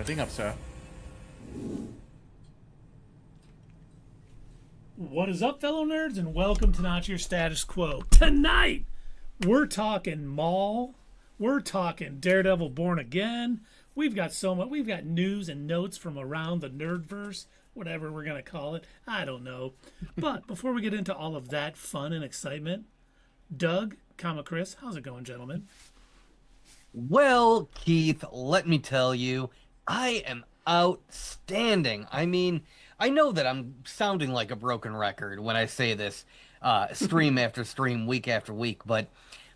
Shutting up, sir. What is up, fellow nerds, and welcome to Not Your Status Quo. Tonight, we're talking Maul. We're talking Daredevil Born Again. We've got so much. We've got news and notes from around the nerdverse, whatever we're going to call it. I don't know. But before we get into all of that fun and excitement, Doug, Chris, how's it going, gentlemen? Well, Keith, let me tell you, I am outstanding. I mean, I know that I'm sounding like a broken record when I say this stream after stream, week after week, but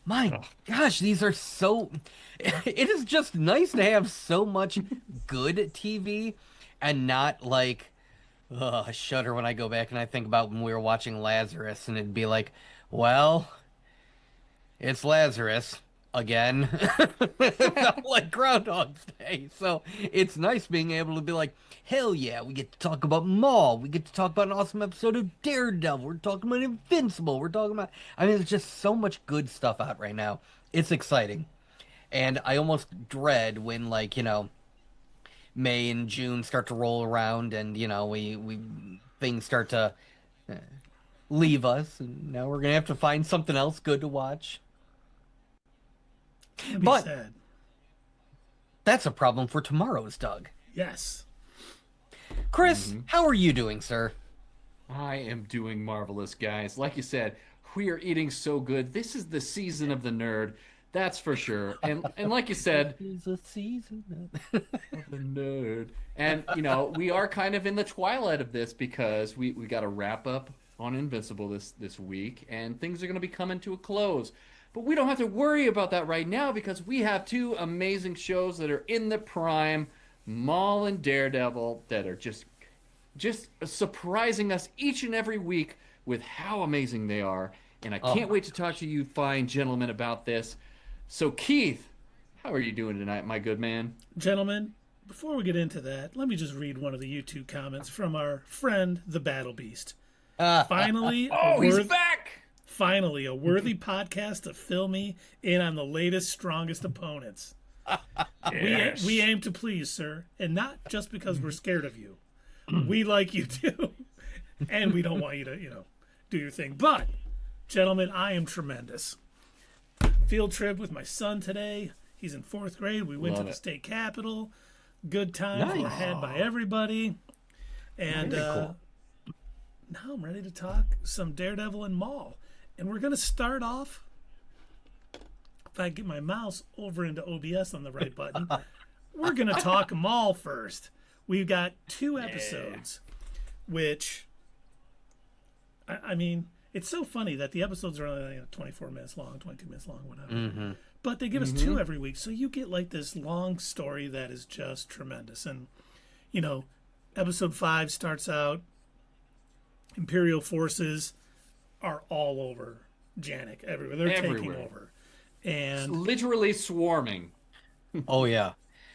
my gosh, these are so... It is just nice to have so much good TV and not like... I shudder when I go back and I think about when we were watching Lazarus and it'd be like, well, it's Lazarus again. Like Groundhog's Day. So it's nice being able to be like, hell yeah, we get to talk about Maul. We get to talk about an awesome episode of Daredevil. We're talking about Invincible. We're talking about... I mean, there's just so much good stuff out right now. It's exciting. And I almost dread when, like, you know, May and June start to roll around and, you know, we things start to leave us. And now we're going to have to find something else good to watch. But sad. That's a problem for tomorrow's Doug. Yes. Chris, how are you doing, sir? I am doing marvelous, guys. Like you said, we are eating so good. This is the season of the nerd. That's for sure. And like you said, It's a season of the nerd. And, you know, we are kind of in the twilight of this because we got to wrap up on Invincible this week, and things are going to be coming to a close. But we don't have to worry about that right now because we have two amazing shows that are in the prime, Maul and Daredevil, that are just surprising us each and every week with how amazing they are. And I can't wait to talk to you fine gentlemen about this. So Keith, how are you doing tonight, my good man? Gentlemen, before we get into that, let me just read one of the YouTube comments from our friend, the Battle Beast. Finally, he's back! Finally, a worthy podcast to fill me in on the latest, strongest opponents. Yes. We aim to please, sir, and not just because we're scared of you. We like you too, and we don't want you to, do your thing. But, gentlemen, I am tremendous. Field trip with my son today. He's in 4th grade. We went to the state capitol. Good times were had by everybody. And cool. Now I'm ready to talk some Daredevil and Maul. And we're going to start off, if I get my mouse over into OBS on the right button, we're going to talk Maul first. We've got 2 episodes, which, I mean, it's so funny that the episodes are only like 24 minutes long, 22 minutes long, whatever. But they give us 2 every week. So you get like this long story that is just tremendous. And, episode 5 starts out, Imperial forces are all over Janix everywhere. They're taking over. And It's literally swarming. Oh, yeah.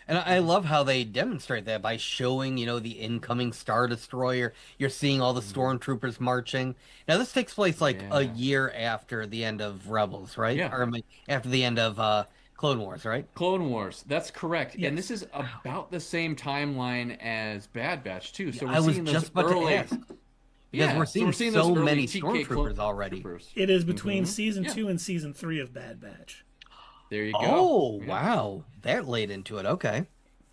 And I love how they demonstrate that by showing, the incoming Star Destroyer. You're seeing all the stormtroopers marching. Now, this takes place like a year after the end of Rebels, right? Yeah. Or after the end of Clone Wars, right? Clone Wars, that's correct. Yes. And this is about the same timeline as Bad Batch, too. So we're I was seeing just those about early... to ask. Because we're seeing those so early many TK stormtroopers already. troopers. it is between season 2 and season 3 of Bad Batch. There you go. Oh, Yeah. wow. That laid into it. Okay.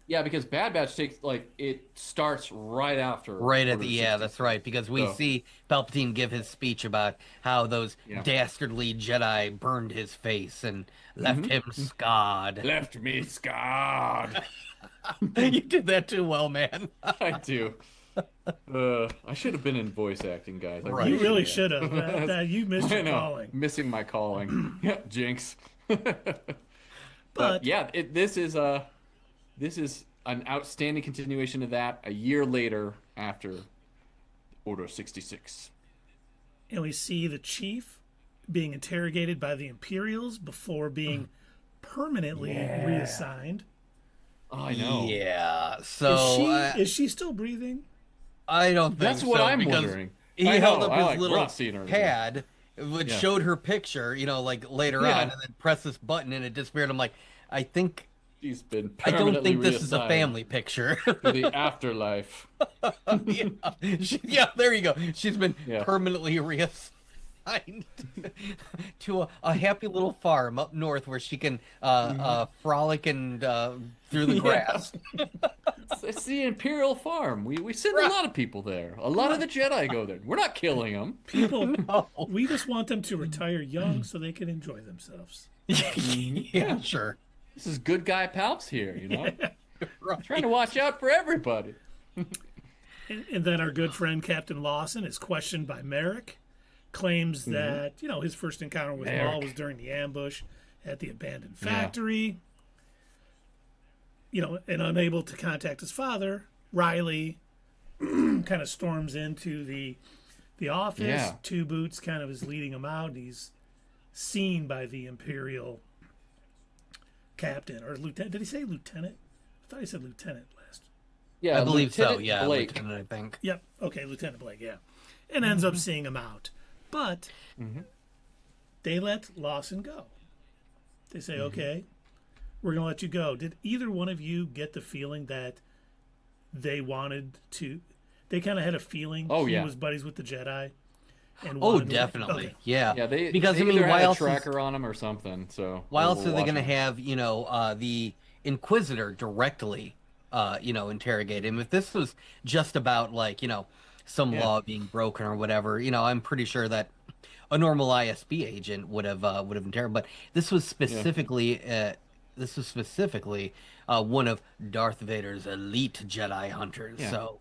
Yeah, because Bad Batch takes, it starts right after. Right at Order the, 66. that's right. Because we see Palpatine give his speech about how those dastardly Jedi burned his face and left him scarred. Left me scarred. You did that too well, man. I do. I should have been in voice acting, guys. Right. You really should have. You missed I your know. calling. Missing my calling. Yeah, jinx. But yeah, this is an outstanding continuation of that a year later after Order 66. and we see the chief being interrogated by the Imperials before being permanently reassigned. Oh, I know. Yeah. So Is she still breathing? I don't think That's what so, I'm because wondering. He I held know, up I his like- we're little not seeing her again. pad, which showed her picture, like later Yeah. on, and then press this button and it disappeared. I'm like, I think She's been I don't permanently think this is a reassigned family picture. to the afterlife. Yeah, there you go. She's been Yeah. permanently reassigned to a happy little farm up north where she can frolic and through the grass. It's the Imperial farm. We send a lot of people there. A lot of the Jedi go there. We're not killing them. People, No. we just want them to retire young so they can enjoy themselves. Yeah, sure. This is good guy Palps here, you know? Right. Trying to watch out for everybody. And then our good friend Captain Lawson is questioned by Marrok, claims that, his first encounter with Maul was during the ambush at the abandoned factory. And unable to contact his father, Riley kind of storms into the office. Yeah. Two Boots kind of is leading him out. And he's seen by the Imperial captain or lieutenant. Did he say lieutenant? I thought he said lieutenant last. Yeah, I believe so. Lieutenant Yeah, Blake. Lieutenant, I think. Yep. Okay, Lieutenant Blake. Yeah, and ends up seeing him out, but they let Lawson go. They say, "Okay, we're gonna let you go." Did either one of you get the feeling that they wanted to? They kind of had a feeling he was buddies with the Jedi. And Oh, wanted to- definitely. okay. Yeah. Yeah, they because they I mean, either had why a else? tracker on him or something. So Why else we're are they going to watching. have the Inquisitor directly interrogate him? If this was just about like some law being broken or whatever, I'm pretty sure that a normal ISB agent would have interrogated. But this was specifically one of Darth Vader's elite Jedi hunters. Yeah. So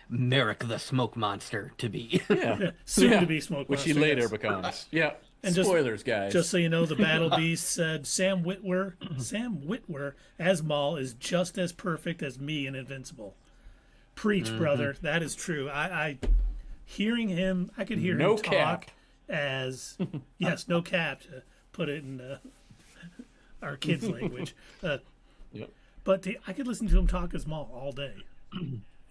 Marrok the Smoke Monster to be. Yeah, Soon to be Smoke which he Monster, later yes. becomes. Yeah, And just- spoilers, guys. Just so you know, the Battle Beast said Sam Witwer as Maul is just as perfect as me in Invincible. Preach, brother. That is true. I hearing him, I could hear No him talk cap. as yes, no cap to put it in our kids' language. Yep. But I could listen to him talk as Maul all day.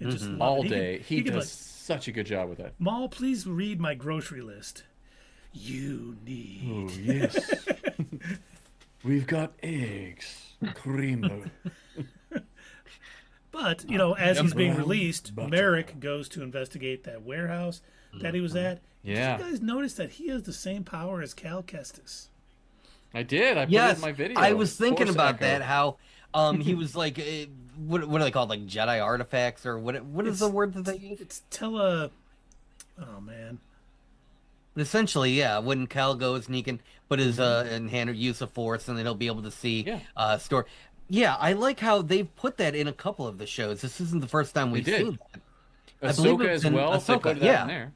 It just All he day. could- He could does such a good job with that. Maul, please read my grocery list. You need. Oh, yes. We've got eggs, creamer. But, as he's being released, butter. Marrok goes to investigate that warehouse that he was at. Yeah. Did you guys notice that he has the same power as Cal Kestis? I did. I put it Yes, in my video. I was thinking Force about Echo. that. How he was like, what are they called? Like Jedi artifacts or what? What is the word that they use? It's Oh, man. But essentially, yeah. When Cal goes and he can put his in hand or use the Force, and then he'll be able to see store. Yeah, I like how they've put that in a couple of the shows. This isn't the first time we've did. seen that. I believe Ahsoka it was as in well. They Ahsoka, put that yeah. in there.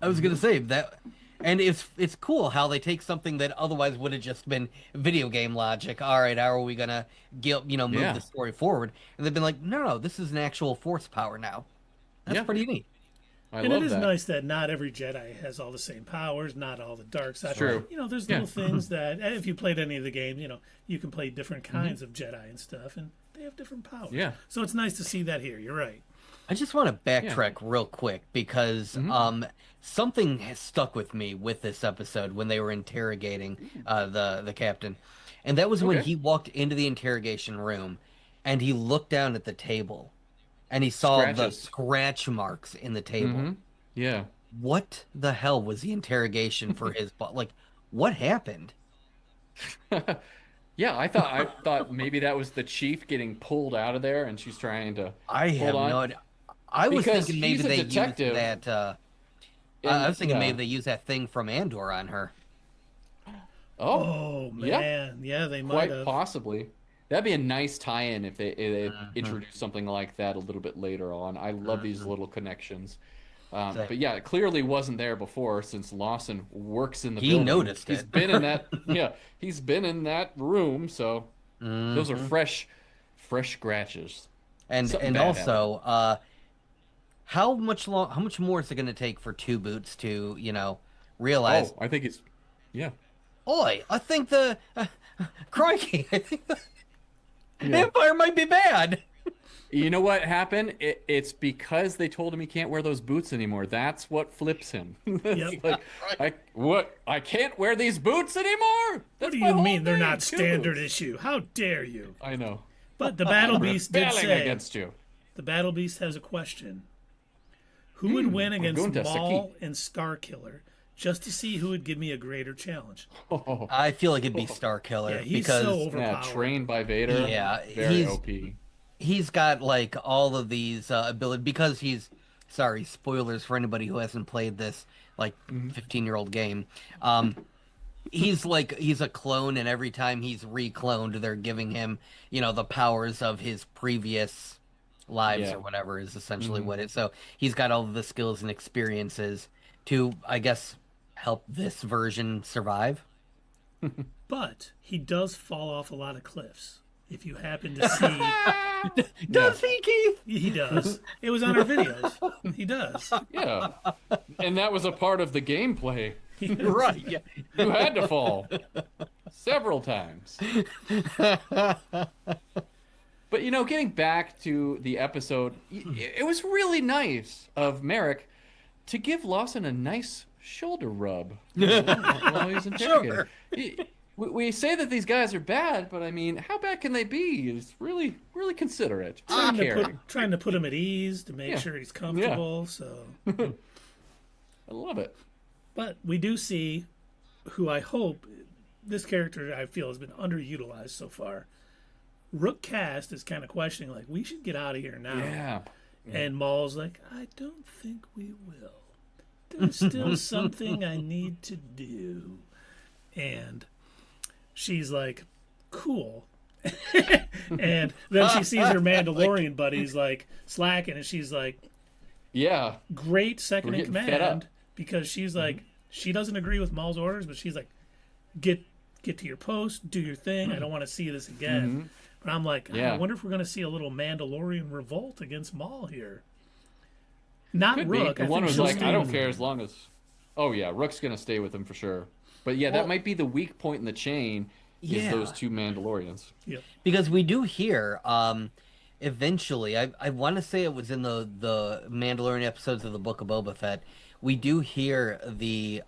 I was gonna say that, and it's cool how they take something that otherwise would have just been video game logic. All right, how are we gonna move the story forward? And they've been like, no, this is an actual Force power now. That's pretty neat. I And love it is that. nice that not every Jedi has all the same powers, not all the dark side. True. There's Yeah. little things that, if you played any of the games, you can play different kinds of Jedi and stuff, and they have different powers. Yeah. So it's nice to see that here. You're right. I just want to backtrack real quick because something has stuck with me with this episode when they were interrogating the captain, and that was when he walked into the interrogation room, and he looked down at the table, and he saw the Scratches. scratch marks in the table. Yeah. What the hell was the interrogation for his butt? Like, what happened? Yeah, I thought maybe that was the chief getting pulled out of there, and she's trying to. I have on. no idea. I was Because thinking maybe he's a they detective. used that. And, I was thinking yeah. maybe they used that thing from Andor on her. Oh, yeah. man. Yeah, they might Quite have. possibly. That'd be a nice tie-in if they introduced something like that a little bit later on. I love these little connections. But yeah, it clearly wasn't there before since Lawson works in the He building. noticed He's it. been in that. Yeah, he's been in that room. So those are fresh scratches. And Something and bad also, how much more is it going to take for Two Boots to realize? I think it's. Yeah. Oi, I think the crikey, I think the Empire might be bad. You know what happened? It's because they told him he can't wear those boots anymore. That's what flips him. It's Yep. like, what? I can't wear these boots anymore? What That's do my you whole mean they're thing, not two standard boots. issue? How dare you? I know. But the Battle Beast did Rebelling say, against you. the Battle Beast has a question. Who would win against going to Maul and Starkiller? Just to see who would give me a greater challenge. I feel like it'd be Starkiller Yeah, he's because so Yeah, overpowered. trained by Vader. Yeah, Very he's- OP. he's got like all of these ability because he's sorry, spoilers for anybody who hasn't played this like 15-year-old game. He's a clone, and every time he's recloned, they're giving him, the powers of his previous lives Yeah. or whatever is essentially what it. So he's got all of the skills and experiences to, I guess, help this version survive. But he does fall off a lot of cliffs. If you happen to see, Does he, Keith? he does. It was on our videos. He does. Yeah. And that was a part of the gameplay. Right. Yeah. You had to fall several times. But getting back to the episode, it was really nice of Marrok to give Lawson a nice shoulder rub while he's interrogated. We say that these guys are bad, but I mean, how bad can they be? It's really, really considerate. Trying to put him at ease to make Yeah. sure he's comfortable. So, I love it. but we do see who I hope this character I feel has been underutilized so far. Rook Cast is kind of questioning, like, we should get out of here now. Yeah. And Maul's like, I don't think we will. There's still something I need to do. And she's like, cool. And then she sees her Mandalorian buddies like slacking, and she's like, Yeah. great second We're in getting fed up. command, because she's like, she doesn't agree with Maul's orders, but she's like, get to your post, do your thing. I don't want to see this again. But I'm like, Yeah. I wonder if we're going to see a little Mandalorian revolt against Maul here. Not Could Rook. be. I And one think was she'll like, stay I don't with care him. as long as. Oh yeah, Rook's gonna stay with him for sure. But yeah, that might be the weak point in the chain. Is Yeah. those two Mandalorians? Yep. Because we do hear, eventually, I want to say it was in the Mandalorian episodes of the Book of Boba Fett, we do hear the,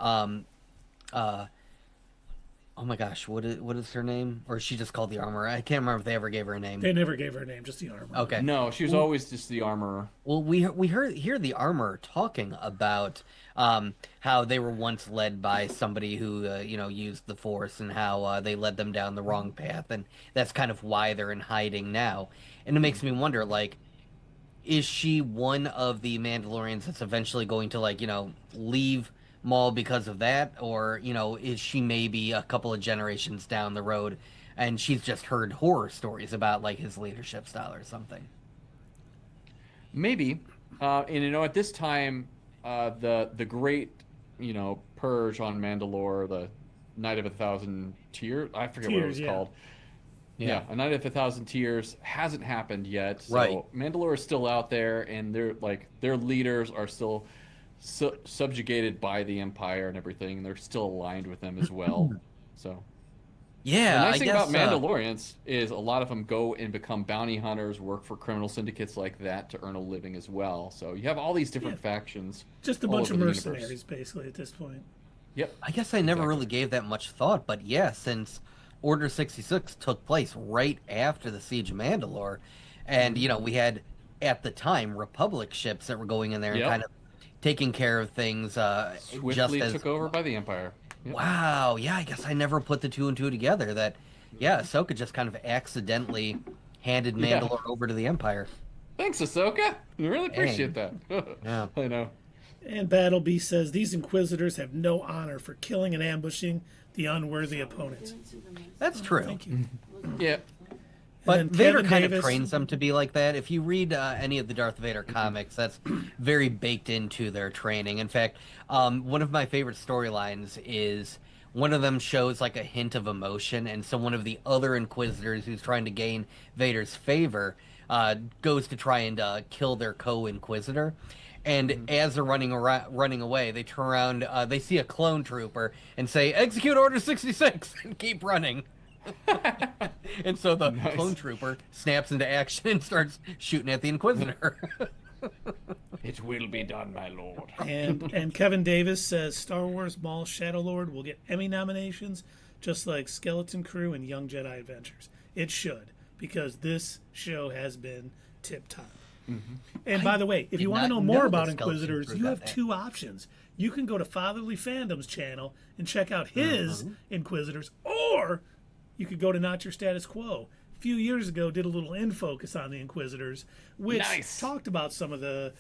oh my gosh, what is her name? Or is she just called the Armorer? I can't remember if they ever gave her a name. They never gave her a name, just the armor. Okay. No, she was always just the armorer. Well, we hear the Armorer talking about how they were once led by somebody who used the Force, and how they led them down the wrong path, and that's kind of why they're in hiding now. And it makes me wonder, like, is she one of the Mandalorians that's eventually going to leave Maul because of that, or is she maybe a couple of generations down the road and she's just heard horror stories about like his leadership style or something? Maybe. And at this time, the great, purge on Mandalore, the Night of a Thousand Tears, I forget what it Tears, was yeah. called. Yeah, a Night of a Thousand Tears hasn't happened yet. So Right. Mandalore is still out there, and their leaders are still subjugated by the Empire and everything, and they're still aligned with them as well. So Yeah, the nice I thing guess about Mandalorians is a lot of them go and become bounty hunters, work for criminal syndicates like that to earn a living as well. So you have all these different factions. Just a all bunch of over the universe. mercenaries, basically, at this point. Yep. I guess I never really gave that much thought, but yeah, since Order 66 took place right after the Siege of Mandalore, and we had at the time Republic ships that were going in there and Yep. kind of taking care of things Swiftly just as took over by the Empire. Yep. Wow, yeah, I guess I never put the two and two together that Ahsoka just kind of accidentally handed Yeah. Mandalore over to the Empire. Thanks, Ahsoka. I really appreciate that. Yeah. I know. And Battle Beast says these Inquisitors have no honor for killing and ambushing the unworthy opponent. That's true. Thank you. Yeah. But then Vader Kevin kind Davis- of trains them to be like that. If you read any of the Darth Vader comics, that's very baked into their training. In fact, one of my favorite storylines is one of them shows like a hint of emotion, and so one of the other Inquisitors who's trying to gain Vader's favor goes to try and kill their co-Inquisitor. And as they're running away, they turn around, they see a clone trooper and say, "Execute Order 66," and keep running. And so the Nice. clone trooper snaps into action and starts shooting at the Inquisitor. It will be done, my lord. And Kevin Davis says Star Wars Maul Shadow Lord will get Emmy nominations, just like Skeleton Crew and Young Jedi Adventures. It should, because this show has been tip top. And by the way, if did you want to not know know more that about Skeleton Inquisitors, Crew you got have that. two options. You can go to Fatherly Fandom's channel and check out his Inquisitors, or you could go to Not Your Status Quo. A few years ago, did a little in focus on the Inquisitors, which Nice. talked about some of the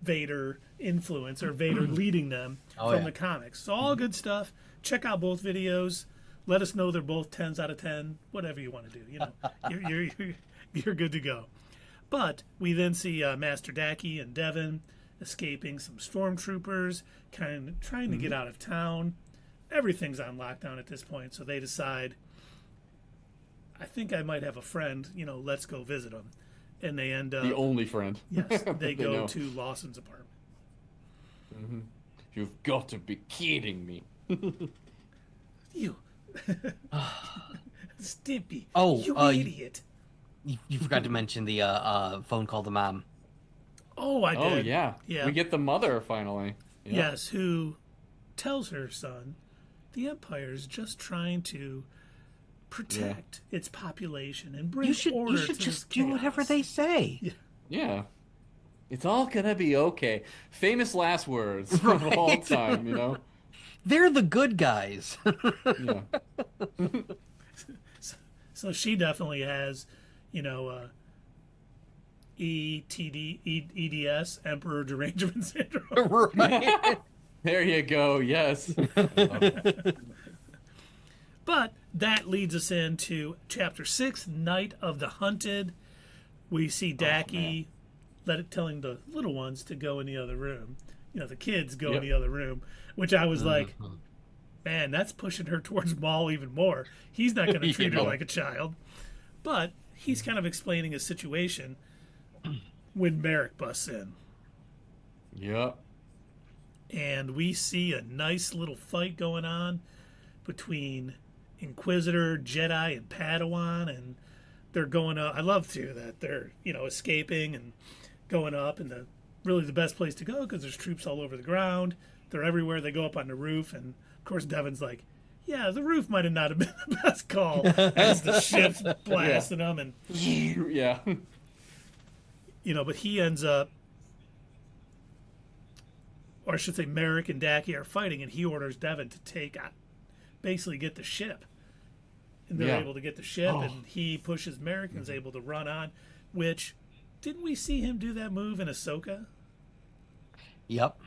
Vader influence or Vader leading them from the comics. So all good stuff. Check out both videos. Let us know they're both 10s out of 10. Whatever you want to do, you know, you're good to go. But we then see Master Daki and Devin escaping some stormtroopers, kind of trying to get out of town. Everything's on lockdown at this point, so they decide, I think I might have a friend, you know, let's go visit him. And they end up, The only friend. yes, they go know. to Lawson's apartment. You've got to be kidding me. You, Stimpy, Oh, you you- idiot. You forgot to mention the phone call to mom. Oh, I did. Oh, yeah. Yeah. We get the mother finally. Yeah. Yes, who tells her son the Empire's just trying to protect its population and bring order You should to just this do whatever chaos. they say. Yeah. It's all gonna be okay. Famous last words of all Right. time, you know? They're the good guys. Yeah. So she definitely has, you know, EDS, Emperor Derangement Syndrome. Right. There you go, yes. But that leads us into Chapter 6, Night of the Hunted. We see Daki telling the little ones to go in the other room. You know, the kids go in Yep. the other room, which I was like, man, that's pushing her towards Maul even more. He's not going to treat her Yeah. like a child. But he's kind of explaining his situation when Marrok busts in. Yep. And we see a nice little fight going on between Inquisitor, Jedi, and Padawan, and they're going up. I love too that they're, you know, escaping and going up, and really the best place to go because there's troops all over the ground. They're everywhere. They go up on the roof, and of course Devin's like, "Yeah, the roof might have not have been the best call," as the ship's blasting them, and Yeah. you know, but he ends up, or I should say, Marrok and Daki are fighting, and he orders Devin to basically get the ship. And they're Yeah. able to get the ship, Oh. and he pushes Marrok and is able to run on, which, didn't we see him do that move in Ahsoka? Yep.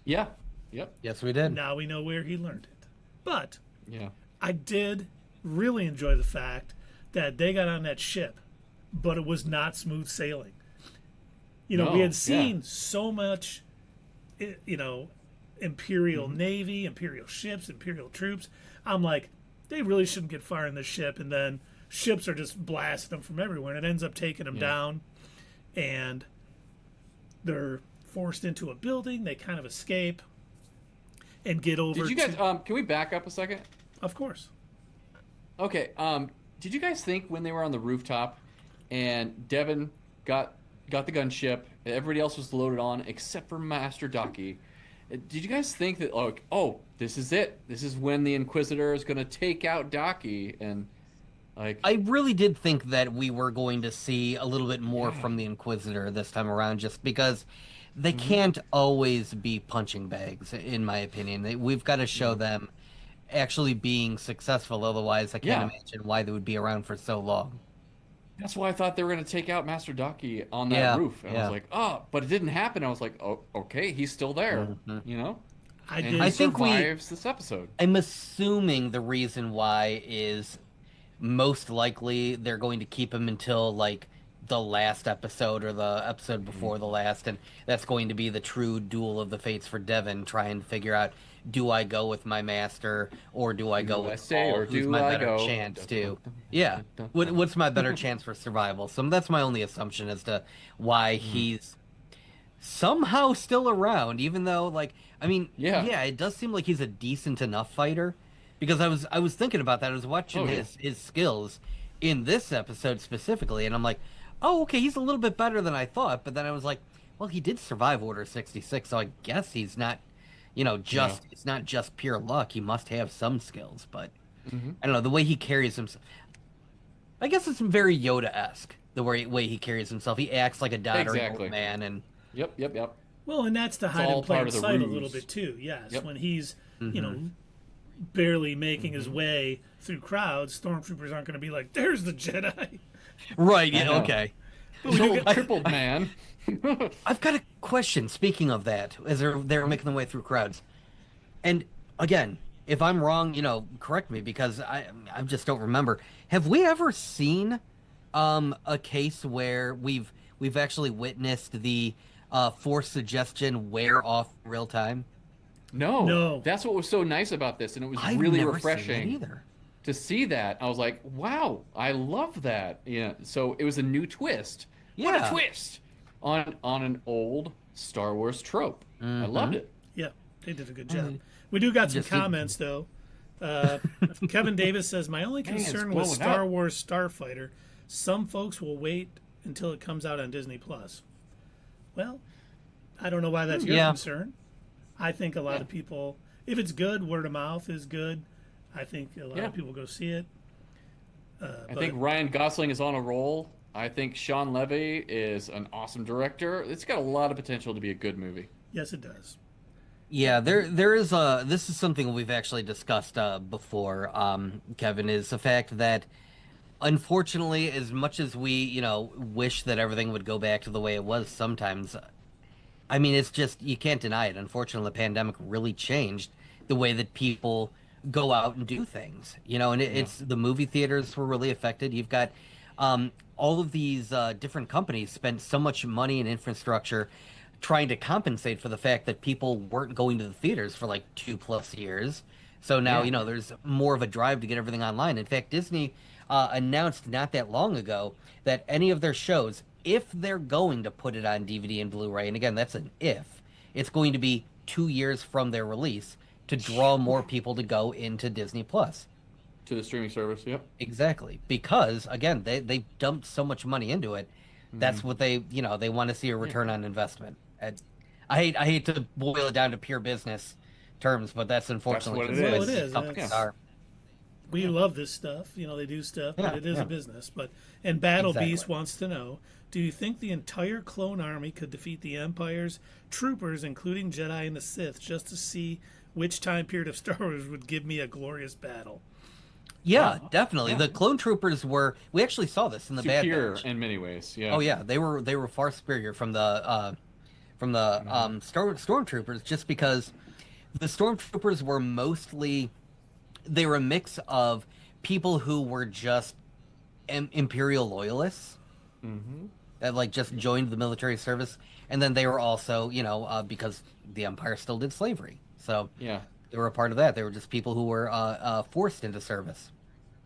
Yeah. Yep. Yes, we did. Now we know where he learned it. But Yeah. I did really enjoy the fact that they got on that ship, but it was not smooth sailing. You know, we No, had seen yeah. so much, you know, Imperial Navy, Imperial ships, Imperial troops. I'm like, they really shouldn't get far in this ship. And then ships are just blasting them from everywhere. And it ends up taking them down. And they're forced into a building. They kind of escape and get over Did you guys can we back up a second? Of course. Okay. Did you guys think when they were on the rooftop and Devin got the gunship, everybody else was loaded on except for Master Daki? Did you guys think that, like, oh, this is it? This is when the Inquisitor is going to take out Daki, and like, I really did think that we were going to see a little bit more from the Inquisitor this time around, just because they can't always be punching bags, in my opinion. We've got to show them actually being successful, otherwise I can't imagine why they would be around for so long. that's why I thought they were going to take out Master Daki on that roof. And I was like, oh, but it didn't happen. I was like, oh, okay, he's still there, you know? I And did. he I think survives this episode. I'm assuming the reason why is most likely they're going to keep him until like the last episode or the episode before the last, and that's going to be the true duel of the fates for Devin, trying to figure out, do I go with my master or do I go Do I with stay Maul? or Who's do my I better go? chance to? Yeah, what's my better chance for survival? So that's my only assumption as to why he's somehow still around, even though, like, I mean, Yeah. it does seem like he's a decent enough fighter. because I was thinking about that. I was watching Oh, yeah. his skills in this episode specifically, and I'm like, oh, okay, he's a little bit better than I thought. But then I was like, well, he did survive Order 66, so I guess he's not, Yeah. it's not just pure luck. He must have some skills, but Hmm. I don't know the way he carries himself. I guess it's very Yoda-esque the way he carries himself. He acts like a doddering Exactly. old man, and Yep, yep, yep. Well, and that's to hide all in plain part of the sight a ruse. little bit too. Yes, Yep. when he's barely making his way through crowds, stormtroopers aren't going to be like, "There's the Jedi." right, I yeah, know. okay. So crippled man. I've got a question. Speaking of that, as they're making their way through crowds, and again, if I'm wrong, correct me because I just don't remember. Have we ever seen a case where we've actually witnessed the force suggestion wear off in real time? No, No. that's what was so nice about this, and it was I've really never seen that refreshing either. to see that. I was like, wow, I love that. Yeah, so it was a new twist. What a Yeah. twist on an old Star Wars trope. I loved it. Yeah, they did a good job. We do got some Just comments though. Kevin Davis says, "My only Dang, it's concern with blowing Star up. Wars Starfighter, some folks will wait until it comes out on Disney Plus." Well, I don't know why that's your Yeah. concern. I think a lot of people, if it's good, word of mouth is good. I think a lot Yeah. of people go see it. I think Ryan Gosling is on a roll. I think Sean Levy is an awesome director. It's got a lot of potential to be a good movie. Yes, it does. Yeah, there is a. This is something we've actually discussed before, Kevin, is the fact that unfortunately, as much as we, wish that everything would go back to the way it was sometimes, I mean, it's just, you can't deny it. Unfortunately, the pandemic really changed the way that people go out and do things, and it's the movie theaters were really affected. You've got all of these different companies spent so much money and infrastructure trying to compensate for the fact that people weren't going to the theaters for like 2+ years. So now, Yeah. there's more of a drive to get everything online. In fact, Disney announced not that long ago that any of their shows, if they're going to put it on DVD and Blu-ray, and again, that's an if, it's going to be 2 years from their release to draw more people to go into Disney Plus. To the streaming service, yep. Exactly. Because again, they dumped so much money into it. That's what they want to see a return on investment. And I hate to boil it down to pure business terms, but that's unfortunately what it just the way is. Well, it these is. companies It's- are. We love this stuff. They do stuff, Yeah, but it is yeah. a business. And Battle Exactly. Beast wants to know, do you think the entire clone army could defeat the Empire's troopers, including Jedi and the Sith, just to see which time period of Star Wars would give me a glorious battle? Yeah, definitely. The clone troopers we actually saw this in the Bad Superior Batch. in many ways, yeah. Oh yeah, they were far superior from the stormtroopers, just because the stormtroopers were mostly, they were a mix of people who were just Imperial loyalists that like just joined the military service, and then they were also because the Empire still did slavery, so Yeah. they were a part of that. They were just people who were forced into service.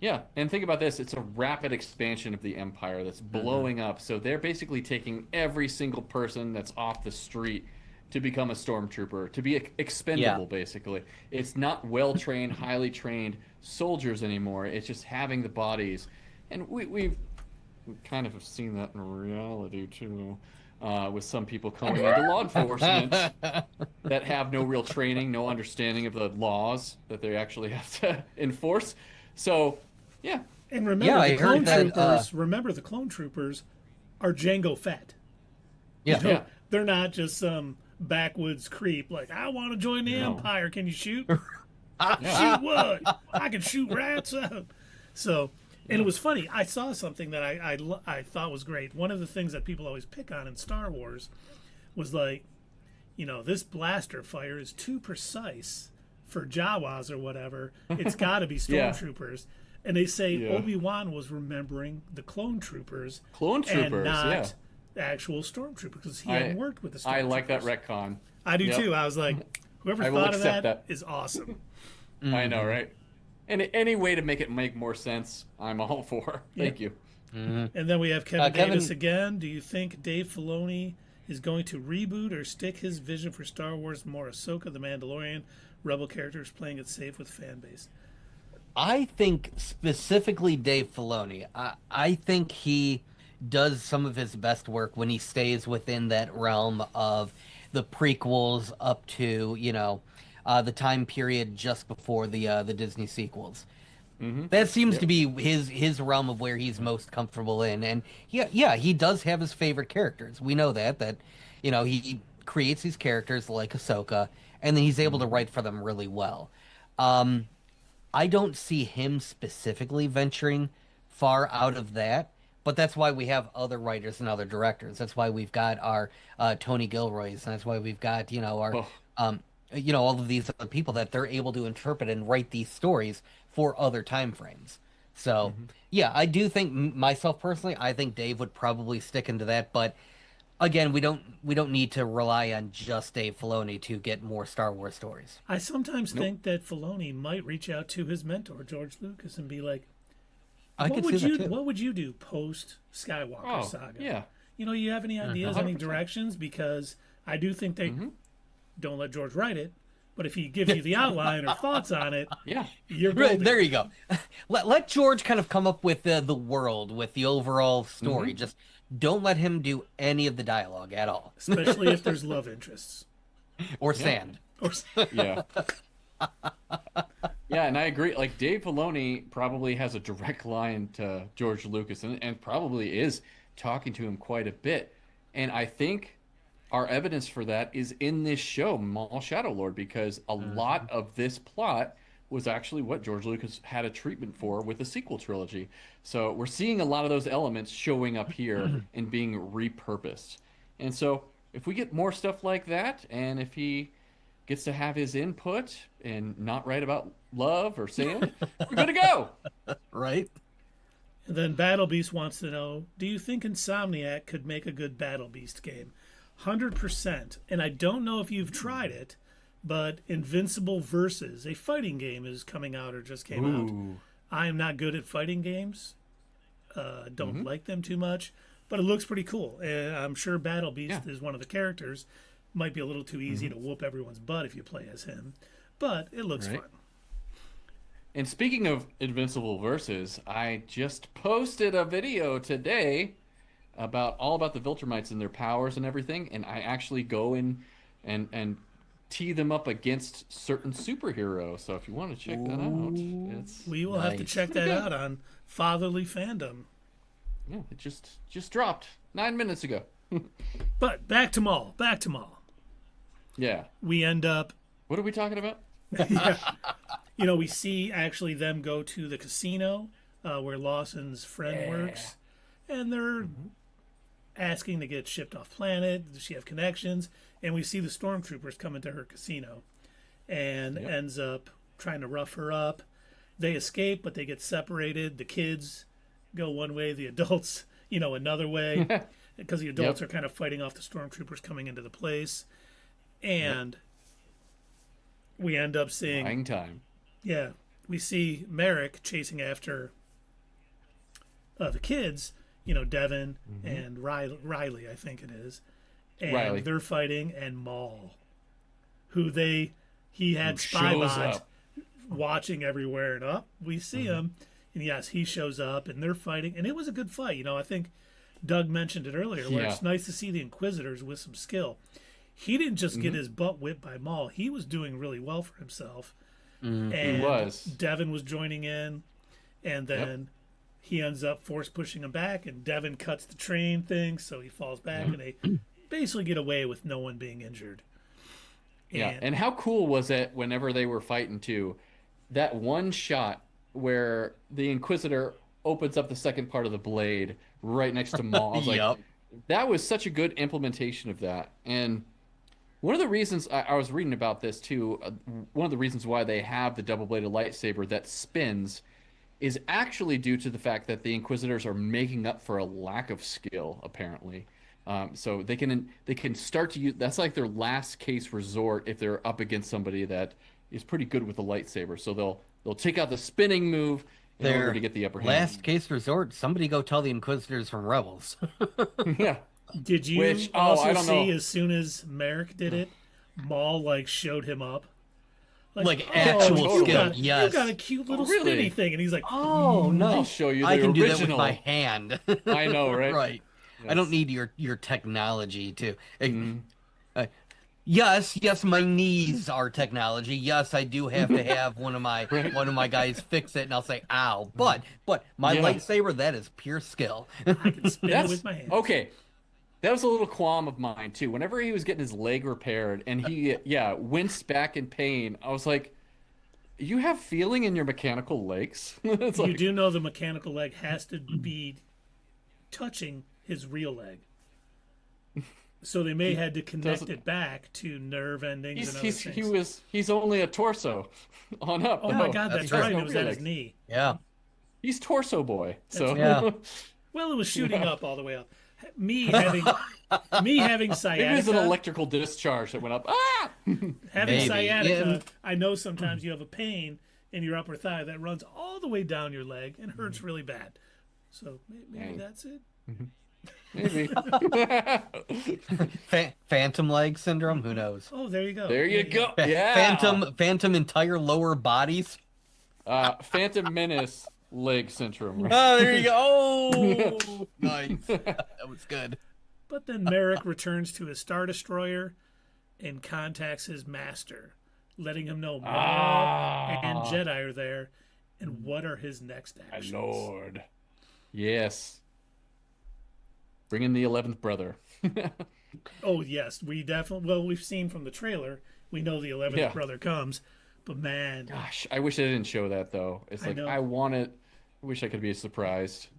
Yeah, and think about this. It's a rapid expansion of the Empire that's blowing up. So they're basically taking every single person that's off the street to become a stormtrooper, to be expendable, basically. It's not well-trained, highly trained soldiers anymore. It's just having the bodies. And we've kind of seen that in reality, too, with some people coming into law enforcement that have no real training, no understanding of the laws that they actually have to enforce. So, yeah. And remember, Yeah, I the heard clone that, troopers. Remember, the clone troopers are Django Fett. Yeah. Yeah. They're not just some backwoods creep like, I want to join the No. Empire. Can you shoot? Shoot what? I can shoot rats out. So, and it was funny. I saw something that I thought was great. One of the things that people always pick on in Star Wars was like, this blaster fire is too precise for Jawas or whatever. It's got to be Yeah. stormtroopers. And they say Yeah. Obi-Wan was remembering the clone troopers, Clone troopers, and not yeah. the actual stormtroopers, because he hadn't worked with the stormtroopers. I like that retcon. I do Yep. too. I was like, whoever I will thought of accept that that. is awesome. I know, right? And any way to make it make more sense, I'm all for. Thank you. And then we have Kevin Kevin- Davis again. Do you think Dave Filoni is going to reboot or stick his vision for Star Wars more Ahsoka, The Mandalorian, Rebel characters playing it safe with fan base? I think specifically Dave Filoni. I think he does some of his best work when he stays within that realm of the prequels up to, the time period just before the Disney sequels. Mm-hmm. That seems to Yep. be his realm of where he's most comfortable in. And yeah, he does have his favorite characters. We know that he creates these characters like Ahsoka, and then he's able to Mm-hmm. write for them really well. Um, I don't see him specifically venturing far out of that, but that's why we have other writers and other directors. That's why we've got our Tony Gilroys, and that's why we've got our Oh, um, all of these other people that they're able to interpret and write these stories for other time frames. So mhm. yeah, I do think myself personally, I think Dave would probably stick into that, but again, we don't need to rely on just Dave Filoni to get more Star Wars stories. I sometimes Nope. think that Filoni might reach out to his mentor George Lucas and be like, I could see that too. what would you do post Skywalker Oh, saga? yeah. You have any ideas, any 100%. directions? Because I do think they Mm-hmm. don't let George write it, but if he gives you the outline or thoughts on it, Yeah. you're Right, golden. there you go. Let George kind of come up with the world, with the overall story. Mm-hmm. Just don't let him do any of the dialogue at all, Especially if there's love interests. or sand. Or Yeah. Yeah, and I agree. Like Dave Filoni probably has a direct line to George Lucas and probably is talking to him quite a bit. And I think our evidence for that is in this show, Maul Shadow Lord, because a lot of this plot was actually what George Lucas had a treatment for with the sequel trilogy. So we're seeing a lot of those elements showing up here and being repurposed. And so if we get more stuff like that, and if he gets to have his input and not write about love or sand, we're good to go. Right? And then Battle Beast wants to know, do you think Insomniac could make a good Battle Beast game? 100%. And I don't know if you've tried it, but Invincible Versus, a fighting game, is coming out or just came out. Ooh. I am not good at fighting games. Don't like them too much, but it looks pretty cool. And I'm sure Battle Beast is one of the characters. Might be a little too easy to whoop everyone's butt if you play as him, but it looks Right. fun. And speaking of Invincible Versus, I just posted a video today about all about the Viltrumites and their powers and everything, and I actually go in and tee them up against certain superheroes. So if you want to check that out, it's We will have to Nice. check that out on Fatherly Fandom. yeah, it just dropped 9 minutes ago. But back to Maul. Back to Maul. Yeah. We end up, What are we talking about? we see actually them go to the casino where Lawson's friend works, and they're asking to get shipped off planet. Does she have connections? And we see the stormtroopers come into her casino, and ends up trying to rough her up. They escape, but they get separated. The kids go one way, the adults, another way, because the adults are kind of fighting off the stormtroopers coming into the place. And we end up seeing, Buying time. we see Marrok chasing after the kids, Devin and Riley, I think it is. And Riley. they're fighting, and Maul, who he had spy shows bots up. watching everywhere, and up we see him, and yes, he shows up, and they're fighting, and it was a good fight. I think Doug mentioned it earlier, where it's nice to see the Inquisitors with some skill. He didn't just get his butt whipped by Maul; he was doing really well for himself. And He was. Devin was joining in, and then he ends up force pushing him back, and Devin cuts the train thing, so he falls back, and they basically get away with no one being injured. Yeah, and how cool was it whenever they were fighting too? That one shot where the Inquisitor opens up the second part of the blade right next to Maul. I was like, Yup. that was such a good implementation of that. And one of the reasons I was reading about this too, one of the reasons why they have the double-bladed lightsaber that spins is actually due to the fact that the Inquisitors are making up for a lack of skill, apparently. So they can start to use, that's like their last case resort if they're up against somebody that is pretty good with the lightsaber. So they'll take out the spinning move in order to get the upper hand. Last case resort, somebody go tell the Inquisitors from Rebels. Yeah. Did you Which- also I don't see know. as soon as Marrok did it, Maul showed him up? Like actual totally. skill, you yes. got a cute little really? spinny thing, and he's like, Oh, nice. I'll show you the I can do that original. with my hand. I know, right? Right. I Yes. don't need your technology to. Mm. Uh, yes, my knees are technology. Yes, I do have to have one of my Right. one of my guys fix it, and I'll say, "Ow!" But my Yeah. lightsaber, that is pure skill. I can spin it That's with my hands. okay. That was a little qualm of mine too. Whenever he was getting his leg repaired and he, yeah, winced back in pain, I was like, "You have feeling in your mechanical legs?" It's You like, do know the mechanical leg has to be touching his real leg. So they may had to connect doesn't- it back to nerve endings and other he's only a torso on up. Oh my though. God, that's right. right. No It was real at his legs. knee. Yeah. He's torso boy. So Yeah. Well, it was shooting up all the way up. Me having maybe it was an sciatica, electrical discharge that went up. Ah! having Maybe. sciatica, Yeah. I know sometimes you have a pain in your upper thigh that runs all the way down your leg and hurts really bad. So maybe Dang. that's it. Maybe. Phantom leg syndrome. Who knows? Oh, there you go. There you go. Fa- Yeah. Phantom entire lower bodies. Phantom Menace leg syndrome. Right? Oh, there you go. Oh, nice. That was good. But then Marrok returns to his Star Destroyer and contacts his master, letting him know Maul and Jedi are there, and what are his next My actions. lord. Yes. Bring in the 11th brother. Oh yes, we definitely. Well, we've seen from the trailer, we know the 11th Yeah. brother comes, but man, Gosh, I wish I didn't show that though. It's I like know. I want it. I wish I could be surprised.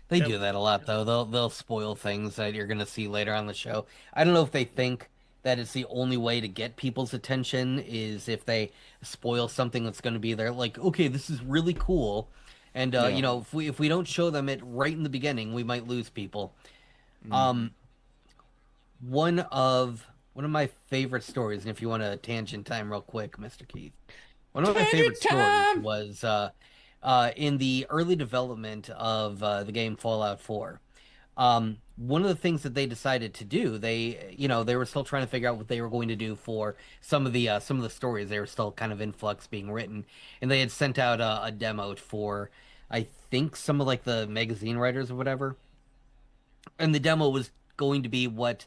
They do that a lot, though. They'll spoil things that you're gonna see later on the show. I don't know if they think that it's the only way to get people's attention is if they spoil something that's going to be there. Like, okay, this is really cool, and Yeah. you know, if we don't show them it right in the beginning, we might lose people. One of my favorite stories, and if you want a tangent time real quick, Mr. Keith, one of my favorite Tangent stories was in the early development of the game Fallout 4. One of the things that they decided to do, they were still trying to figure out what they were going to do for some of the stories. They were still kind of in flux being written, and they had sent out a demo for, I think, some of like the magazine writers or whatever. And the demo was going to be what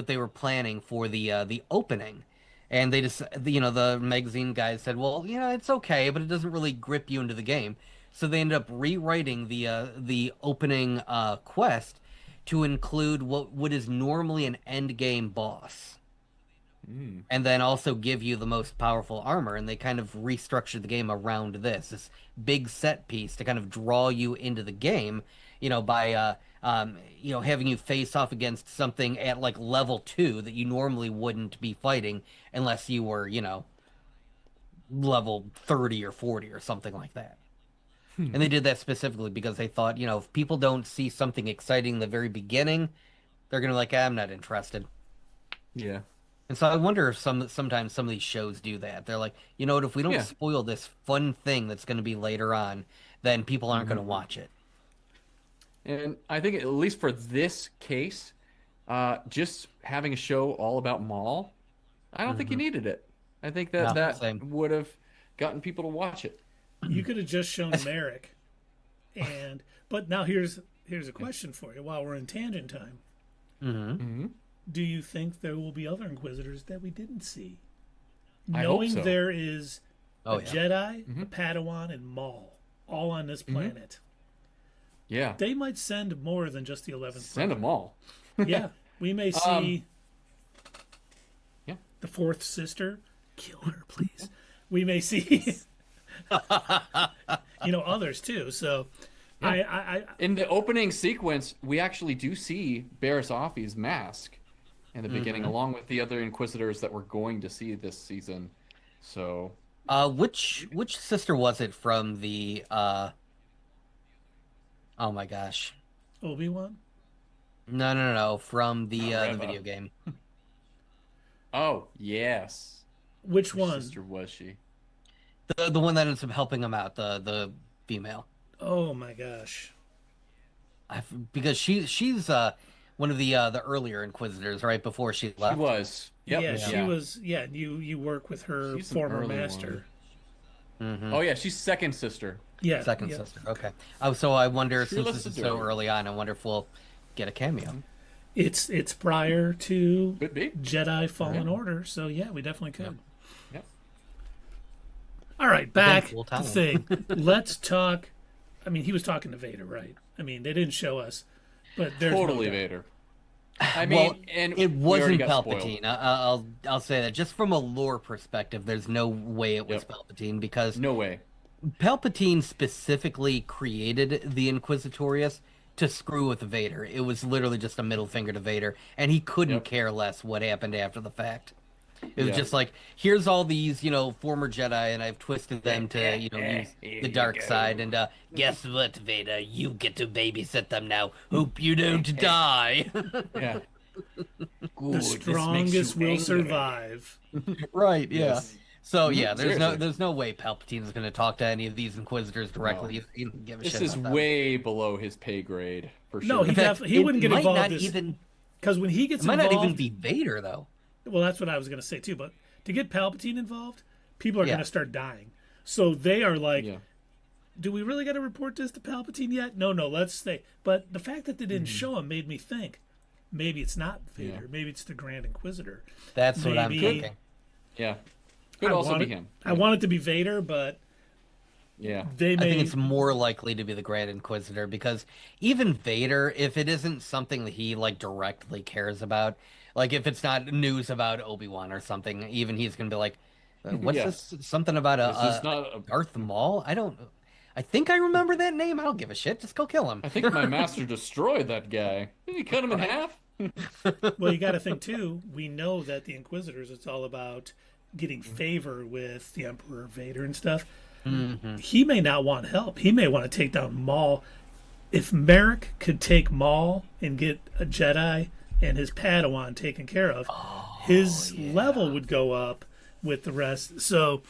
they were planning for the opening. And they just, the magazine guys said, well, it's okay, but it doesn't really grip you into the game. So they ended up rewriting the opening quest to include what is normally an end game boss, and then also give you the most powerful armor. And they kind of restructured the game around this big set piece to kind of draw you into the game, by having you face off against something at like level 2 that you normally wouldn't be fighting unless you were, level 30 or 40 or something like that. And they did that specifically because they thought, if people don't see something exciting in the very beginning, they're gonna be like, I'm not interested. Yeah. And so I wonder if sometimes some of these shows do that. They're like, you know what, if we don't spoil this fun thing that's gonna be later on, then people aren't gonna watch it. And I think at least for this case, just having a show all about Maul, I don't think you needed it. I think that same. would have gotten people to watch it. you could have just shown Marrok, but now here's a question for you. While we're in tangent time, do you think there will be other Inquisitors that we didn't see? I hope Knowing so. there is Oh, a yeah. Jedi, a Padawan, and Maul all on this planet, Yeah. they might send more than just the 11th. Send them all. Yeah, we may see Yeah. the fourth sister. Kill her, please. We may see, others too. So, I In the opening sequence, we actually do see Barriss Offee's mask in the beginning, along with the other Inquisitors that we're going to see this season. So, Which sister was it from the oh my gosh. Obi-Wan. No, from the Reva. video game. oh yes, Which which one? sister was she? The one that ends up helping him out, the female. Oh my gosh. Because she's one of the earlier Inquisitors, right before she She left. was. Yep. Yeah, she was. Yeah, you work with her She's an former early master. Mm-hmm. Oh yeah, she's second sister. Yeah, Second yeah. sister. Okay. Oh, so I wonder, since Fearless this is so Sidoria. early on, I wonder if we'll get a cameo. It's prior to Could be. Jedi Fallen Yeah. Order, so yeah, we definitely could. Yep. All right, back Eventual to time. the thing. Let's talk. I mean, he was talking to Vader, right? I mean, they didn't show us, but there's no Totally doubt. Vader. I mean, Well, and it we already wasn't got spoiled. Palpatine. I'll say that just from a lore perspective, there's no way it was Yep. Palpatine, because No way. Palpatine specifically created the Inquisitorius to screw with Vader. It was literally just a middle finger to Vader, and he couldn't Yep. care less what happened after the fact. It was Yeah. just like, here's all these, former Jedi, and I've twisted them to, use the dark side. And guess what, Vader? You get to babysit them now. Hope you don't die. Yeah. The strongest will survive. Right? Yeah. Yes. So yeah, Seriously. there's no way Palpatine is going to talk to any of these Inquisitors directly. No. He doesn't give a This shit is about them. way below his pay grade for sure. No, In fact, he wouldn't it get might involved. not even. Because when he gets It might involved, not even be Vader though. well, that's what I was going to say too. But to get Palpatine involved, people are Yeah. going to start dying. So they are like, Yeah. do we really got to report this to Palpatine yet? No, let's stay. But the fact that they Hmm. didn't show him made me think maybe it's not Vader. Yeah. Maybe it's the Grand Inquisitor. That's what I'm Maybe- thinking. Yeah. Could I also want be it- him. I want it to be Vader, but Yeah. they I may. think it's more likely to be the Grand Inquisitor, because even Vader, if it isn't something that he directly cares about, like if it's not news about Obi-Wan or something, even he's gonna be like, "What's Yeah. this? Something about This is a not a, Darth Maul? I think I remember that name. I don't give a shit. Just go kill him." I think my master destroyed that guy. Didn't he cut him in half? Well, you got to think too. We know that the Inquisitors, it's all about getting Mm-hmm. favor with the Emperor Vader and stuff. Mm-hmm. He may not want help. He may want to take down Maul. If Marrok could take Maul and get a Jedi and his Padawan taken care of, his level would go up with the rest. So,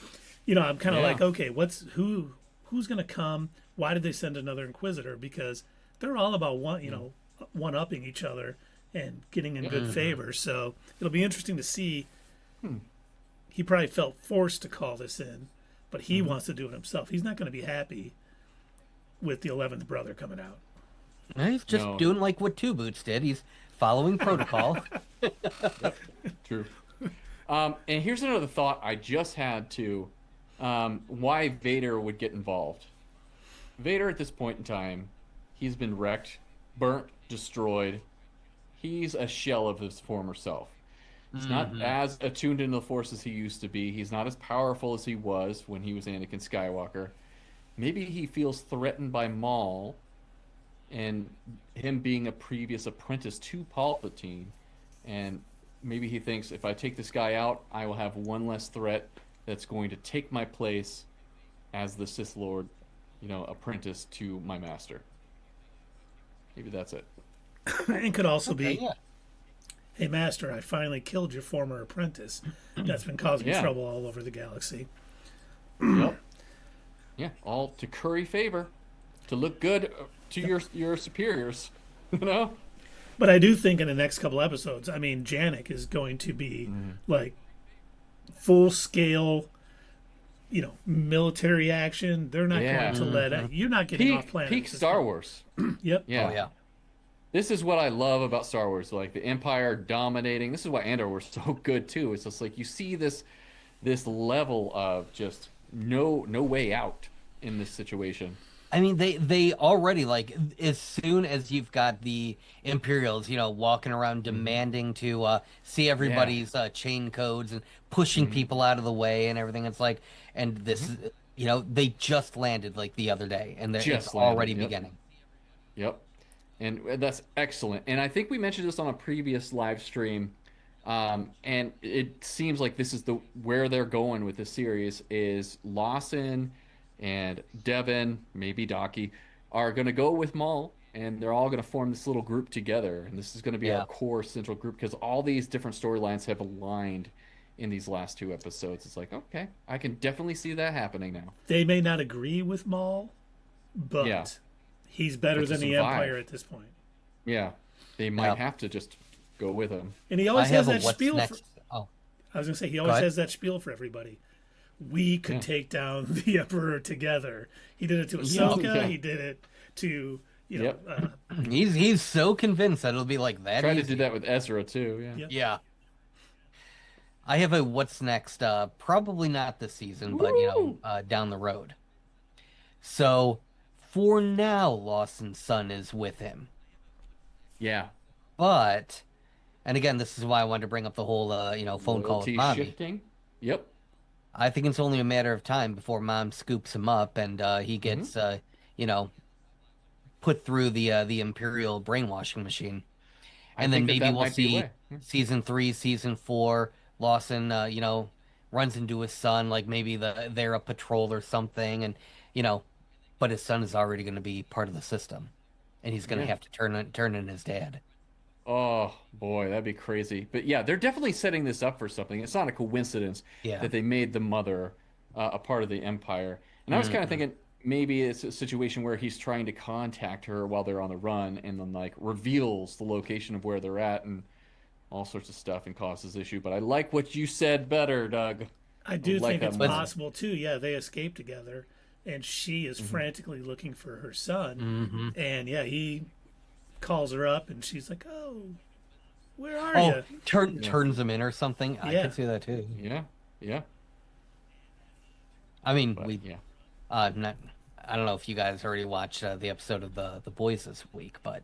I'm kind of Yeah. like, okay, who's going to come? Why did they send another Inquisitor? Because they're all about one upping each other and getting in good favor. So it'll be interesting to see. He probably felt forced to call this in, but he wants to do it himself. He's not going to be happy with the 11th brother coming out. He's just No. doing like what Two Boots did. He's following protocol. True. And here's another thought I just had to why Vader would get involved. Vader at this point in time, he's been wrecked, burnt, destroyed. He's a shell of his former self. He's not as attuned into the Force as he used to be. He's not as powerful as he was when he was Anakin Skywalker. Maybe he feels threatened by Maul and him being a previous apprentice to Palpatine. And maybe he thinks, if I take this guy out, I will have one less threat that's going to take my place as the Sith Lord, apprentice to my master. Maybe that's it. And could also be, Yeah. hey, Master, I finally killed your former apprentice. That's been causing Yeah. trouble all over the galaxy. Yep. Yeah, all to curry favor, to look good to your superiors, But I do think in the next couple episodes, I mean, Janix is going to be like full scale, military action. They're not Yeah. going to let you're not getting off planet. Peak at this Star point. Wars. Yep. Yeah. Oh yeah. This is what I love about Star Wars, like the Empire dominating. This is why Andor was so good too. It's just like you see this level of just no way out in this situation. I mean, they already, as soon as you've got the Imperials, walking around demanding to see everybody's chain codes and pushing people out of the way and everything. It's like, and this, they just landed the other day, and it's already yep. beginning. Yep. And that's excellent. And I think we mentioned this on a previous live stream. And it seems like this is where they're going with this series is Lawson and Devin, maybe Daki, are going to go with Maul, and they're all going to form this little group together. And this is going to be our core central group because all these different storylines have aligned in these last two episodes. It's like, okay, I can definitely see that happening now. They may not agree with Maul, but Yeah. he's better But to than the survive. Empire at this point. Yeah. they might have to just go with him. And he I always has have a that what's spiel. next. Oh, I was gonna say he go always ahead. has that spiel for everybody. We could take down the Emperor together. He did it to Ahsoka. Yeah. He did it to Yep. He's so convinced that it'll be like that. Tried to easy. do that with Ezra too. Yeah. Yep. Yeah. I have a what's next. Probably not this season, but down the road. So, for now, Lawson's son is with him. Yeah. But, and again, this is why I wanted to bring up the whole, phone call with Loyalty mommy. shifting. Yep. I think it's only a matter of time before mom scoops him up and he gets, put through the Imperial brainwashing machine. And then maybe we'll see season 3, season 4, Lawson, runs into his son, like maybe they're a patrol or something, and but his son is already going to be part of the system, and he's going to have to turn in his dad. Oh boy, that'd be crazy. But yeah, they're definitely setting this up for something. It's not a coincidence that they made the mother a part of the Empire. And I was kind of thinking maybe it's a situation where he's trying to contact her while they're on the run, and then like reveals the location of where they're at and all sorts of stuff and causes issue. But I like what you said better, Doug. I do like think that it's more. possible too. Yeah, they escape together, and she is frantically looking for her son. And yeah, he calls her up, and she's like, "Oh, where are you?" Turns him in or something. I can see that too. Yeah, yeah. I mean, But, yeah. not. I don't know if you guys already watched the episode of the Boys this week, but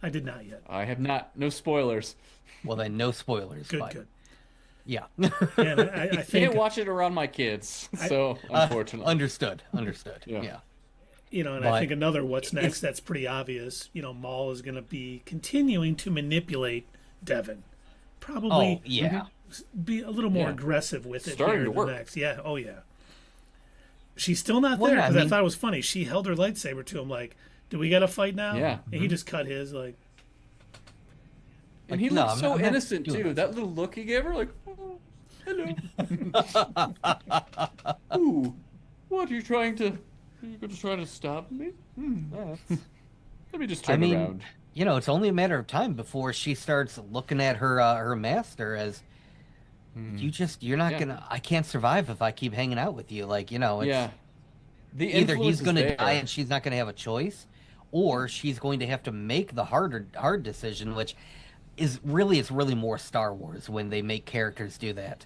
I did not yet. I have not. No spoilers. well, then no spoilers. Good, but, good. Yeah. And I Can't think watch it around my kids, so unfortunately. Understood. Yeah. and I think another what's next that's pretty obvious. Maul is going to be continuing to manipulate Devin. Probably be a little more aggressive with it Starting here to in work. the next. Yeah, oh yeah. She's still not Well, there yeah, I because I mean- thought it was funny. She held her lightsaber to him like, "Do we got to fight now?" Yeah. And he just cut his like. And he No, looks so I'm not innocent doing too. That little look he gave her, like, oh, hello. Ooh, what are you trying to? Are you going to try to stop me? Let me just turn around. It's only a matter of time before she starts looking at her master as you're not gonna. I can't survive if I keep hanging out with you. Like it's Yeah. The either influence he's is gonna there. die and she's not gonna have a choice, or she's going to have to make the hard decision, which is really more Star Wars when they make characters do that.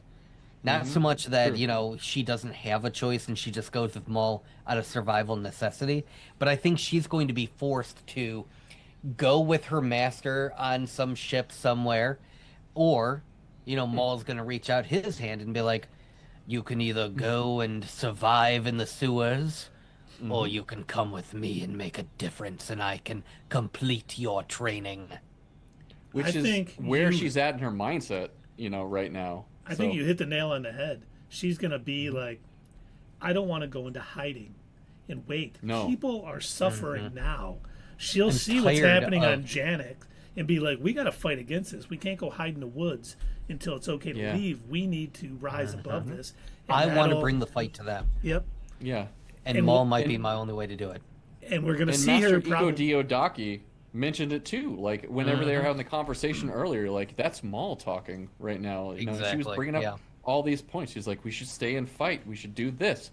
Not so much that she doesn't have a choice and she just goes with Maul out of survival necessity, but I think she's going to be forced to go with her master on some ship somewhere, or Maul's going to reach out his hand and be like, you can either go and survive in the sewers, or you can come with me and make a difference, and I can complete your training. Which I is think where you- she's at in her mindset, right now. I think you hit the nail on the head. She's gonna be like, I don't want to go into hiding and wait. No. People are suffering now. She'll I'm see what's tired happening of- on Janix and be like, we got to fight against this. We can't go hide in the woods until it's okay to Yeah. leave. We need to rise above this. And I want to that'll- bring the fight to them, Yep. Yeah. and And Maul w- might be and- my only way to do it. And we're gonna And see Master her Ego probably. Dio Daki mentioned it too. Like whenever they were having the conversation earlier, like that's Maul talking right now. She was Exactly, bringing up yeah. all these points. She's like, we should stay and fight. We should do this.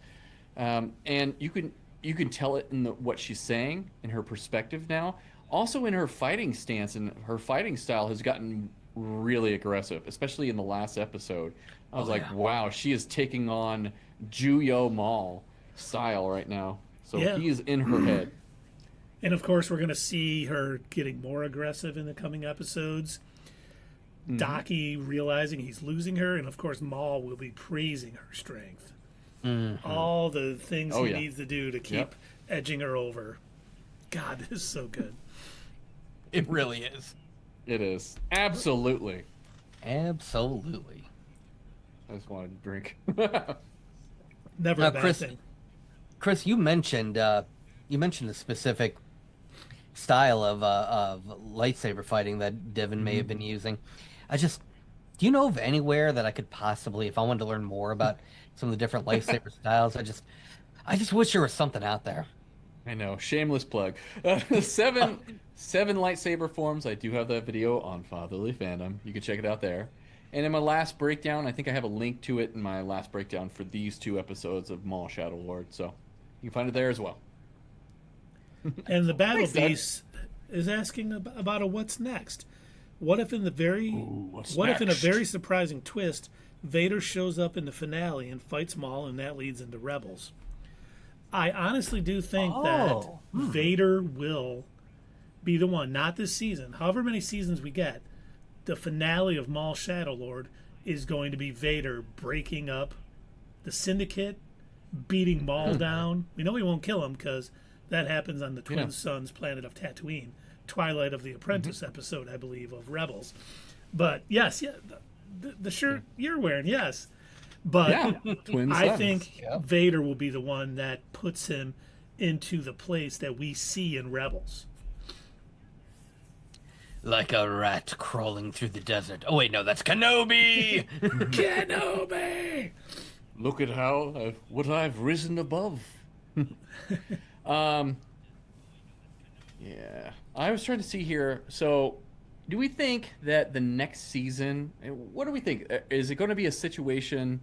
And you can tell it in what she's saying, in her perspective now. Also in her fighting stance, and her fighting style has gotten really aggressive, especially in the last episode. I was like, wow, she is taking on Juyo Maul style right now. So Yeah. he is in her head. And of course, we're gonna see her getting more aggressive in the coming episodes. Daki realizing he's losing her, and of course, Maul will be praising her strength. All the things Oh, he yeah. needs to do to keep edging her over. God, this is so good. It really is. It is. Absolutely. Absolutely. I just wanted to drink. Never Now, a bad Chris- thing. Chris, you mentioned the specific style of lightsaber fighting that Devin may have been using. Do you know of anywhere that I could possibly, if I wanted to learn more about some of the different lightsaber styles, I just wish there was something out there. I know, shameless plug. Seven lightsaber forms. I do have that video on Fatherly Fandom. You can check it out there. And in my last breakdown, I think I have a link to it in my last breakdown for these 2 episodes of Maul Shadow Lord. So you can find it there as well. And the Battle Thanks, Doug. Beast is asking about a what's next. What if in the very what's what if in a next? very surprising twist, Vader shows up in the finale and fights Maul, and that leads into Rebels? I honestly do think that Vader will be the one, not this season. However many seasons we get, the finale of Maul Shadow Lord is going to be Vader breaking up the Syndicate, beating Maul down. We know he won't kill him because that happens on the Twin Suns planet of Tatooine, Twilight of the Apprentice episode, I believe, of Rebels. But yes, the shirt you're wearing, yes. But Twin I Suns. think Vader will be the one that puts him into the place that we see in Rebels. Like a rat crawling through the desert. Oh wait, no, that's Kenobi. Kenobi! Look at what I've risen above. Yeah, I was trying to see here. So, do we think that the next season? What do we think? Is it going to be a situation?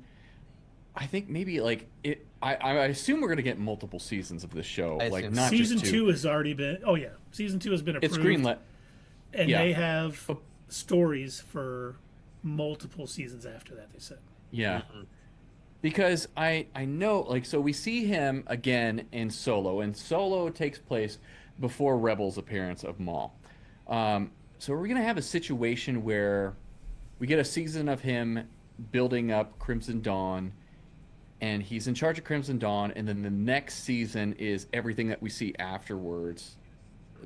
I think maybe like it. I assume we're going to get multiple seasons of this show, I like assume not Season just 2 has already been. Oh yeah, season 2 has been approved. It's greenlit. And Yeah. they have stories for multiple seasons after that, they said. Yeah. Because I know, like, so we see him again in Solo, and Solo takes place before Rebels' appearance of Maul. So we're going to have a situation where we get a season of him building up Crimson Dawn, and he's in charge of Crimson Dawn, and then the next season is everything that we see afterwards,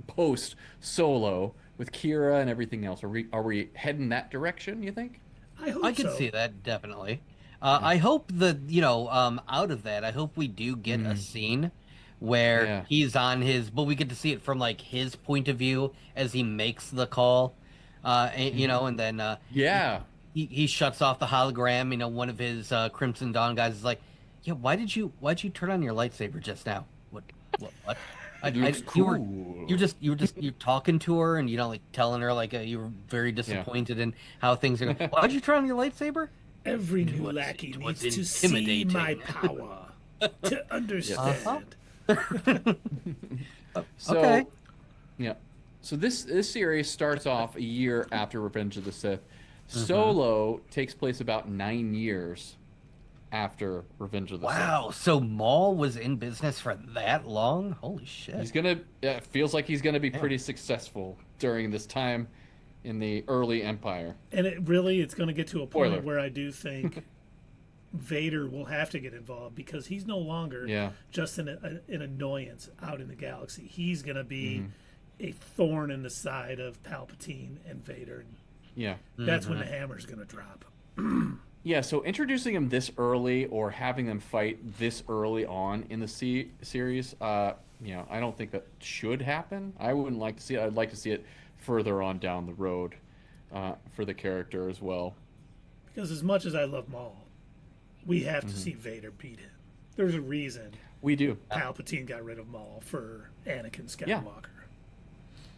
post Solo, with Kira and everything else. Are we heading that direction, you think? I hope I can so. see that definitely. I hope that out of that, I hope we do get a scene where he's on his, but we get to see it from like his point of view as he makes the call, and then he shuts off the hologram. One of his Crimson Dawn guys is like, "Yeah, why'd you turn on your lightsaber just now? What? Looks cool. You're talking to her and like telling her like you were very disappointed in how things are going. Why'd you turn on your lightsaber? Every new lackey needs to see intimidating. my power to understand. So, Okay. Yeah. So this series starts off a year after Revenge of the Sith. Solo takes place about 9 years after Revenge of the Sith. Wow. So Maul was in business for that long? Holy shit. He's gonna. Feels like he's gonna be pretty successful during this time in the early Empire. And it's going to get to a point Spoiler. where I do think Vader will have to get involved because he's no longer just an annoyance out in the galaxy. He's going to be a thorn in the side of Palpatine and Vader. Yeah. That's when the hammer's going to drop. Yeah, so introducing him this early or having them fight this early on in the series, I don't think that should happen. I wouldn't like to see it. I'd like to see it further on down the road for the character as well. Because as much as I love Maul, we have to see Vader beat him. There's a reason We do. Palpatine got rid of Maul for Anakin Skywalker. Yeah.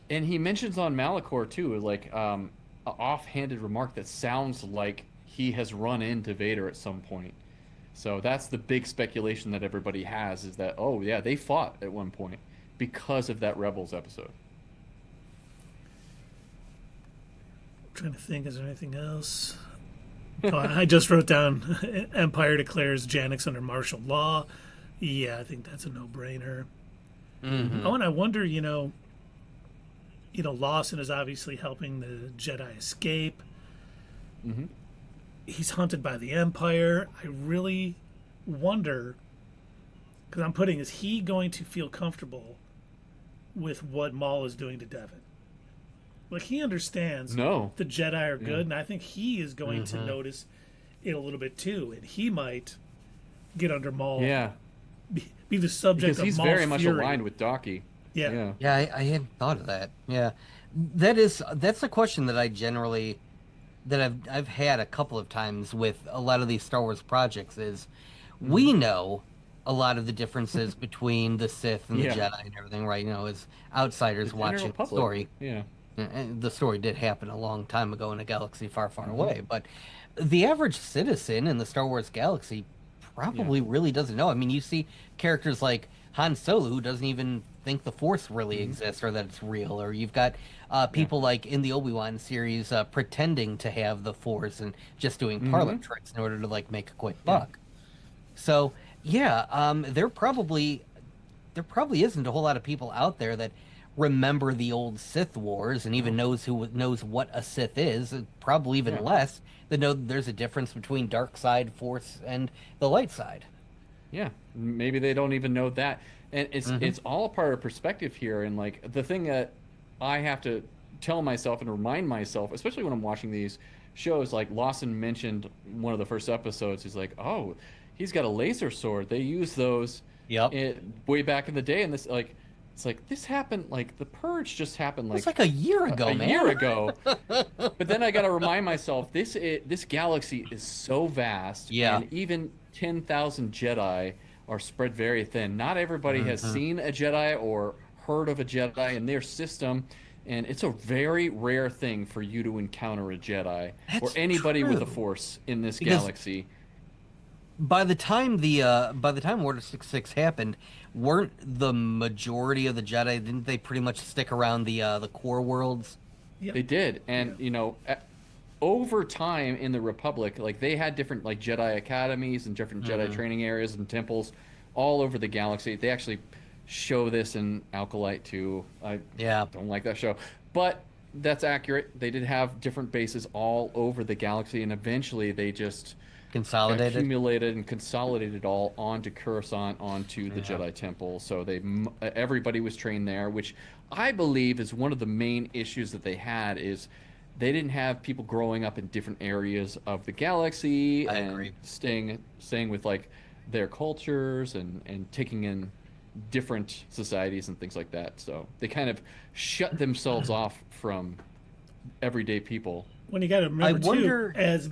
And he mentions on Malachor, too, like an offhanded remark that sounds like he has run into Vader at some point. So that's the big speculation that everybody has, is that, oh, yeah, they fought at one point because of that Rebels episode. Trying to think, is there anything else? I just wrote down Empire declares Janix under martial law. Yeah, I think that's a no-brainer. Oh, and I wonder, Lawson is obviously helping the Jedi escape. He's hunted by the Empire. I really wonder, because I'm putting, is he going to feel comfortable with what Maul is doing to Devin? Like, he understands the Jedi are good, and I think he is going to notice it a little bit too, and he might get under Maul. Yeah. Be the subject Because of he's Maul's very much fury. aligned with Daki. Yeah. Yeah, I hadn't thought of that. Yeah, that's a question that I've had a couple of times with a lot of these Star Wars projects. Is we know a lot of the differences between the Sith and the Yeah. Jedi and everything, right? As outsiders The general watching the public. story. Yeah. And the story did happen a long time ago in a galaxy far, far Mm-hmm. away. But the average citizen in the Star Wars galaxy Yeah. probably really doesn't know. I mean, you see characters like Han Solo who doesn't even think the Force really Mm-hmm. exists or that it's real. Or you've got Yeah. people like in the Obi-Wan series pretending to have the Force and just doing parlor Mm-hmm. tricks in order to like make a quick Yeah. buck. So yeah, there probably isn't a whole lot of people out there that remember the old Sith Wars and even knows what a Sith is. And probably even Yeah. less that know that there's a difference between dark side, Force, and the light side. Yeah, maybe they don't even know that, and it's all part of perspective here. And like the thing that I have to tell myself and remind myself, especially when I'm watching these shows, like Lawson mentioned one of the first episodes. He's like, "Oh, he's got a laser sword. They use those Yep. way back in the day." And this like, it's like this happened. Like the purge just happened. It's like a year ago, a man. year ago. But then I got to remind myself this galaxy is so vast, Yeah. and even 10,000 Jedi are spread very thin. Not everybody has seen a Jedi or heard of a Jedi in their system, and it's a very rare thing for you to encounter a Jedi or That's anybody with a true. Force in this Because galaxy. by the time Order 66 happened, weren't the majority of the Jedi, didn't they pretty much stick around the core worlds? Yeah. They did, and over time in the Republic, like they had different like Jedi academies and different Jedi training areas and temples all over the galaxy. They actually show this in Alkalite too. I Yeah. don't like that show, but that's accurate. They did have different bases all over the galaxy, and eventually they just Consolidated. accumulated and consolidated all onto Coruscant, onto the Jedi Temple. So everybody was trained there, which I believe is one of the main issues that they had is they didn't have people growing up in different areas of the galaxy I and agree. staying with like their cultures and taking in different societies and things like that. So they kind of shut themselves off from everyday people. When you got to remember wonder- too, as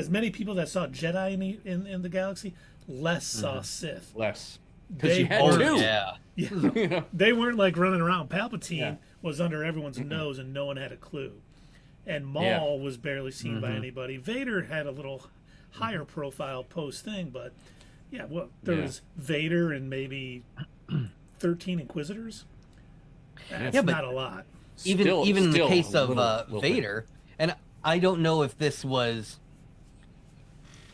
many people that saw Jedi in the galaxy, less saw Sith. Less. Because They you had were- two. Yeah. Yeah. You know? They weren't like running around. Palpatine Yeah. was under everyone's nose and no one had a clue. And Maul Yeah. was barely seen by anybody. Vader had a little higher profile post thing, but yeah, well, there Yeah. was Vader and maybe 13 Inquisitors. That's Yeah, but not a lot. even Still- even in the still case a of little bit. Vader, and I don't know if this was.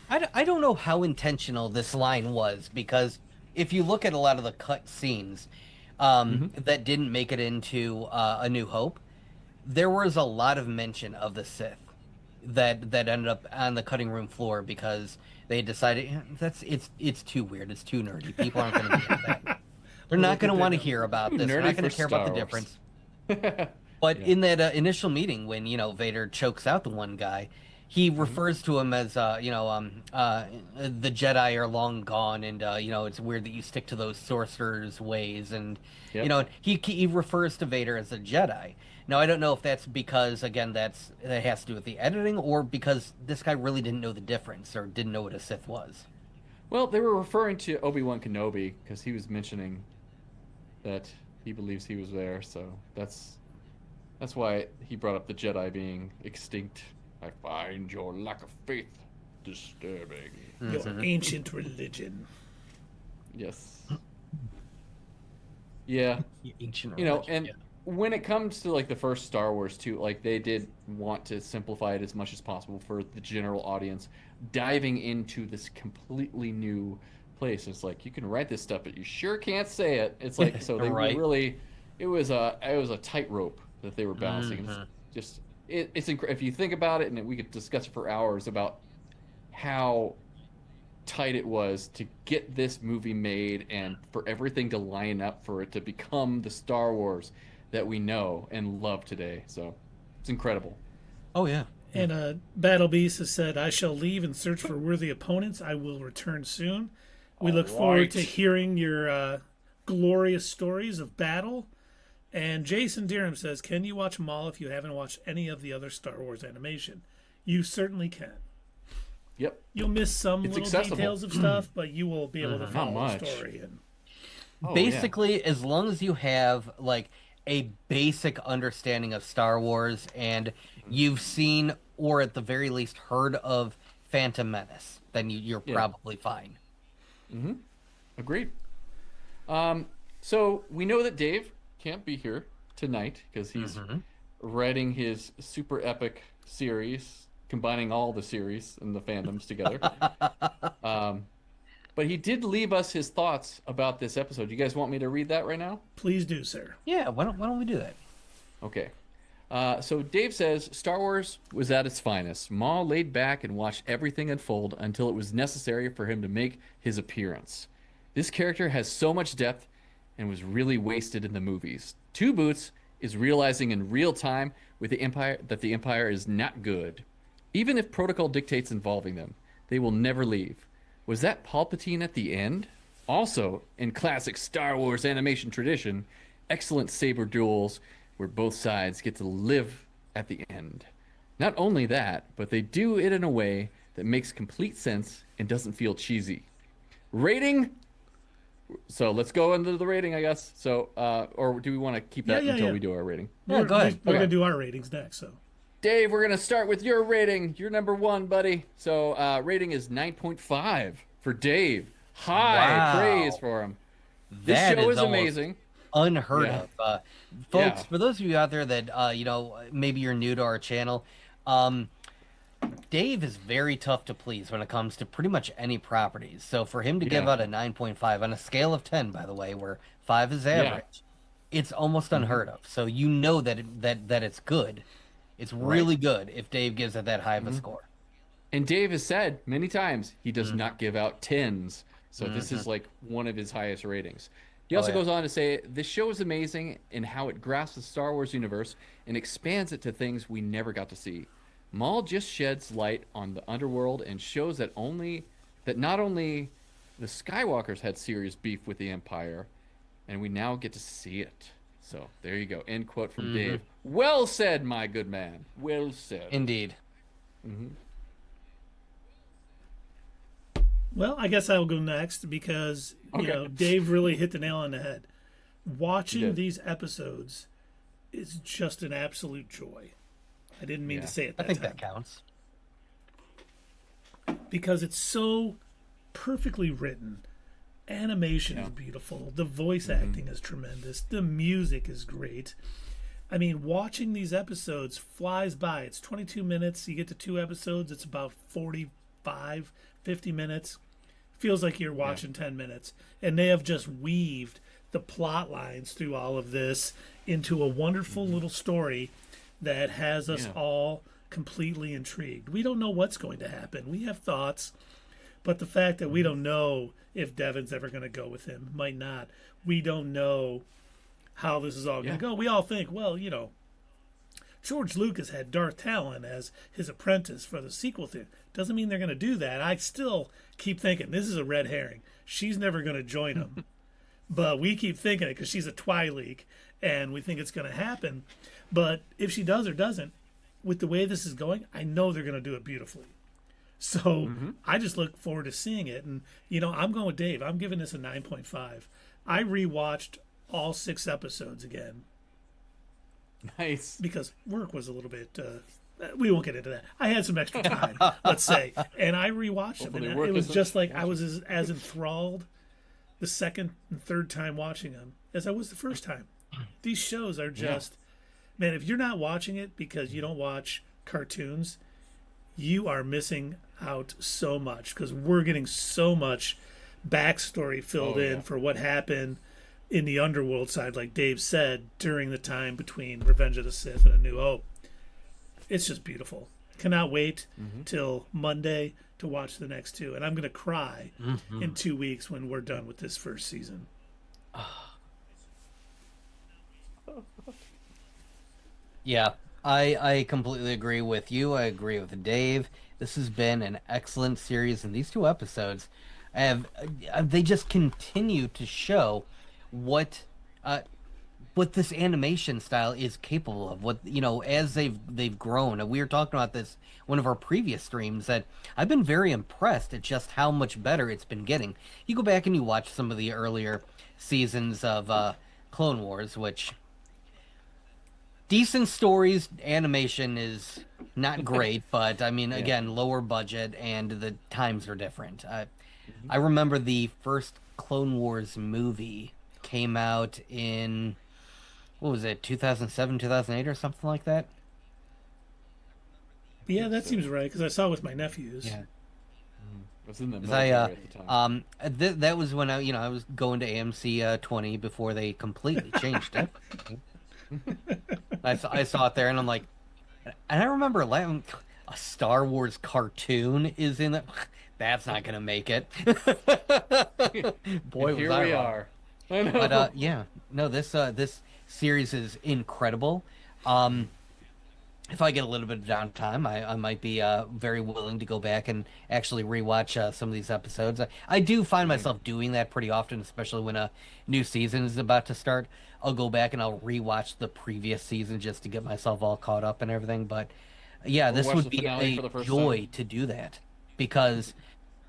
I don't know how intentional this line was because if you look at a lot of the cut scenes that didn't make it into A New Hope, there was a lot of mention of the Sith that ended up on the cutting room floor because they decided it's too weird, it's too nerdy. People aren't going to get that. They're not going to want to hear about this. They're Nerdy not going for to care about the Star Wars. difference. But in that initial meeting, when Vader chokes out the one guy, he refers to him as the Jedi are long gone, and it's weird that you stick to those sorcerers' ways, and Yep. he refers to Vader as a Jedi. Now I don't know if that's because again that has to do with the editing, or because this guy really didn't know the difference or didn't know what a Sith was. Well, they were referring to Obi-Wan Kenobi because he was mentioning that he believes he was there, so that's why he brought up the Jedi being extinct. I find your lack of faith disturbing. Your ancient religion. Yes. Yeah. Ancient You know, religion, and yeah. when it comes to like the first Star Wars too, like they did want to simplify it as much as possible for the general audience, diving into this completely new place. It's like you can write this stuff, but you sure can't say it. It's like so they Right. really, it was a tightrope that they were balancing. It's if you think about it, and we could discuss it for hours about how tight it was to get this movie made and for everything to line up for it to become the Star Wars that we know and love today. So it's incredible. Oh yeah. And Battle Beast has said, I shall leave and search for worthy opponents. I will return soon. We look forward to hearing your glorious stories of battle. And Jason Deerham says, can you watch Maul if you haven't watched any of the other Star Wars animation? You certainly can. Yep. You'll miss some It's little accessible. details of stuff, but you will be able to Not follow the much. story. And Oh, Basically, as long as you have like a basic understanding of Star Wars and you've seen or at the very least heard of Phantom Menace, then you're Yeah. probably fine. Agreed. So we know that Dave can't be here tonight because he's writing his super epic series, combining all the series and the fandoms together. But he did leave us his thoughts about this episode. You guys want me to read that right now? please do, sir. Yeah, why don't we do that? Okay. So Dave says Star Wars was at its finest. Maul laid back and watched everything unfold until it was necessary for him to make his appearance. This character has so much depth and was really wasted in the movies. Two Boots is realizing in real time with the Empire that the Empire is not good. Even if protocol dictates involving them, they will never leave. Was that Palpatine at the end? Also, in classic Star Wars animation tradition, excellent saber duels where both sides get to live at the end. Not only that, but they do it in a way that makes complete sense and doesn't feel cheesy. Rating? So let's go into the rating, I guess. So, or do we want to keep that until we do our rating? Yeah, go ahead. We're Okay. gonna do our ratings next. So Dave, we're going to start with your rating. You're number one, buddy. So, rating is 9.5 for Dave. High Wow. praise for him. This That show is almost amazing. Unheard Yeah. of. Folks, Yeah. for those of you out there that, maybe you're new to our channel, Dave is very tough to please when it comes to pretty much any properties. So for him to give Yeah. out a 9.5 on a scale of 10, by the way, where 5 is average, it's almost unheard of. So you know that that it's good. It's really good if Dave gives it that high of a score. And Dave has said many times he does not give out tens. So this is like one of his highest ratings. He also yeah. goes on to say, this show is amazing in how it grasps the Star Wars universe and expands it to things we never got to see. Maul just sheds light on the underworld and shows that not only the Skywalkers had serious beef with the Empire, and we now get to see it. So there you go. End quote from Dave. Well said, my good man. Well said. Indeed. well, I guess I'll go next because Okay. Dave really hit the nail on the head. He Watching did. these episodes is just an absolute joy. I didn't mean Yeah. to say it I that think time that counts. because it's so perfectly written. Animation Yeah. is beautiful. The voice acting is tremendous. The music is great. I mean, watching these episodes flies by. It's 22 minutes. You get to 2 episodes. It's about 45, 50 minutes. Feels like you're watching 10 minutes. And they have just weaved the plot lines through all of this into a wonderful little story that has us Yeah. all completely intrigued. We don't know what's going to happen. We have thoughts, but the fact that we don't know if Devin's ever going to go with him, might not. We don't know how this is all going to go. We all think, well, George Lucas had Darth Talon as his apprentice for the sequel thing. Doesn't mean they're going to do that. I still keep thinking this is a red herring. She's never going to join him. But we keep thinking it because she's a Twi'lek, and we think it's going to happen. But if she does or doesn't, with the way this is going, I know they're going to do it beautifully. So I just look forward to seeing it. And, I'm going with Dave. I'm giving this a 9.5. I rewatched all 6 episodes again Nice. because work was a little bit. We won't get into that. I had some extra time, let's say, and I rewatched them. Hopefully And work it was isn't just like I was as enthralled the second and third time watching them as I was the first time. These shows are just, man, if you're not watching it because you don't watch cartoons, you are missing out so much because we're getting so much backstory filled in for what happened in the underworld side, like Dave said, during the time between Revenge of the Sith and A New Hope. It's just beautiful. Cannot wait till Monday to watch the next 2. And I'm going to cry in 2 weeks when we're done with this first season. Yeah, I completely agree with you. I agree with Dave. This has been an excellent series, and these 2 episodes they just continue to show what what this animation style is capable of. What, as they've grown. And we were talking about this one of our previous streams, that I've been very impressed at just how much better it's been getting. You go back and you watch some of the earlier seasons of Clone Wars, which decent stories, animation is not great, but I mean, again, lower budget and the times are different. I remember the first Clone Wars movie came out in, what was it, 2007, 2008 or something like that? Yeah, that seems right because I saw it with my nephews. Yeah. I was in the 'Cause military at the time. that was when I was going to AMC 20 before they completely changed it. I saw it there and I'm like, and I remember laughing, a Star Wars cartoon is in it. That's not gonna make it. Boy, Here was I we wrong. are. I know. But yeah, no, this series is incredible. If I get a little bit of downtime, I might be very willing to go back and actually rewatch some of these episodes. I do find myself doing that pretty often, especially when a new season is about to start. I'll go back and I'll rewatch the previous season just to get myself all caught up and everything. But yeah, this watch would the be finale a for the first joy time. to do that because,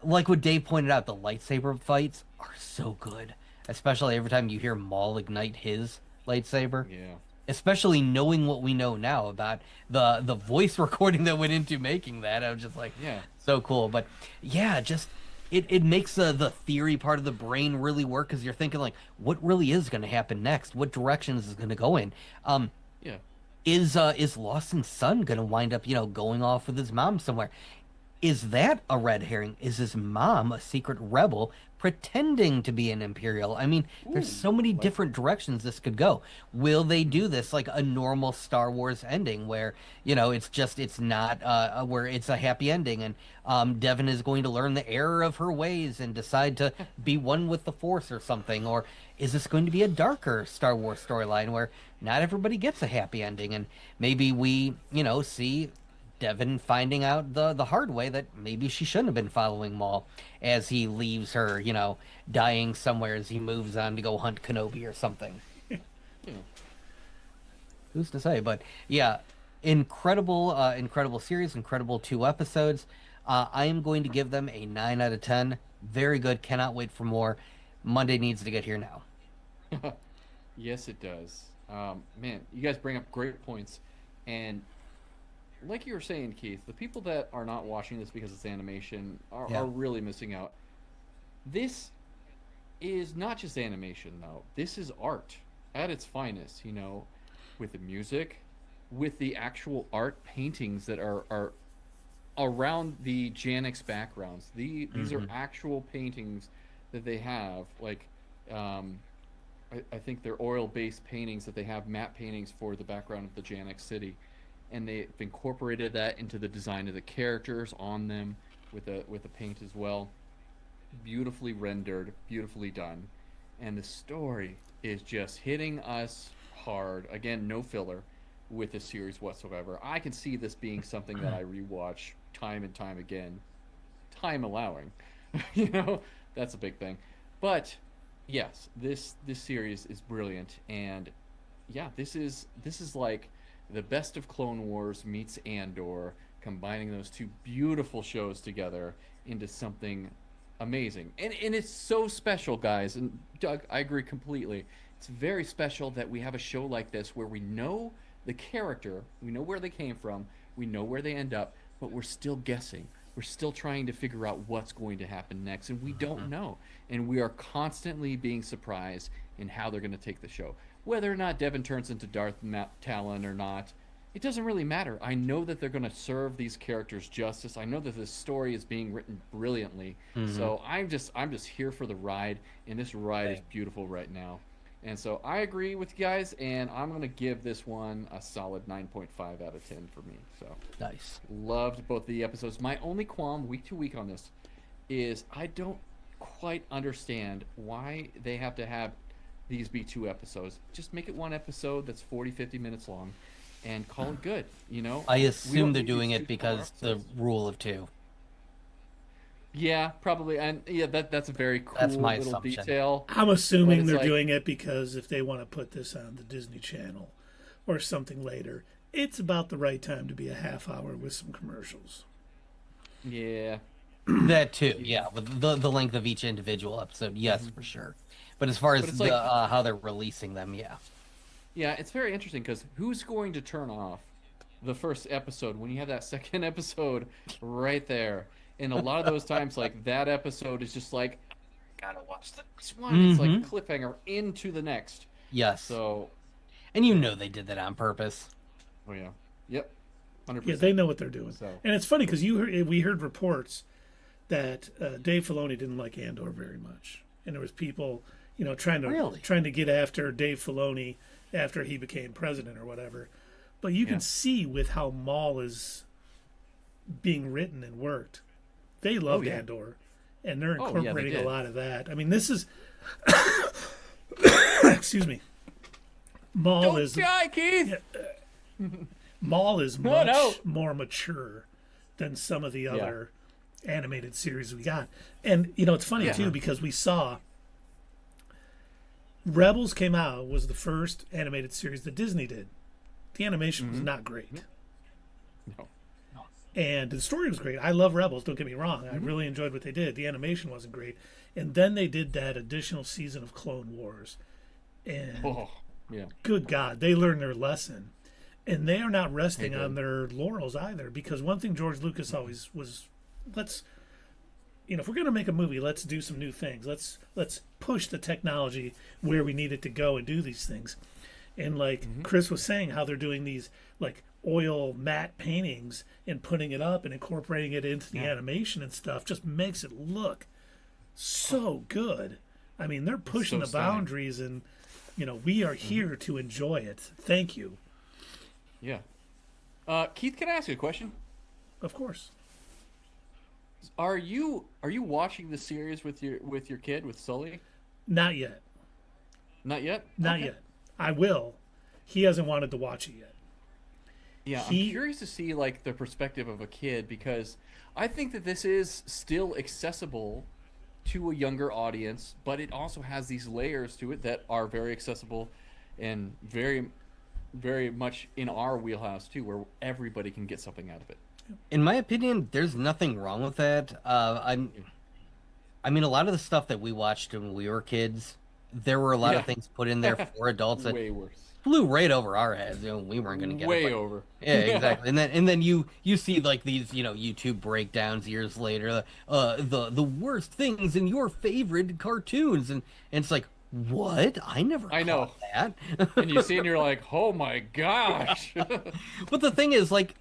like what Dave pointed out, the lightsaber fights are so good, especially every time you hear Maul ignite his lightsaber. Yeah. Especially knowing what we know now about the voice recording that went into making that. I was just like, Yeah. so cool. But yeah, just it makes the theory part of the brain really work because you're thinking like, what really is going to happen next? What direction is it going to go in? Yeah. Is Lawson's son going to wind up, going off with his mom somewhere? Is that a red herring? Is his mom a secret rebel pretending to be an Imperial? I mean, there's so many different directions this could go. Will they do this like a normal Star Wars ending where, it's not where it's a happy ending and Devin is going to learn the error of her ways and decide to be one with the Force or something? Or is this going to be a darker Star Wars storyline where not everybody gets a happy ending and maybe we, see Devin finding out the hard way that maybe she shouldn't have been following Maul as he leaves her, dying somewhere as he moves on to go hunt Kenobi or something. Yeah. Who's to say? But yeah, incredible series, incredible 2 episodes. I am going to give them a 9 out of 10. Very good. Cannot wait for more. Monday needs to get here now. Yes, it does. Man, you guys bring up great points. And like you were saying, Keith, the people that are not watching this because it's animation are really missing out. This is not just animation, though. This is art at its finest, with the music, with the actual art paintings that are around the Janix backgrounds. These are actual paintings that they have. Like, I think they're oil-based paintings that they have, matte paintings for the background of the Janix city. And they've incorporated that into the design of the characters on them with a paint as well. Beautifully rendered, beautifully done. And the story is just hitting us hard. Again, no filler with this series whatsoever. I can see this being something that I rewatch time and time again, time allowing. That's a big thing. But yes, this series is brilliant, and yeah, this is like the best of Clone Wars meets Andor, combining those two beautiful shows together into something amazing. And it's so special, guys. And Doug, I agree completely. It's very special that we have a show like this where we know the character, we know where they came from, we know where they end up, but we're still guessing. We're still trying to figure out what's going to happen next, and we don't know. And we are constantly being surprised in how they're going to take the show. Whether or not Devin turns into Darth Talon or not, it doesn't really matter. I know that they're going to serve these characters justice. I know that this story is being written brilliantly. So I'm just here for the ride, and this ride is beautiful right now. And so I agree with you guys, and I'm going to give this one a solid 9.5 out of 10 for me. So Nice. loved both the episodes. My only qualm week to week on this is I don't quite understand why they have to have these be 2 episodes. Just make it 1 episode that's 40, 50 minutes long and call it good, I assume they're We don't doing need it these 2 because the episodes. rule of 2. Yeah, probably, and yeah, that's a very That's cool my little assumption. detail. I'm But assuming it's they're like, doing it because if they want to put this on the Disney Channel or something later, it's about the right time to be a half hour with some commercials. yeah, That too, yeah. yeah. With the length of each individual episode, yes, Hmm. for sure. But as far But as it's the like, how they're releasing them, yeah. yeah, it's very interesting because who's going to turn off the first episode when you have that second episode right there? And a lot of those times, like that episode is just like, gotta watch the next one. It's like a Mm-hmm. cliffhanger into the next. Yes. So, And you yeah. know they did that on purpose. Oh yeah. Yep. Yeah, they 100%. know what they're doing. So, And it's funny because we heard reports that Dave Filoni didn't like Andor very much, and there was people, Really? trying to get after Dave Filoni after he became president or whatever. But you yeah. can see with how Maul is being written and worked, they Oh loved yeah. Andor, and they're Oh yeah, they incorporating a did. lot of that. I mean, this is excuse me, Maul Don't is die, Keith. Maul is No, much no. more mature than some of the Yeah. other animated series we got. And it's funny Yeah. too because we saw Rebels came out was the first animated series that Disney did. The animation was not great. No. And the story was great. I love Rebels, don't get me wrong. I really enjoyed what they did. The animation wasn't great. And then they did that additional season of Clone Wars. And Oh yeah. good God, they learned their lesson. And they are not resting They did. on their laurels either, because one thing George Lucas always was, let's, if we're going to make a movie, let's do some new things. Let's push the technology where we need it to go and do these things. And like Chris was saying, how they're doing these like oil matte paintings and putting it up and incorporating it into the animation and stuff just makes it look so good. I mean, they're pushing so the stunning. boundaries, and we are here to enjoy it. Thank you. Yeah. Keith, can I ask you a question? Of course. Are you watching the series with your kid, with Sully? Not yet. Not yet. Not Okay. yet. I will. He hasn't wanted to watch it yet. Yeah, He- I'm curious to see like the perspective of a kid because I think that this is still accessible to a younger audience, but it also has these layers to it that are very accessible and very, very much in our wheelhouse too, where everybody can get something out of it. In my opinion, there's nothing wrong with that. I mean, a lot of the stuff that we watched when we were kids, there were a lot Yeah. of things put in there for adults that Way worse. flew right over our heads. We weren't going to get Way it. over. Yeah, exactly. And then you see like these YouTube breakdowns years later, the worst things in your favorite cartoons, and it's like, what? I never I know. caught that. And you see, and you're like, oh my gosh. But the thing is, like,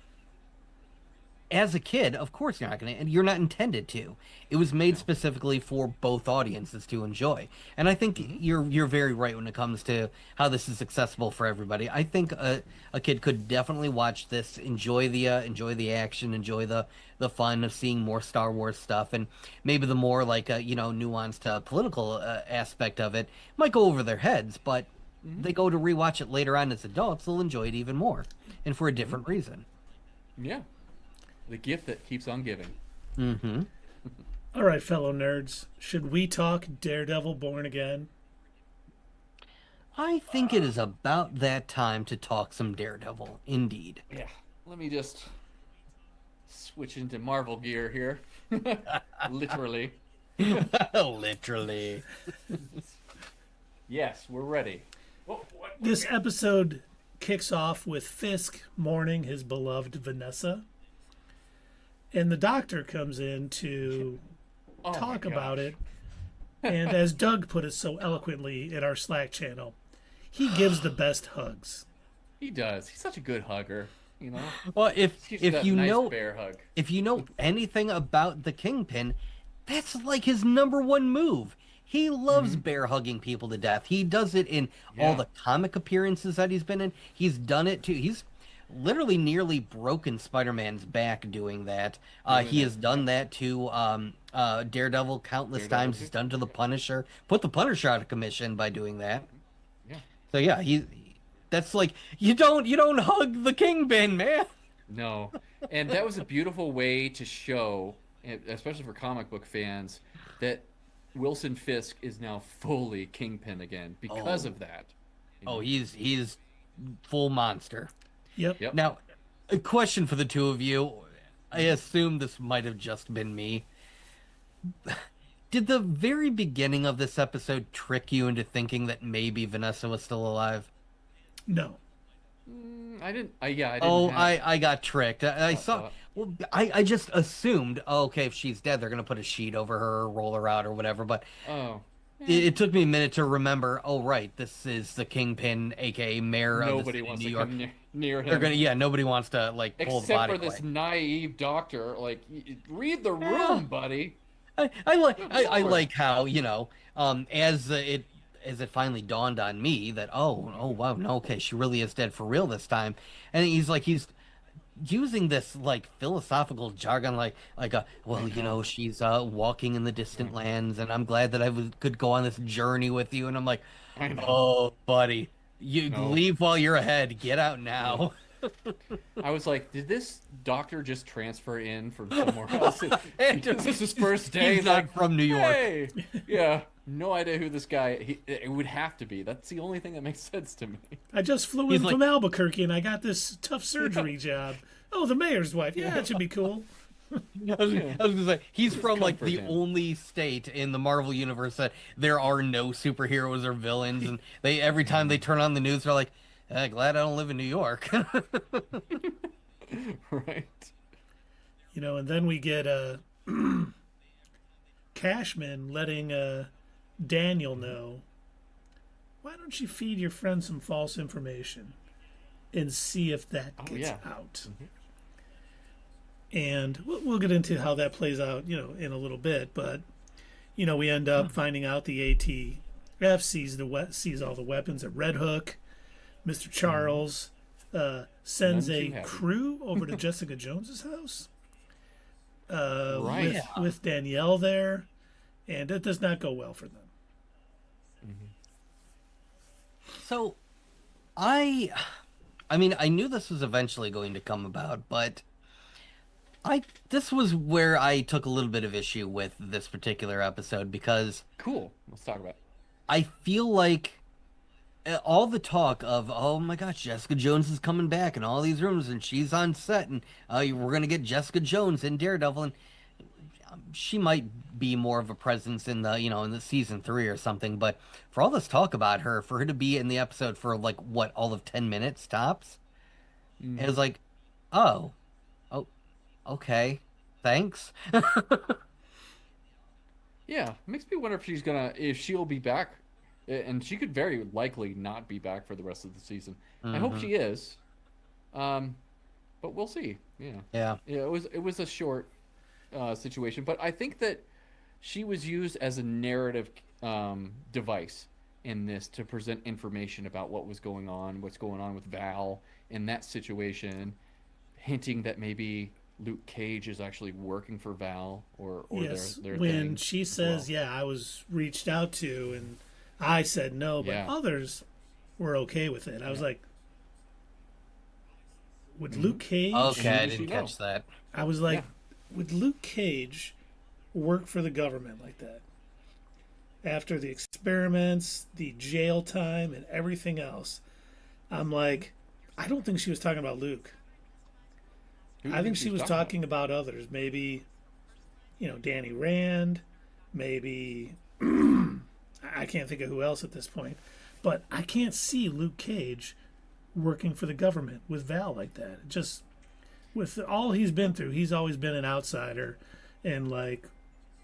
as a kid, of course you're not gonna, and you're not intended to. It was made specifically for both audiences to enjoy, and I think you're very right when it comes to how this is accessible for everybody. I think a kid could definitely watch this, enjoy the action, enjoy the fun of seeing more Star Wars stuff, and maybe the more like nuanced political aspect of it might go over their heads, but they go to rewatch it later on as adults, they'll enjoy it even more, and for a different reason. Yeah. The gift that keeps on giving. Mm-hmm. All right, fellow nerds. Should we talk Daredevil Born Again? I think it is about that time to talk some Daredevil, indeed. Yeah. Let me just switch into Marvel gear here. Literally. Literally. Yes, we're ready. This episode kicks off with Fisk mourning his beloved Vanessa. And the doctor comes in to Oh my talk about gosh. it. And as Doug put it so eloquently in our Slack channel, he gives the best hugs. He does. He's such a good hugger, you know? Well, Gives if that you nice know bear hug. if you know anything about the Kingpin, that's like his number one move. He loves bear hugging people to death. He does it in all Yeah. the comic appearances that he's been in. He's done it too. He's literally nearly broken Spider-Man's back doing that. He has done that to Daredevil countless Daredevil times. too. He's done to the Punisher. Put the Punisher out of commission by doing that. Yeah. So yeah, that's like you don't hug the Kingpin, man. No. And that was a beautiful way to show especially for comic book fans, that Wilson Fisk is now fully Kingpin again because Oh, of that. oh, he's full monster. Yep. Yep. Now, a question for the two of you. I assume this might have just been me. Did the very beginning of this episode trick you into thinking that maybe Vanessa was still alive? No. I didn't. I didn't Oh, have I got tricked. I that saw. thought. Well, I just assumed, oh, okay, if she's dead, they're gonna put a sheet over her, or roll her out, or whatever. But Oh, it took me a minute to remember. Oh, right, this is the Kingpin, aka Mayor of the nobody city of wants New to York. come near They're him. gonna, yeah, nobody wants to like pull the Except body for this away. naive doctor. Like, read the Yeah. room, buddy. Good I lord. like how as it finally dawned on me that oh wow, no, okay, she really is dead for real this time. And he's using this like philosophical jargon, like a I well, know. she's walking in the distant Right. lands, and I'm glad that could go on this journey with you. And I'm like, I know. oh buddy, you No. leave while you're ahead, get out Yeah. now. I was like, did this doctor just transfer in from somewhere else? And Is this his first day? he's not from New York. Hey, yeah, no idea who this guy. It would have to be. That's the only thing that makes sense to me. I just flew He's in like, from Albuquerque and I got this tough surgery job. Oh, the mayor's wife. Yeah, that should be cool. Yeah. I was gonna say he's from like comfort the him. only state in the Marvel universe that there are no superheroes or villains, and they every time they turn on the news, they're like, "Glad I don't live in New York." Right. And then we get Cashman letting Daniel know, why don't you feed your friend some false information and see if that Oh, gets yeah. out. And we'll get into how that plays out, in a little bit. But, we end up finding out the ATF sees all the weapons at Red Hook. Mr. Charles sends None a too happy. crew over to Jessica Jones's house. Right. With Danielle there, and it does not go well for them. So, I mean, I knew this was eventually going to come about, but this was where I took a little bit of issue with this particular episode because Cool. Let's talk about it. I feel like all the talk of, oh my gosh, Jessica Jones is coming back in all these rooms and she's on set and we're going to get Jessica Jones in Daredevil, and she might be more of a presence in the season 3 or something, but for all this talk about her, for her to be in the episode for like what, all of 10 minutes tops, it was like, oh, okay, thanks. Yeah, makes me wonder if she'll be back, and she could very likely not be back for the rest of the season. I hope she is, but we'll see. Yeah. It was a short situation, but I think that she was used as a narrative device in this to present information about what's going on with Val in that situation, hinting that maybe Luke Cage is actually working for Val or Yes, their when thing she as says, well. "Yeah, I was reached out to," and I said no, but Yeah. others were okay with it. I was like, "Would Luke Cage?" Okay, I does she didn't know? catch that. I was like, Yeah. "Would Luke Cage work for the government like that?" After the experiments, the jail time, and everything else, I'm like, I don't think she was talking about Luke. Who do you I think she was talking about? about others. Maybe, Danny Rand. Maybe I can't think of who else at this point. But I can't see Luke Cage working for the government with Val like that. Just with all he's been through, he's always been an outsider and like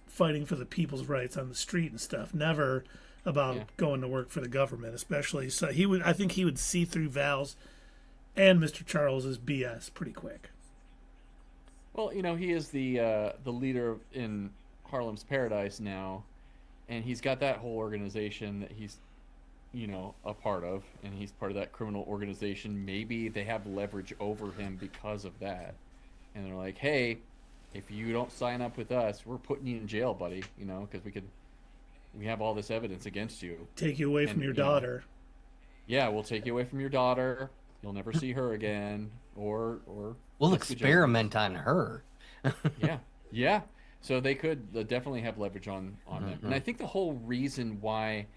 fighting for the people's rights on the street and stuff. Never about going to work for the government, especially. So I think he would see through Val's and Mr. Charles's BS pretty quick. Well, he is the leader in Harlem's Paradise now, and he's got that whole organization that he's a part of, and he's part of that criminal organization. Maybe they have leverage over him because of that, and they're like, hey, if you don't sign up with us, we're putting you in jail, buddy, because we have all this evidence against you. Take you away from your daughter. Yeah, we'll take you away from your daughter. You'll never see her again, or We'll Jessica Jones. experiment on her. Yeah. So they could definitely have leverage on them. And I think the whole reason why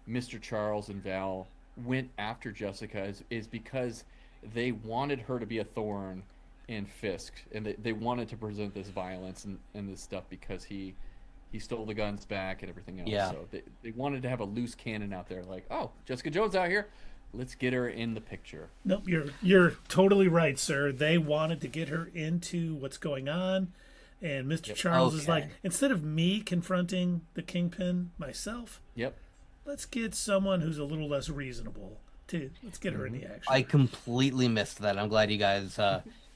Mr. Charles and Val went after Jessica is because they wanted her to be a thorn in Fisk, and they wanted to present this violence and this stuff because he stole the guns back and everything else. Yeah. So they wanted to have a loose cannon out there, like, oh, Jessica Jones out here, let's get her in the picture. Nope, you're totally right, sir. They wanted to get her into what's going on, and Mr. Charles is like, instead of me confronting the Kingpin myself, Yep. let's get someone who's a little less reasonable. Let's get her in the action. I completely missed that. I'm glad you guys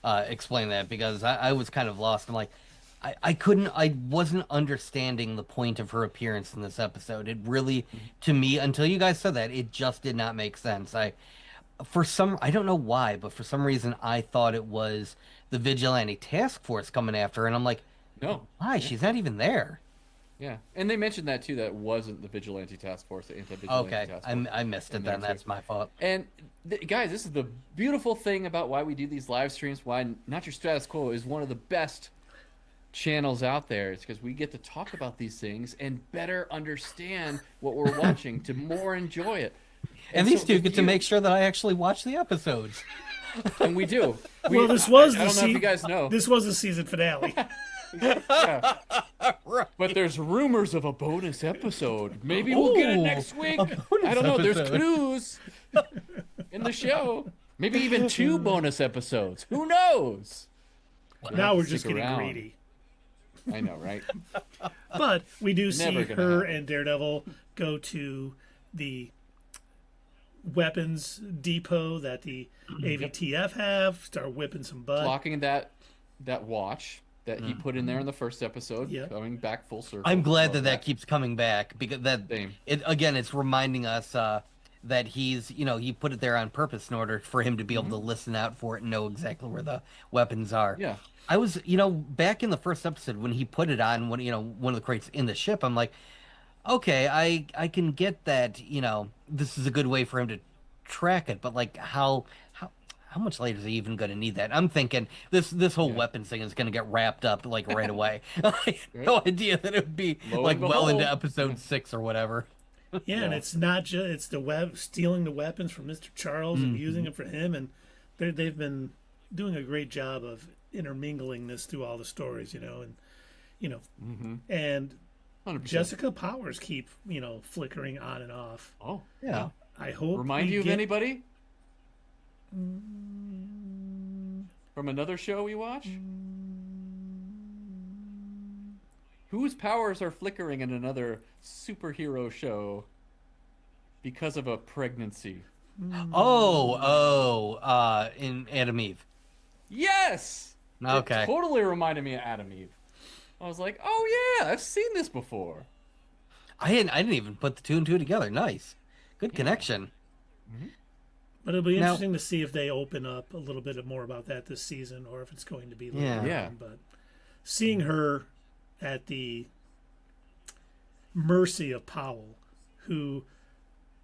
explained that, because I was kind of lost. I'm like, I wasn't understanding the point of her appearance in this episode. It really, to me, until you guys said that, it just did not make sense. I don't know why, but for some reason I thought it was the Vigilante Task Force coming after her, and I'm like, no, why? She's not even there. Yeah, and they mentioned that too. That wasn't the Vigilante Task Force, the Anti-Vigilante Task Force. I missed it then. That's my fault. And guys, this is the beautiful thing about why we do these live streams. Why Not Your Status Quo is one of the best channels out there. It's because we get to talk about these things and better understand what we're watching to more enjoy it. And these two get to make sure that I actually watch the episodes. And we do. Well, this was I don't know if you guys know. This was the season finale. Yeah. Right. But there's rumors of a bonus episode. Maybe we'll get it next week. I don't know. There's clues in the show. Maybe even 2 bonus episodes. Who knows? Now we're just Stick getting around. greedy. I know, right? But we do Never see gonna her happen. and Daredevil go to the weapons depot that the AVTF have, start whipping some butt. Blocking that watch that he put in there in the first episode, Yep. coming back full circle. I'm glad Love that keeps coming back, because Same. it's reminding us that he's, he put it there on purpose in order for him to be able to listen out for it and know exactly where the weapons are. Yeah. I was, back in the first episode when he put it on one of the crates in the ship, I'm like, okay, I can get that, this is a good way for him to track it, but like how much later is he even going to need that? I'm thinking this whole weapons thing is going to get wrapped up like right away. I had no idea that it would be Lo like and well into behold. episode 6 or whatever. Yeah, and it's not just it's the stealing the weapons from Mr. Charles and using them for him, and they've been doing a great job of intermingling this through all the stories, and 100%. Jessica powers keep flickering on and off. Oh, Yeah. I hope Remind we you of get- anybody? From another show we watch? Whose powers are flickering in another superhero show because of a pregnancy? In Adam Eve. Yes! Okay. It totally reminded me of Adam Eve. I was like, oh yeah, I've seen this before. I didn't even put the 2 and 2 together. Nice. Good connection. But it'll be Now- interesting to see if they open up a little bit more about that this season, or if it's going to be later Yeah. on. Yeah. But seeing her at the mercy of Powell, who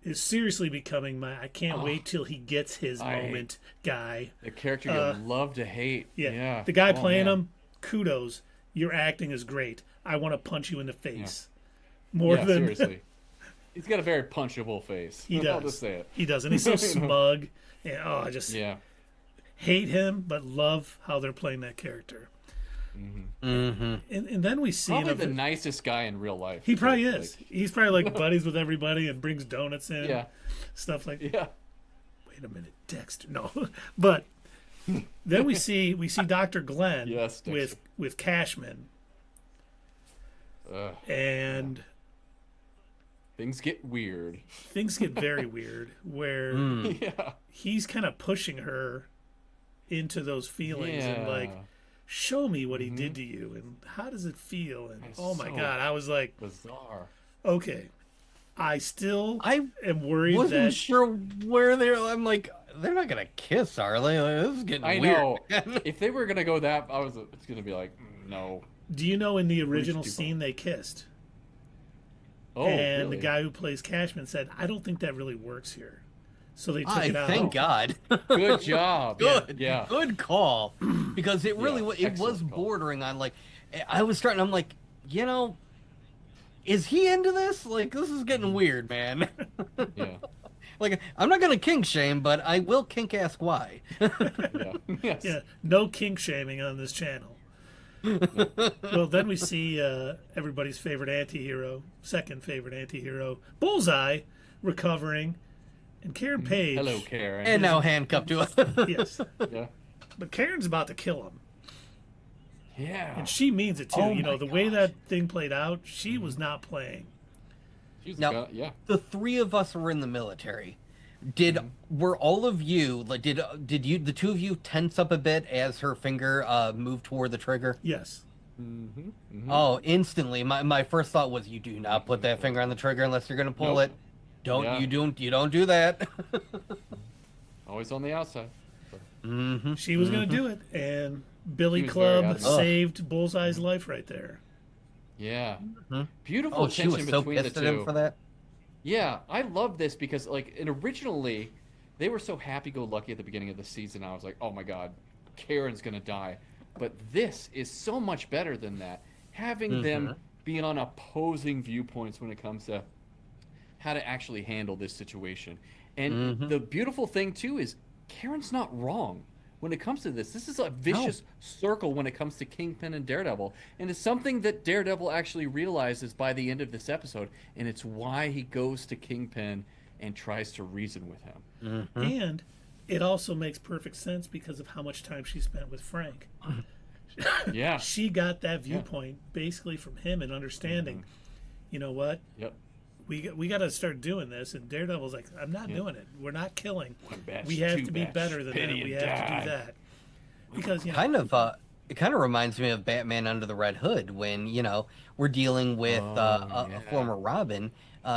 is seriously becoming my I can't wait till he gets his moment guy. The character you love to hate. Yeah. Yeah. The guy Oh, playing man. him, kudos. Your acting is great. I want to punch you in the face. More Yeah, than seriously. He's got a very punchable face. he I'll does. just say it. He does. And he's so smug. And I just Yeah. hate him, but love how they're playing that character. Mm-hmm. And then we see Probably in the nicest guy in real life. he probably too. is. He's probably like buddies with everybody and brings donuts in. Yeah. Stuff like Yeah. wait a minute, Dexter. No. But then we see Dr. Glenn Yes, Dexter. with Cashman. Ugh. And Things get weird. things get very weird where Yeah. he's kind of pushing her into those feelings and Yeah. like, show me what he did to you and how does it feel? And It's oh my so God, I was like, Bizarre. okay. I still I am worried wasn't that sure where I'm like, they're not going to kiss, are they? Like, this is getting I weird. know. If they were gonna go that, it's gonna be like, no. do you know in the original too far. scene they kissed? Oh, And really? the guy who plays Cashman said, I don't think that really works here. So they took I it out. thank God. Good job. Good. Yeah. Good call. Because it really Yeah, it was excellent call. bordering on like I was starting. I'm like, you know, is he into this? Like, this is getting weird, man. Yeah. Like, I'm not gonna kink shame, but I will kink ask why. Yeah. Yes. Yeah, no kink shaming on this channel. Well, then we see everybody's favorite anti-hero, second favorite anti-hero, Bullseye, recovering, and Karen Page. Hello, Karen. And now handcuffed to us. Yes, Yeah. but Karen's about to kill him, Yeah. and she means it too. Oh You know, my the way gosh. that thing played out, she was not playing. She's Now- yeah. The three of us were in the military. Were all of you like did you the two of you tense up a bit as her finger moved toward the trigger? Yes. Mm-hmm. Mm-hmm. Oh, instantly. My first thought was you do not put that finger on the trigger unless you're gonna pull Nope. it. Don't Yeah. you don't do that. Always on the outside. Mm-hmm. She was going to do it, and Billy She was very Club adamant. saved Bullseye's life right there. Yeah. Mhm. Beautiful Oh, she tension was so between the pissed at him two. for that. Yeah, I love this because originally they were so happy-go-lucky at the beginning of the season. I was like, oh my god, Karen's gonna die. But this is so much better than that. Having them be on opposing viewpoints when it comes to how to actually handle this situation. And the beautiful thing too is Karen's not wrong when it comes to this. This is a vicious circle when it comes to Kingpin and Daredevil. And it's something that Daredevil actually realizes by the end of this episode. And it's why he goes to Kingpin and tries to reason with him. And it also makes perfect sense because of how much time she spent with Frank. Yeah. She got that viewpoint basically from him and understanding, you know what, Yep. we got to start doing this. And Daredevil's like, I'm not doing it. We're not killing. One batch, We have two to be batch, better than that. pity We and have to die. do that. Because, you know, It kind of reminds me of Batman Under the Red Hood when, we're dealing with a yeah. former Robin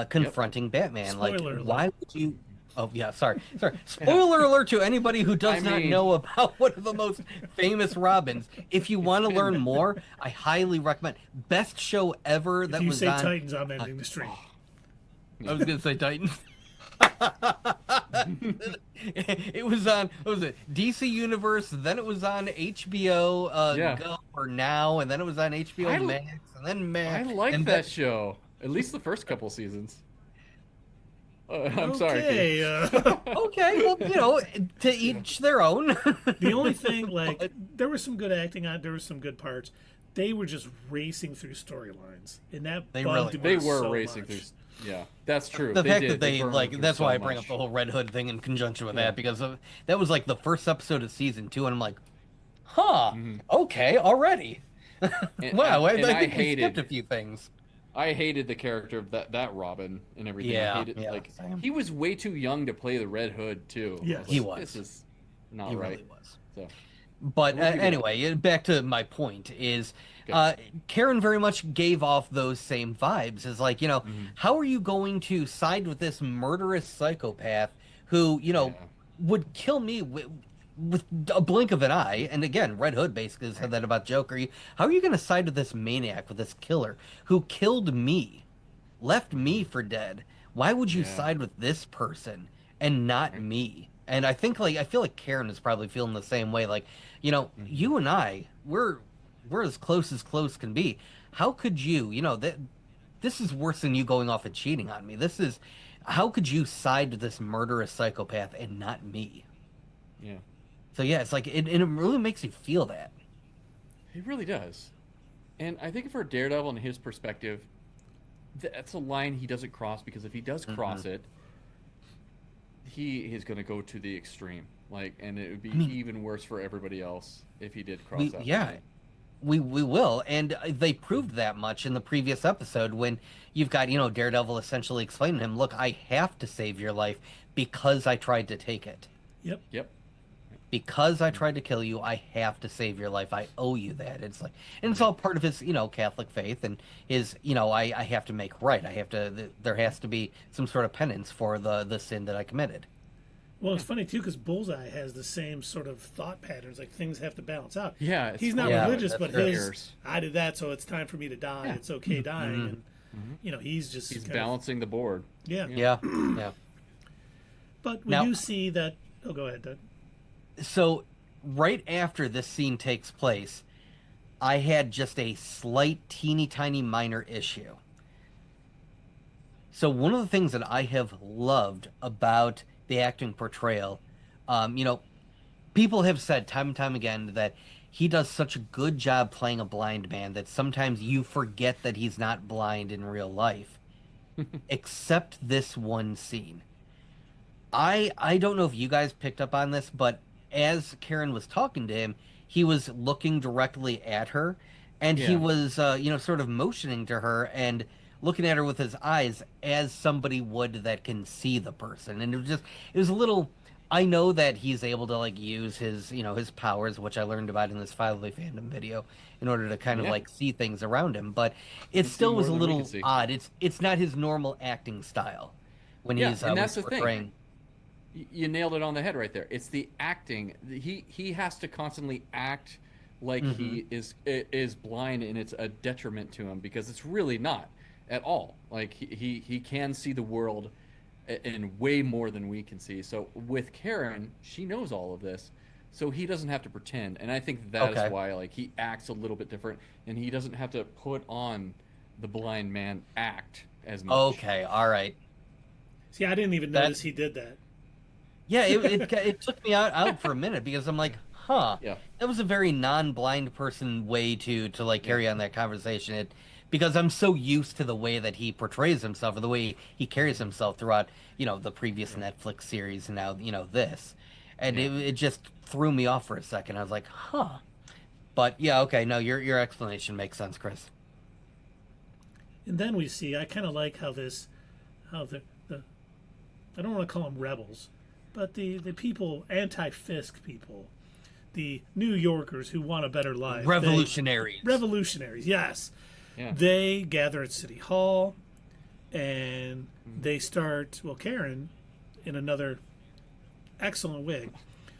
confronting Batman. Spoiler alert. Why would you... Oh, yeah, sorry. Spoiler alert to anybody who does not know about one of the most famous Robins. If you want to learn more, I highly recommend. Best show ever if that you was say on... Titans, I'm ending the stream. I was going to say Titans. It was on, what was it, DC Universe, then it was on HBO Go or Now, and then it was on HBO Max, and then I Max. like and that show. At least the first couple seasons. I'm sorry. Okay, Okay, well, to each their own. the only thing, like, there was some good acting on it, there was some good parts. They were just racing through storylines, and that They bugged really me They were so racing much. through. Yeah, that's true. The fact did. that they burned like, through that's so why I bring much. up the whole Red Hood thing in conjunction with Yeah. that, because that was like the first episode of season 2, and I'm like, huh, okay, already. And- Wow, and I I think we hated- skipped a few things. I hated the character of that Robin and everything. Yeah, I hated, yeah, like same. he was way too young to play the Red Hood too. Yes. I He like, was. This is not He right. really was. So But What do we got? anyway, back to my point is Karen very much gave off those same vibes. Is like, how are you going to side with this murderous psychopath who, would kill me with a blink of an eye? And again, Red Hood basically said that about Joker. How are you going to side with this maniac, with this killer who killed me, left me for dead? Why would you side with this person and not me? And I think, I feel like Karen is probably feeling the same way. Like, you and I, we're as close can be. How could you, this is worse than you going off and cheating on me. How could you side with this murderous psychopath and not me? yeah, So yeah, it's like, it really makes you feel that. he really does. And I think for Daredevil and his perspective, that's a line he doesn't cross, because if he does cross it, he is going to go to the extreme. And it would be even worse for everybody else if he did cross that line. We will, and they proved that much in the previous episode when you've got, Daredevil essentially explaining to him, look, I have to save your life because I tried to take it. Yep. Because I tried to kill you, I have to save your life. I owe you that. It's like, and it's all part of his, Catholic faith and his, I have to make right. There has to be some sort of penance for the sin that I committed. Well, it's funny too because Bullseye has the same sort of thought patterns. Like things have to balance out. Yeah, it's he's not Yeah, religious, that's but very his I did that, so it's time for me to die. Yeah. It's okay dying, and he's just He's kind balancing the board. Of, yeah. Yeah. But we Now- do see that. Oh, go ahead, Doug. So right after this scene takes place, I had just a slight, teeny tiny minor issue. So one of the things that I have loved about the acting portrayal, you know, people have said time and time again that he does such a good job playing a blind man that sometimes you forget that he's not blind in real life, except this one scene. I don't know if you guys picked up on this, but as Karen was talking to him, he was looking directly at her, and he Yeah. was sort of motioning to her and looking at her with his eyes as somebody would that can see the person. And it was a little. I know that he's able to like use his his powers, which I learned about in this Filely fandom video, in order to kind of Yeah. like see things around him. But He it can see still more was a than we can little see. odd. It's not his normal acting style when Yeah, he's and when that's he's the thing. portraying. You nailed it on the head right there. It's the acting. He has to constantly act like Hmm. he is blind, and it's a detriment to him because it's really not at all. Like he can see the world in way more than we can see. So with Karen, she knows all of this, so he doesn't have to pretend. And I think that is Okay. why like he acts a little bit different, and he doesn't have to put on the blind man act as much. Okay, all right. See, I didn't even That notice he did that. Yeah, it took me out for a minute because I'm like, huh, Yeah, that was a very non-blind person way to like yeah, carry on that conversation. Because I'm so used to the way that he portrays himself or the way he carries himself throughout, the previous yeah, Netflix series and now, this. And yeah. it just threw me off for a second. I was like, huh. But yeah, okay, no, your explanation makes sense, Chris. And then we see, I kind of like how the I don't want to call them rebels, but the people, anti-Fisk people, the New Yorkers who want a better life. Revolutionaries. Revolutionaries, yes. Yeah. They gather at City Hall and they start, well, Karen, in another excellent wig,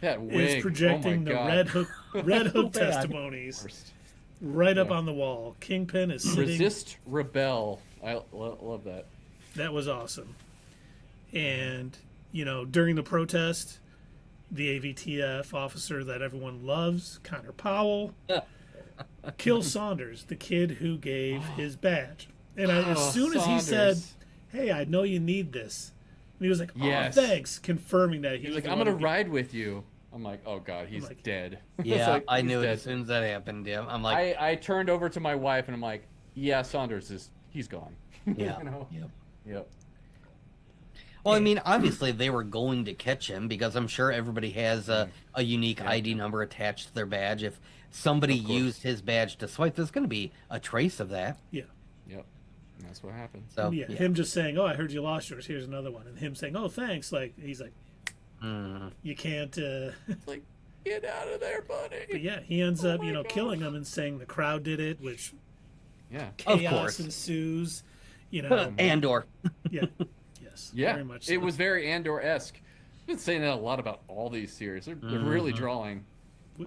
That wig. is projecting Oh the my God. Red Hook bad. testimonies Worst. right up Yeah. on the wall. Kingpin is sitting. Resist, rebel. I love that. That was awesome. And, during the protest, the AVTF officer that everyone loves, Connor Powell, kills Saunders, the kid who gave his badge. And as soon as he said, Saunders. "Hey, I know you need this," and he was like, "Oh, Yes. thanks," confirming that He's like, the I'm one gonna who- ride with you. I'm like, oh God, he's like- dead. Yeah, It's like, I he's knew it dead. as soon as that happened. Yeah, I'm like, I turned over to my wife and I'm like, yeah, he's gone. yeah, You know? yep. Yep. Well, I mean, obviously they were going to catch him because I'm sure everybody has a unique Yeah. ID number attached to their badge. If somebody Of course. used his badge to swipe, there's going to be a trace of that. Yeah. Yep. And that's what happened. So, Yeah, him just saying, "Oh, I heard you lost yours. Here's another one," and him saying, "Oh, thanks." Like he's like, Mhm. "You can't." It's like, get out of there, buddy. But yeah, he ends Oh up, my God. killing him and saying the crowd did it, which Yeah. Of chaos course. ensues. Andor. Yeah, yes, Yeah. very much. It so. was very Andor-esque. I've been saying that a lot about all these series. They're really drawing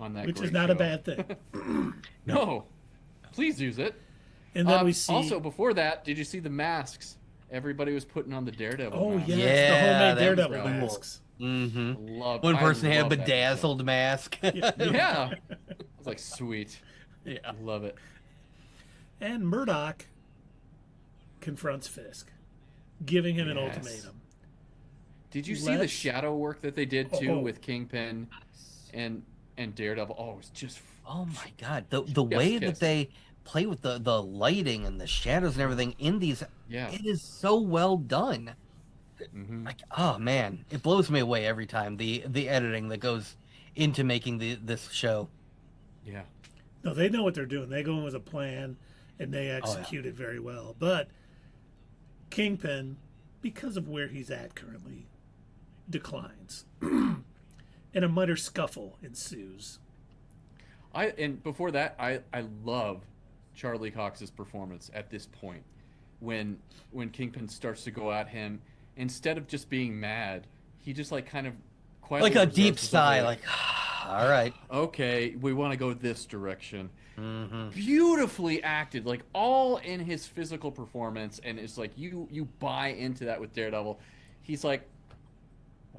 on that which is great not a show. bad thing. No. Please use it. And then we see. Also, before that, did you see the masks? Everybody was putting on the Daredevil oh mask. yes, the Yeah, homemade that was Daredevil cool. masks. Hmm. I One person had love that bedazzled mask. detail. Yeah. I was like, sweet. Yeah. I love it. And Murdock confronts Fisk, giving him an Yes. ultimatum. Did you see the Let's- shadow work that they did too Oh. with Kingpin and Daredevil? Oh, it was just Oh my God, the way that kiss. they play with the lighting and the shadows and everything in these, yeah. it is so well done. Hmm. Like, oh man, it blows me away every time the editing that goes into making this show. Yeah. No, they know what they're doing. They go in with a plan, and they yeah. execute it very well. But Kingpin, because of where he's at currently, declines, and a minor scuffle ensues. And before that, I love Charlie Cox's performance at this point when Kingpin starts to go at him. Instead of just being mad, he just like kind of quietly Like a reserves deep himself, sigh, like, all right. okay, we want to go this direction. Hmm. Beautifully acted, like all in his physical performance, and it's like you buy into that with Daredevil. He's like,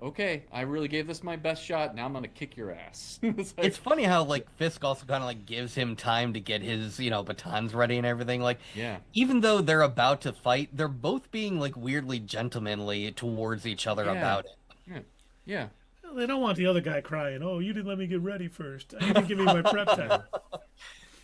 okay, I really gave this my best shot. Now I'm gonna kick your ass. It's funny how like Fisk also kind of like gives him time to get his, batons ready and everything. Like, yeah, even though they're about to fight, they're both being like weirdly gentlemanly towards each other yeah, about it. yeah, yeah. Well, they don't want the other guy crying, oh, you didn't let me get ready first. You didn't give me my prep time.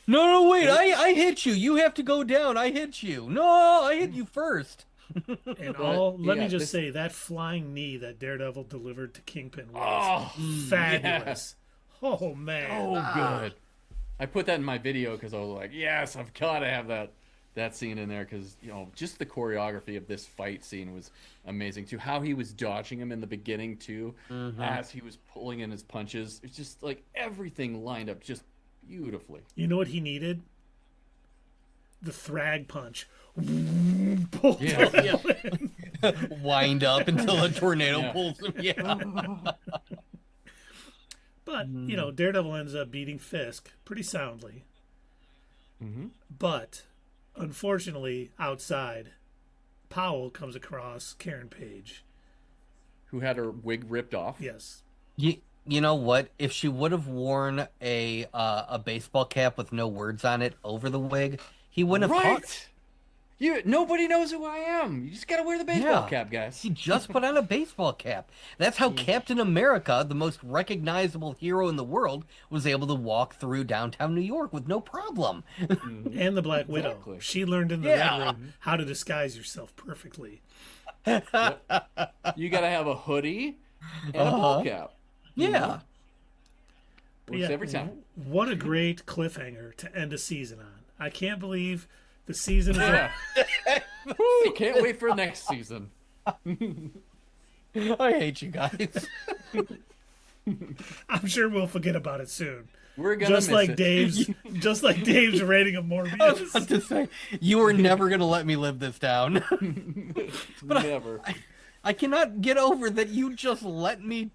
No, wait, I hit you. You have to go down. I hit you. No, I hit you first. And But, let me yeah, just say, that flying knee that Daredevil delivered to Kingpin was Oh, fabulous. Oh, man. oh, good. I put that in my video because I was like, yes, I've got to have that scene in there because just the choreography of this fight scene was amazing too. How he was dodging him in the beginning too, as he was pulling in his punches. It's just like everything lined up just beautifully. You know what he needed? The Thrag punch. Pull Yeah. yeah. Wind up until a tornado Yeah. pulls him. Yeah. But, Daredevil ends up beating Fisk pretty soundly. Mm-hmm. But, unfortunately, outside, Powell comes across Karen Page. Who had her wig ripped off? Yes. You know what? If she would have worn a baseball cap with no words on it over the wig, he wouldn't have Right. talked. Nobody knows who I am. You just gotta wear the baseball Yeah. cap, guys. He just put on a baseball cap. That's how Captain America, the most recognizable hero in the world, was able to walk through downtown New York with no problem. And the Black Widow. Exactly. She learned in the Yeah. Red Room how to disguise yourself perfectly. You gotta have a hoodie and a ball cap. Yeah. Works every time. What a great cliffhanger to end a season on. I can't believe the season is Yeah. Woo, can't wait for next season. I hate you guys. I'm sure we'll forget about it soon. We're gonna Just miss like it. Dave's rating of I was Morbius. about to say, you were never going to let me live this down. Never. I cannot get over that you just let me,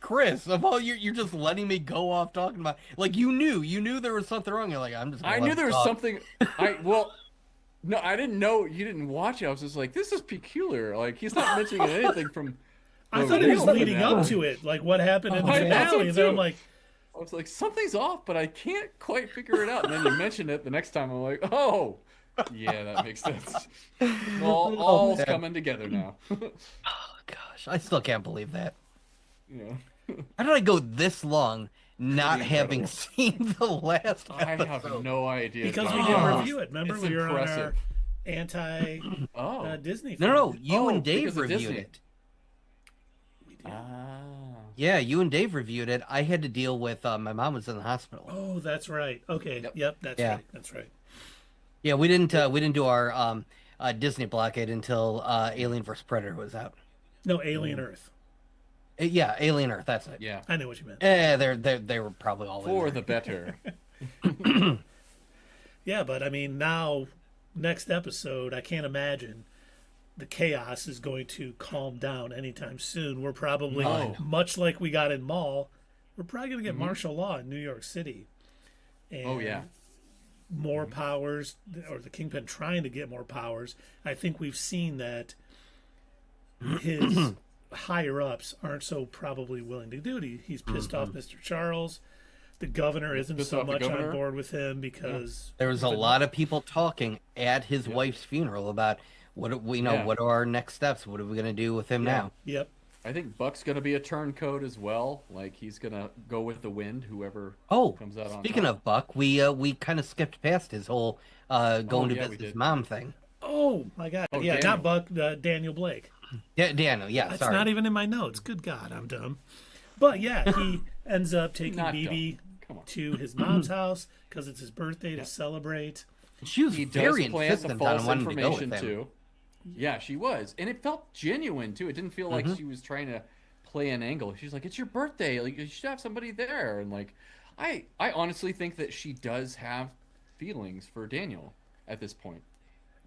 Chris, of all you're just letting me go off talking about, like, you knew there was something wrong. You're like, I'm just gonna I let knew him there was talk. something. No, I didn't know you didn't watch it. I was just like, this is peculiar. Like he's not mentioning anything from. I thought it was leading up to it, like what happened in the I thought so finale. And then I'm too. like, I was like, something's off, but I can't quite figure it out. And then you mentioned it the next time. I'm like, oh, yeah, that makes sense. All's man. coming together now. Oh, gosh, I still can't believe that. Yeah. How did I go this long not Pretty having incredible. seen the last I have episode? no idea. because we John. didn't review it. Remember, It's we were on our impressive. anti-Disney. Oh. No, you Oh, and Dave because of reviewed Disney. it. Ah. Yeah, you and Dave reviewed it. I had to deal with my mom was in the hospital. Oh, that's right. Okay. Yep, that's Yeah. right. That's right. Yeah, we didn't do our Disney blockade until Alien vs Predator was out. No, Alien Earth. Yeah, Alien Earth. That's it. Yeah. I know what you meant. They were probably all For in the there. better. Yeah, but I mean, now, next episode, I can't imagine the chaos is going to calm down anytime soon. We're probably, No. much like we got in Maul, we're probably going to get martial law in New York City. And Oh yeah. more powers, or the Kingpin trying to get more powers. I think we've seen that his higher ups aren't so probably willing to do it. He's pissed off Mr. Charles. The governor isn't Pissed so off the much on governor? board with him because There was a lot of people talking at his wife's funeral about what Yeah. what are our next steps? What are we gonna do with him now? Yep. I think Buck's gonna be a turncoat as well. Like he's gonna go with the wind, whoever Oh, comes out on speaking top. of Buck, we kind of skipped past his whole going to yeah, we visit his did. mom thing. Oh my God! Oh, yeah, Daniel. not Buck. Daniel Blake. Yeah, Daniel. Yeah, It's sorry. not even in my notes. Good God, I'm dumb. But yeah, he ends up taking Not BB Come on. to his mom's house because it's his birthday to celebrate. She was He does very plant the insistent on false wanting to go with information him. too. Yeah, she was, and it felt genuine too. It didn't feel like she was trying to play an angle. She's like, "It's your birthday. Like you should have somebody there." And like, I honestly think that she does have feelings for Daniel at this point.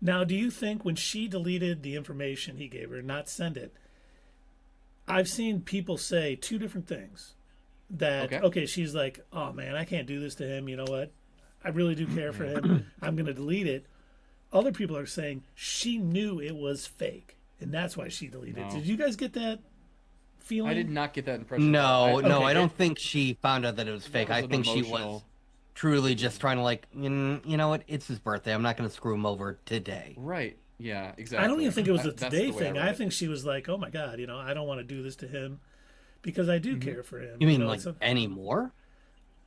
Now, do you think when she deleted the information he gave her, not send it, I've seen people say two different things. That, okay, she's like, oh man, I can't do this to him. You know what? I really do care for him. I'm going to delete it. Other people are saying she knew it was fake, and that's why she deleted it. No. Did you guys get that feeling? I did not get that impression. No, no, okay, I good. don't think she found out that it was That fake. was I an think she was emotional. truly just trying to like, you know what? It's his birthday. I'm not going to screw him over today. Right. Yeah. I don't even Exactly. think it was a That's today the way I thing. read I it. think she was like, "Oh my God, I don't want to do this to him because I do care for him." You mean like It's anymore?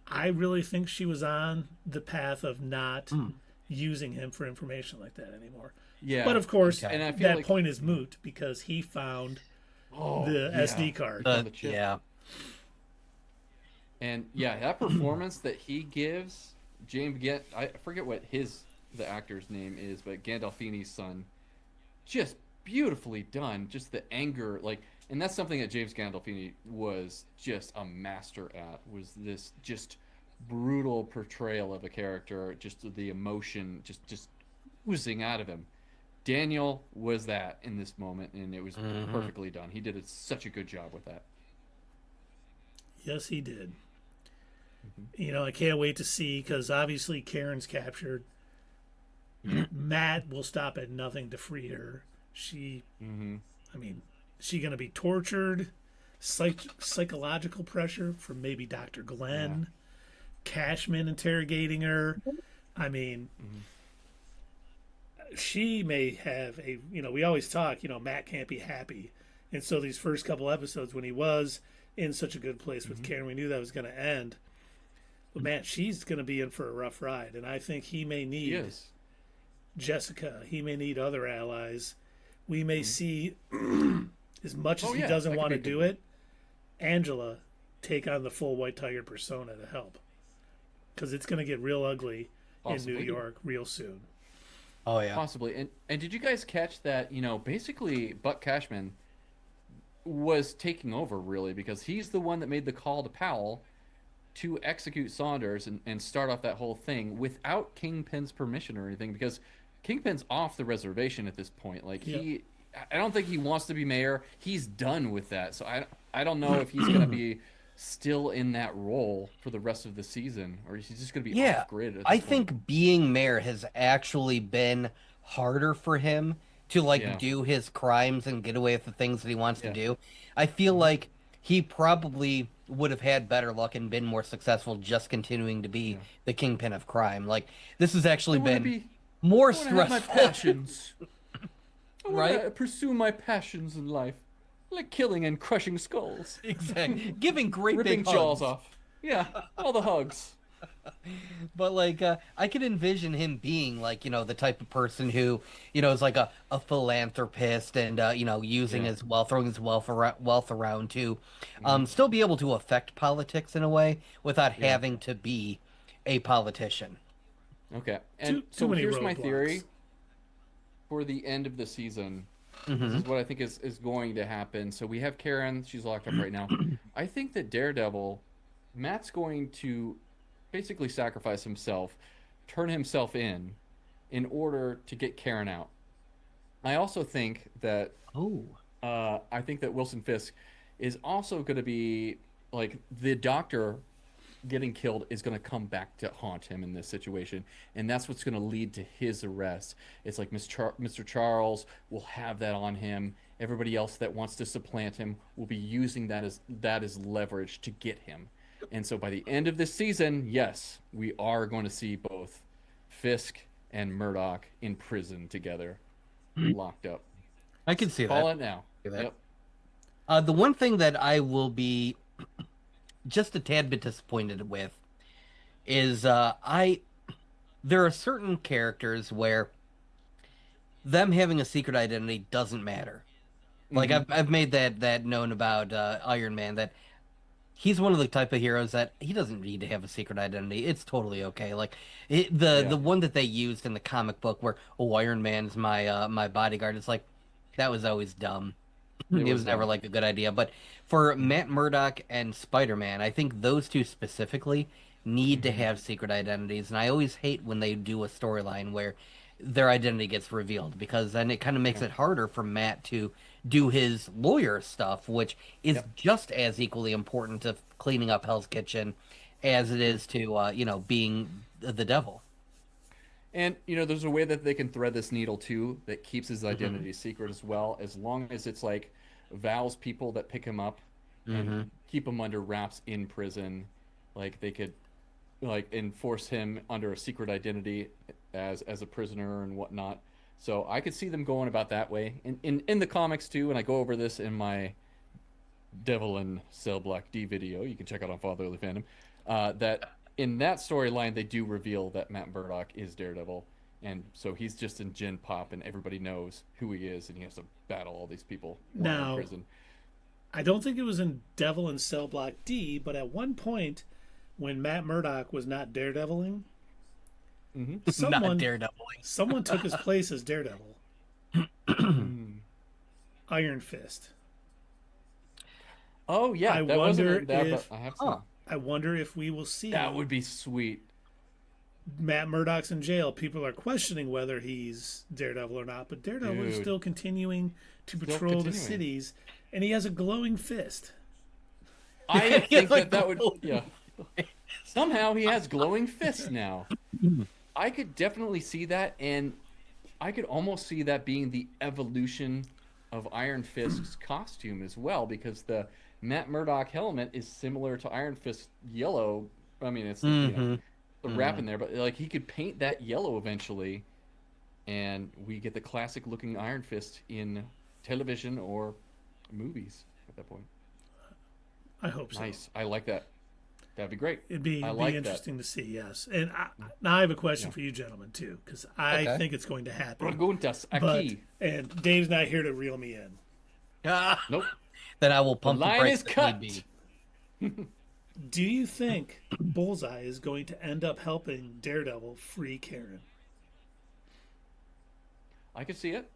I really think she was on the path of not Hmm. using him for information like that anymore. But Yeah. of course, Okay. And I feel that like. point is moot because he found Oh the yeah. SD card. Found the chip. Yeah. And yeah, that performance that he gives, I forget what the actor's name is, but Gandolfini's son, just beautifully done. Just the anger, like, and that's something that James Gandolfini was just a master at. Was this just brutal portrayal of a character, just the emotion, just oozing out of him. Daniel was that in this moment, and it was Hmm. perfectly done. He did such a good job with that. Yes, he did. I can't wait to see because obviously Karen's captured. Matt will stop at nothing to free her. Hmm. I mean, she gonna be tortured, psychological pressure from maybe Dr. Glenn, Cashman interrogating her. I mean, she may have we always talk, Matt can't be happy. And so these first couple episodes when he was in such a good place with Karen, we knew that was going to end. But man, she's going to be in for a rough ride. And I think he may He need is. Jessica. He may need other allies. We may see, as much as Oh, he yeah, doesn't that could want be to a good do one. it, Angela take on the full White Tiger persona to help. Because it's going to get real ugly in New Possibly. York real soon. Oh yeah. Possibly. And did you guys catch that, basically Buck Cashman was taking over really because he's the one that made the call to Powell to execute Saunders and start off that whole thing without Kingpin's permission or anything because Kingpin's off the reservation at this point. Like Yep. I don't think he wants to be mayor. He's done with that. So I don't know if he's going to be still in that role for the rest of the season or he's just going to be Yeah, off grid at I this point. think being mayor has actually been harder for him to like Yeah. do his crimes and get away with the things that he wants to Yeah. do. I feel like he probably would have had better luck and been more successful just continuing to be Yeah. the kingpin of crime. Like this has actually I want to been be more I want to have my stressful, passions. I want right? to pursue my passions in life, like killing and crushing skulls, Exactly. Giving great ripping big jaws hugs. off. Yeah, all the hugs. But like I could envision him being like, the type of person who, is like a philanthropist and using Yeah. his wealth, throwing his wealth around to Mhm. still be able to affect politics in a way without Yeah. having to be a politician. Okay. And Too so many here's my roadblocks. theory for the end of the season. This Hmm. is what I think is going to happen. So we have Karen, she's locked up right now. I think that Daredevil, Matt's going to basically sacrifice himself, turn himself in order to get Karen out. I also think that Oh. I think that Wilson Fisk is also going to be like the doctor getting killed is going to come back to haunt him in this situation, and that's what's going to lead to his arrest. It's like Mr. Charles will have that on him. Everybody else that wants to supplant him will be using that as leverage to get him. And so by the end of this season, yes, we are going to see both Fisk and Murdock in prison together, locked up. I can see Call that. it now. See that. Yep. The one thing that I will be just a tad bit disappointed with is there are certain characters where them having a secret identity doesn't matter. Like Mhm. I've made that known about Iron Man that he's one of the type of heroes that he doesn't need to have a secret identity. It's totally okay. Like the Yeah. one that they used in the comic book where Iron Man's my bodyguard. It's like that was always dumb. It It was was never dumb. like a good idea. But for Matt Murdock and Spider-Man, I think those two specifically need to Mhm. have secret identities. And I always hate when they do a storyline where their identity gets revealed because then it kind of makes Yeah. it harder for Matt to do his lawyer stuff, which is Yep. just as equally important to cleaning up Hell's Kitchen as it is to being the devil. And there's a way that they can thread this needle too that keeps his Hmm. identity secret as well, as long as it's like Val's people that pick him up and keep him under wraps in prison. Like they could like enforce him under a secret identity as a prisoner and whatnot. So I could see them going about that way. In the comics too, and I go over this in my Devil and Cell Block D video. You can check out on Fatherly Fandom. That in that storyline they do reveal that Matt Murdock is Daredevil, and so he's just in Gen Pop, and everybody knows who he is, and he has to battle all these people while in Now, prison. I don't think it was in Devil and Cell Block D, but at one point, when Matt Murdock was not Daredeviling, Not Daredevil. someone took his place as Daredevil. Iron Fist. Oh yeah, I that wonder wasn't that, if- but I have seen. I wonder if we will see That would be sweet. Matt Murdock's in jail. People are questioning whether he's Daredevil or not, but Daredevil is Dude. still continuing to Still patrol the continuing. cities, and he has a glowing fist. I think Like that that would yeah. Somehow he has glowing fists now. I could definitely see that, and I could almost see that being the evolution of Iron Fist's costume as well, because the Matt Murdock helmet is similar to Iron Fist yellow. I mean, it's you know, the wrap in there, but like he could paint that yellow eventually, and we get the classic looking Iron Fist in television or movies at that point. I hope so. Nice. I like that. That'd be great. It'd be, I be like interesting to see, yes. And now I have a question for you gentlemen, too, because I Okay. think it's going to happen. Preguntas But, aquí. and Dave's not here to reel me in. Nope. Then I will pump the line brakes is if cut. need be. Do you think Bullseye is going to end up helping Daredevil free Karen? I could see it.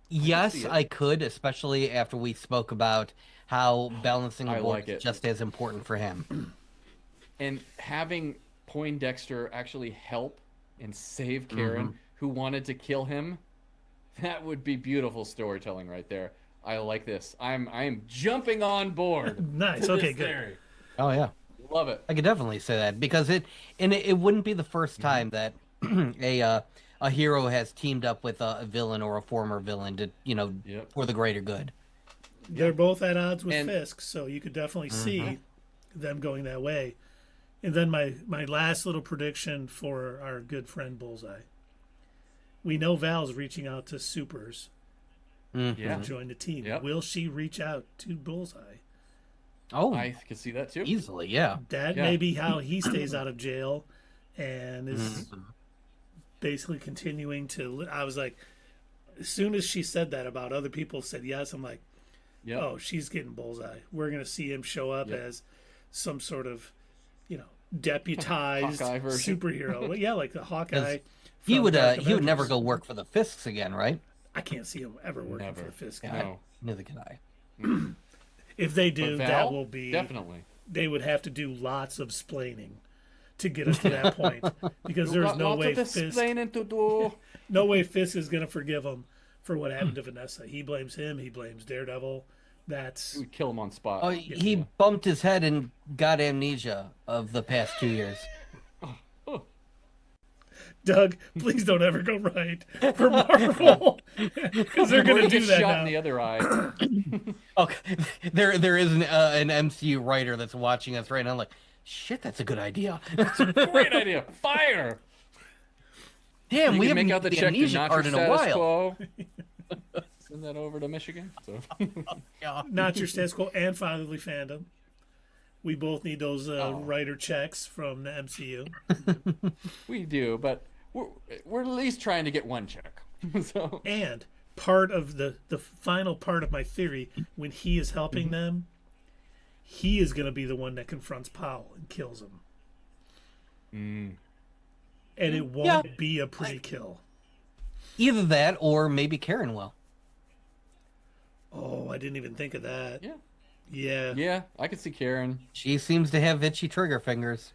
Yes, see it. I could, especially after we spoke about how balancing the I board like is it. just as important for him. And having Poindexter actually help and save Karen, who wanted to kill him, that would be beautiful storytelling right there. I like this. I am jumping on board. Nice. to Okay, this good. theory. Oh yeah, Love it. I could definitely say that because it wouldn't be the first time that a hero has teamed up with a villain or a former villain to Yep. for the greater good. They're both at odds with And- Fisk, so you could definitely see them going that way. And then my last little prediction for our good friend Bullseye. We know Val's reaching out to Supers Yeah. to join the team. Yep. Will she reach out to Bullseye? Oh, I could see that too. easily, yeah. That Yeah. may be how he stays out of jail and is basically continuing to. I was like, as soon as she said that about other people said yes, I'm like, Yep. oh, she's getting Bullseye. We're going to see him show up Yep. as some sort of, deputized Hawkeye version. superhero. Well, yeah, like the Hawkeye. He from would Dark he would never Avengers. go work for the Fisks again, right? I can't see him ever working Never. for Fisk. No. Neither can I. If they But do, Val, that will be definitely. They would have to do lots of splaining to get us to that point because there's Got no lots way of Fisk, explaining to do. no way Fisk is going to forgive him for what happened to Vanessa. He blames him. He blames Daredevil. That's We kill him on spot. Oh, he bumped his head and got amnesia of the past 2 years. Doug. Please don't ever go right for Marvel because they're going to Or he do gets that shot now. in the other eye. Okay, there is an MCU writer that's watching us right now. Like, shit, that's a good idea. Great idea. Fire. Damn, You we can haven't make out the the check to amnesia not card your in a status while. quo. Send that over to Michigan. So. Not your status quo and fatherly fandom. We both need those writer checks from the MCU. We do, but we're at least trying to get one check. So And part of the final part of my theory, when he is helping them, he is going to be the one that confronts Powell and kills him. And it won't be a pretty kill. Either that, or maybe Karen will. Oh, I didn't even think of that. yeah, Yeah, yeah, I could see Karen. She seems to have itchy trigger fingers.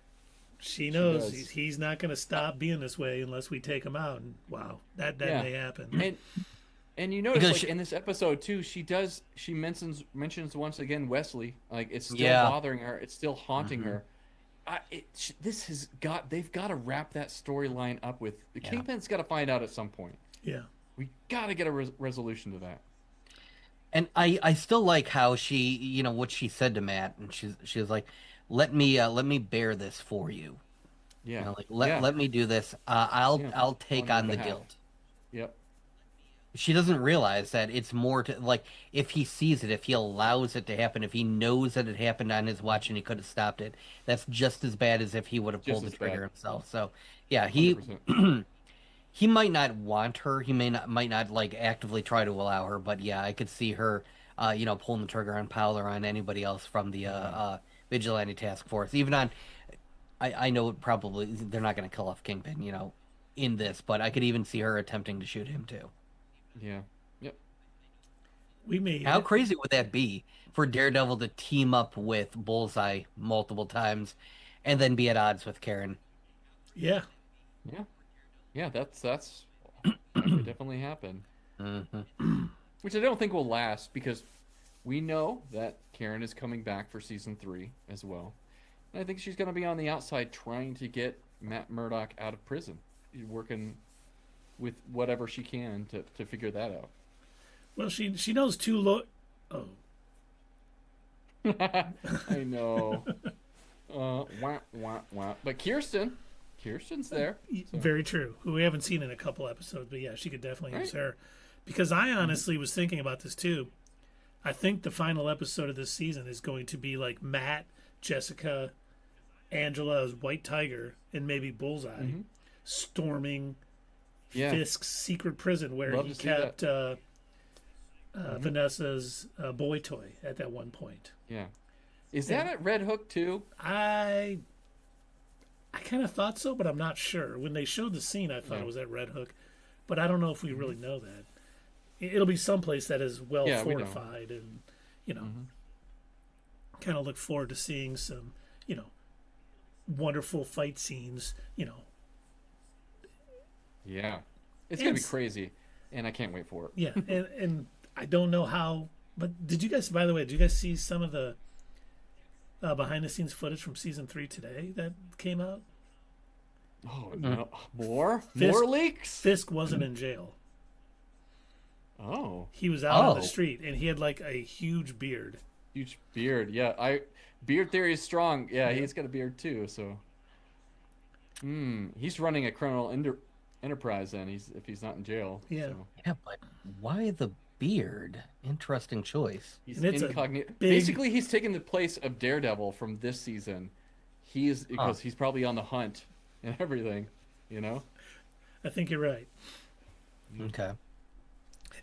she knows does. he's not going to stop being this way unless we take him out. And wow, that Yeah. may happen. And you notice, Because like, she- in this episode too, she mentions once again Wesley. Like, it's still Yeah. bothering her. It's still haunting her. They've got to wrap that storyline up with the Kingpin's got to find out at some point. Yeah. We got to get a resolution to that. And I still like how she, what she said to Matt, and she was like, let me bear this for you. Yeah. Like Yeah. let me do this. I'll Yeah. I'll On take your on the behalf. guilt. Yep. She doesn't realize that it's more to like if he sees it, if he allows it to happen, if he knows that it happened on his watch and he could have stopped it, that's just as bad as if he would have Just pulled the as bad. trigger himself. So yeah, 100%. he might not want her. He might not like actively try to allow her, but yeah, I could see her, pulling the trigger on Powell or on anybody else from the Mhm. vigilante task force. Even on, I know probably they're not going to kill off Kingpin, in this, but I could even see her attempting to shoot him too. Yeah. Yep. We made How it. crazy would that be for Daredevil to team up with Bullseye multiple times and then be at odds with Karen? Yeah. Yeah. Yeah. That could definitely happen. Hmm. Which I don't think will last because we know that Karen is coming back for season 3 as well. And I think she's going to be on the outside trying to get Matt Murdock out of prison, working with whatever she can to figure that out. Well, she knows too low. Oh, I know. Wah, wah, wah. But Kirsten's there. So, very true. Who we haven't seen in a couple episodes, but yeah, she could definitely use right? her. Because I honestly was thinking about this too. I think the final episode of this season is going to be like Matt, Jessica, Angela as White Tiger, and maybe Bullseye Mm-hmm. storming Yeah. Fisk's secret prison where Love he to see kept Mm-hmm. Vanessa's boy toy at that one point. Yeah. Is that at Red Hook too? I kind of thought so, but I'm not sure. When they showed the scene, I thought Yeah. it was at Red Hook, but I don't know if we Mm-hmm. really know that. It'll be someplace that is well Yeah, we don't. fortified, and Mm-hmm. kind of look forward to seeing some, wonderful fight scenes. Yeah. It's going And to be crazy. And I can't wait for it. yeah, and I don't know how, but did you guys? By the way, did you guys see some of the behind the scenes footage from season 3 today that came out? Oh, no. More? Fisk- More leaks? Fisk wasn't in jail. Oh. He was out on the Oh. street, and he had like a huge beard. Huge beard. Yeah, beard theory is strong. Yeah, he's got a beard too, so he's running a criminal enterprise then, if he's not in jail. Yeah. So Yeah, but why the beard? Interesting choice. he's And it's a incognito. big- Basically, he's taking the place of Daredevil from this season. Because he's probably on the hunt and everything, you know? I think you're right. Okay.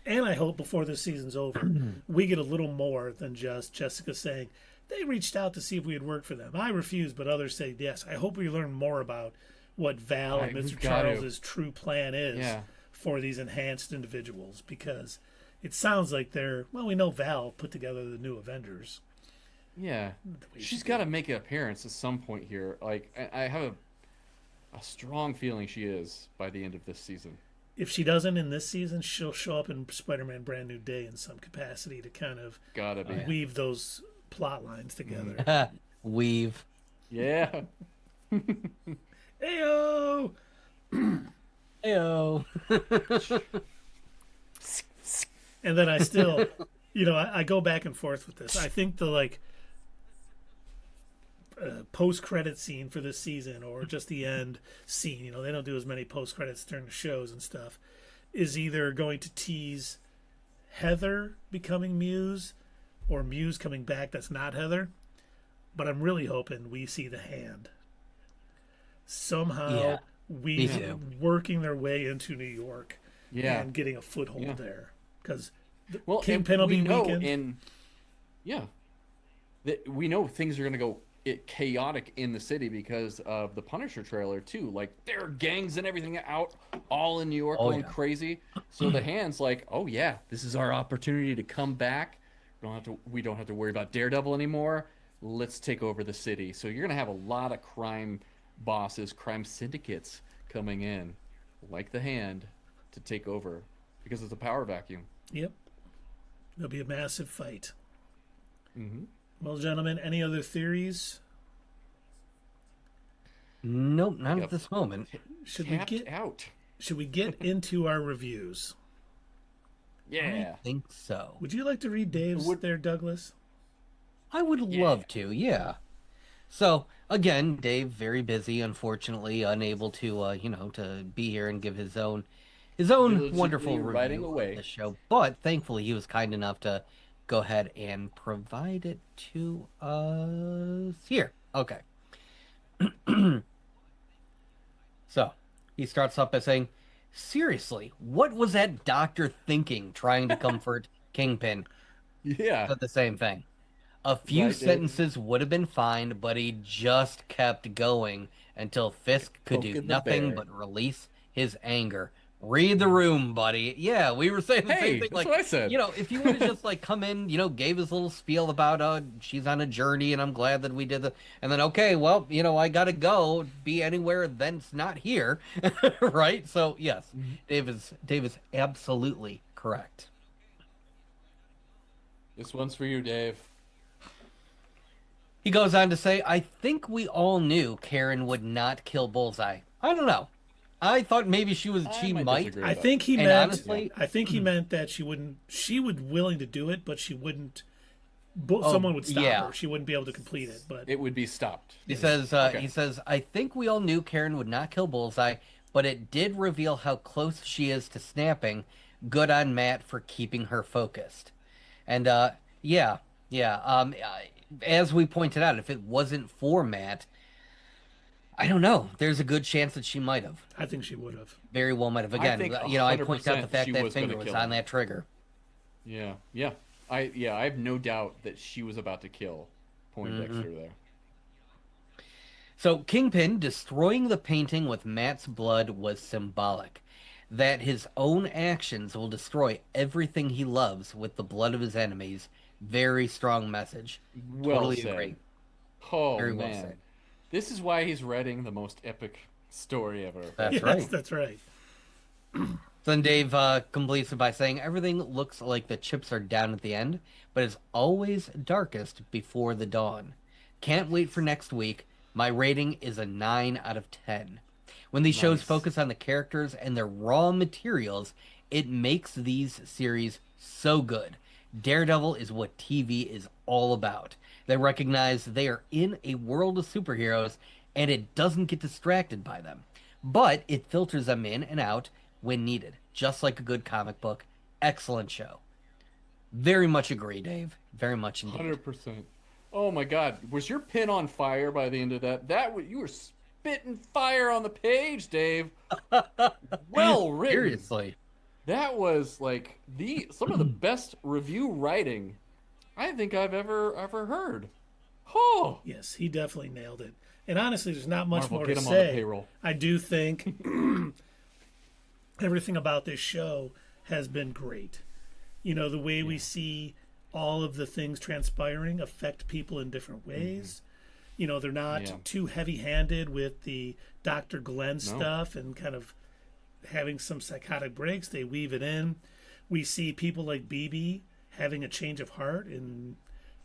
And I hope before this season's over, we get a little more than just Jessica saying, they reached out to see if we had worked for them. I refused, but others say yes. I hope we learn more about what Val and We've Mr. got to. Charles's true plan is Yeah. for these enhanced individuals, because it sounds like we know Val put together the new Avengers. Yeah. way She's she got to make an appearance at some point here. Like I have a strong feeling she is by the end of this season. If she doesn't in this season, she'll show up in Spider-Man Brand New Day in some capacity to kind of Gotta be. weave those plot lines together. Weave. Yeah. Heyo! Heyo. And then I still, I go back and forth with this. I think the post-credit scene for this season, or just the end scene, they don't do as many post-credits during the shows and stuff, is either going to tease Heather becoming Muse or Muse coming back that's not Heather. But I'm really hoping we see the Hand somehow Yeah, me too. working their way into New York Yeah. and getting a foothold Yeah. there, because Well, Kingpin and will we be know weakened. we know things are going to go chaotic in the city because of the Punisher trailer too. Like there are gangs and everything out all in New York Oh, going yeah. crazy. So the Hand's like, oh yeah, this is our opportunity to come back. We don't have to worry about Daredevil anymore. Let's take over the city. So you're going to have a lot of crime bosses, crime syndicates coming in, like the Hand, to take over because it's a power vacuum. Yep. There'll be a massive fight. Mm-hmm. Well, gentlemen, any other theories? Nope, not Yep. at this moment. Should Tapped we get out. should we get into our reviews? Yeah. I think so. Would you like to read Dave's there, Douglas? I would love to, yeah. So again, Dave very busy, unfortunately, unable to to be here and give his own Diligently wonderful writing review of away. the show. But thankfully, he was kind enough to go ahead and provide it to us here. Okay. So he starts off by saying, "Seriously, what was that doctor thinking trying to comfort Kingpin?" Yeah. Said the same thing. A few Right, Dave? sentences would have been fine, but he just kept going until Fisk could do Poking the nothing bear. but release his anger. Read the room, buddy. Yeah, we were saying the same Hey, thing. that's Like, what I said. if you would have just like come in, gave his little spiel about she's on a journey and I'm glad that we did the and then okay, well, I gotta go be anywhere that's not here. Right? So yes, Mhm. Dave is absolutely correct. This one's for you, Dave. He goes on to say, I think we all knew Karen would not kill Bullseye. I don't know. I thought maybe she I might might. disagree I with that. think he And meant. honestly- I think he meant that she wouldn't. She would willing to do it, but she wouldn't. Someone would stop yeah. her. She wouldn't be able to complete it. But It would be stopped. He says, Okay. I think we all knew Karen would not kill Bullseye, but it did reveal how close she is to snapping. Good on Matt for keeping her focused. And yeah. As we pointed out, if it wasn't for Matt, I don't know. There's a good chance that she might have. I think she would have. Very well might have. Again, think I point out the 100% fact she that was gonna finger was kill on him. that trigger. Yeah. I have no doubt that she was about to kill Poindexter there. So Kingpin destroying the painting with Matt's blood was symbolic. That his own actions will destroy everything he loves with the blood of his enemies. Very strong message. Well Totally said. agree. Oh Very well man. said. This is why he's writing the most epic story ever. That's Yes, right. that's right. Then Dave completes it by saying, everything looks like the chips are down at the end, but it's always darkest before the dawn. Can't wait for next week. My rating is a 9 out of 10. When these shows Nice. focus on the characters and their raw materials, it makes these series so good. Daredevil is what TV is all about. They recognize they are in a world of superheroes, and it doesn't get distracted by them. But it filters them in and out when needed, just like a good comic book. Excellent show. Very much agree, Dave. Very much indeed. 100%. Oh my God, was your pen on fire by the end of that? You were spitting fire on the page, Dave. Well written. Seriously. That was like some of the best review writing I think I've ever heard. Oh, Yes, he definitely nailed it. And honestly, there's not much Marvel, more get to him on the say. payroll. I do think everything about this show has been great. The way we see all of the things transpiring affect people in different ways. They're not Yeah. too heavy-handed with the Dr. Glenn stuff and kind of having some psychotic breaks. They weave it in. We see people like BB having a change of heart and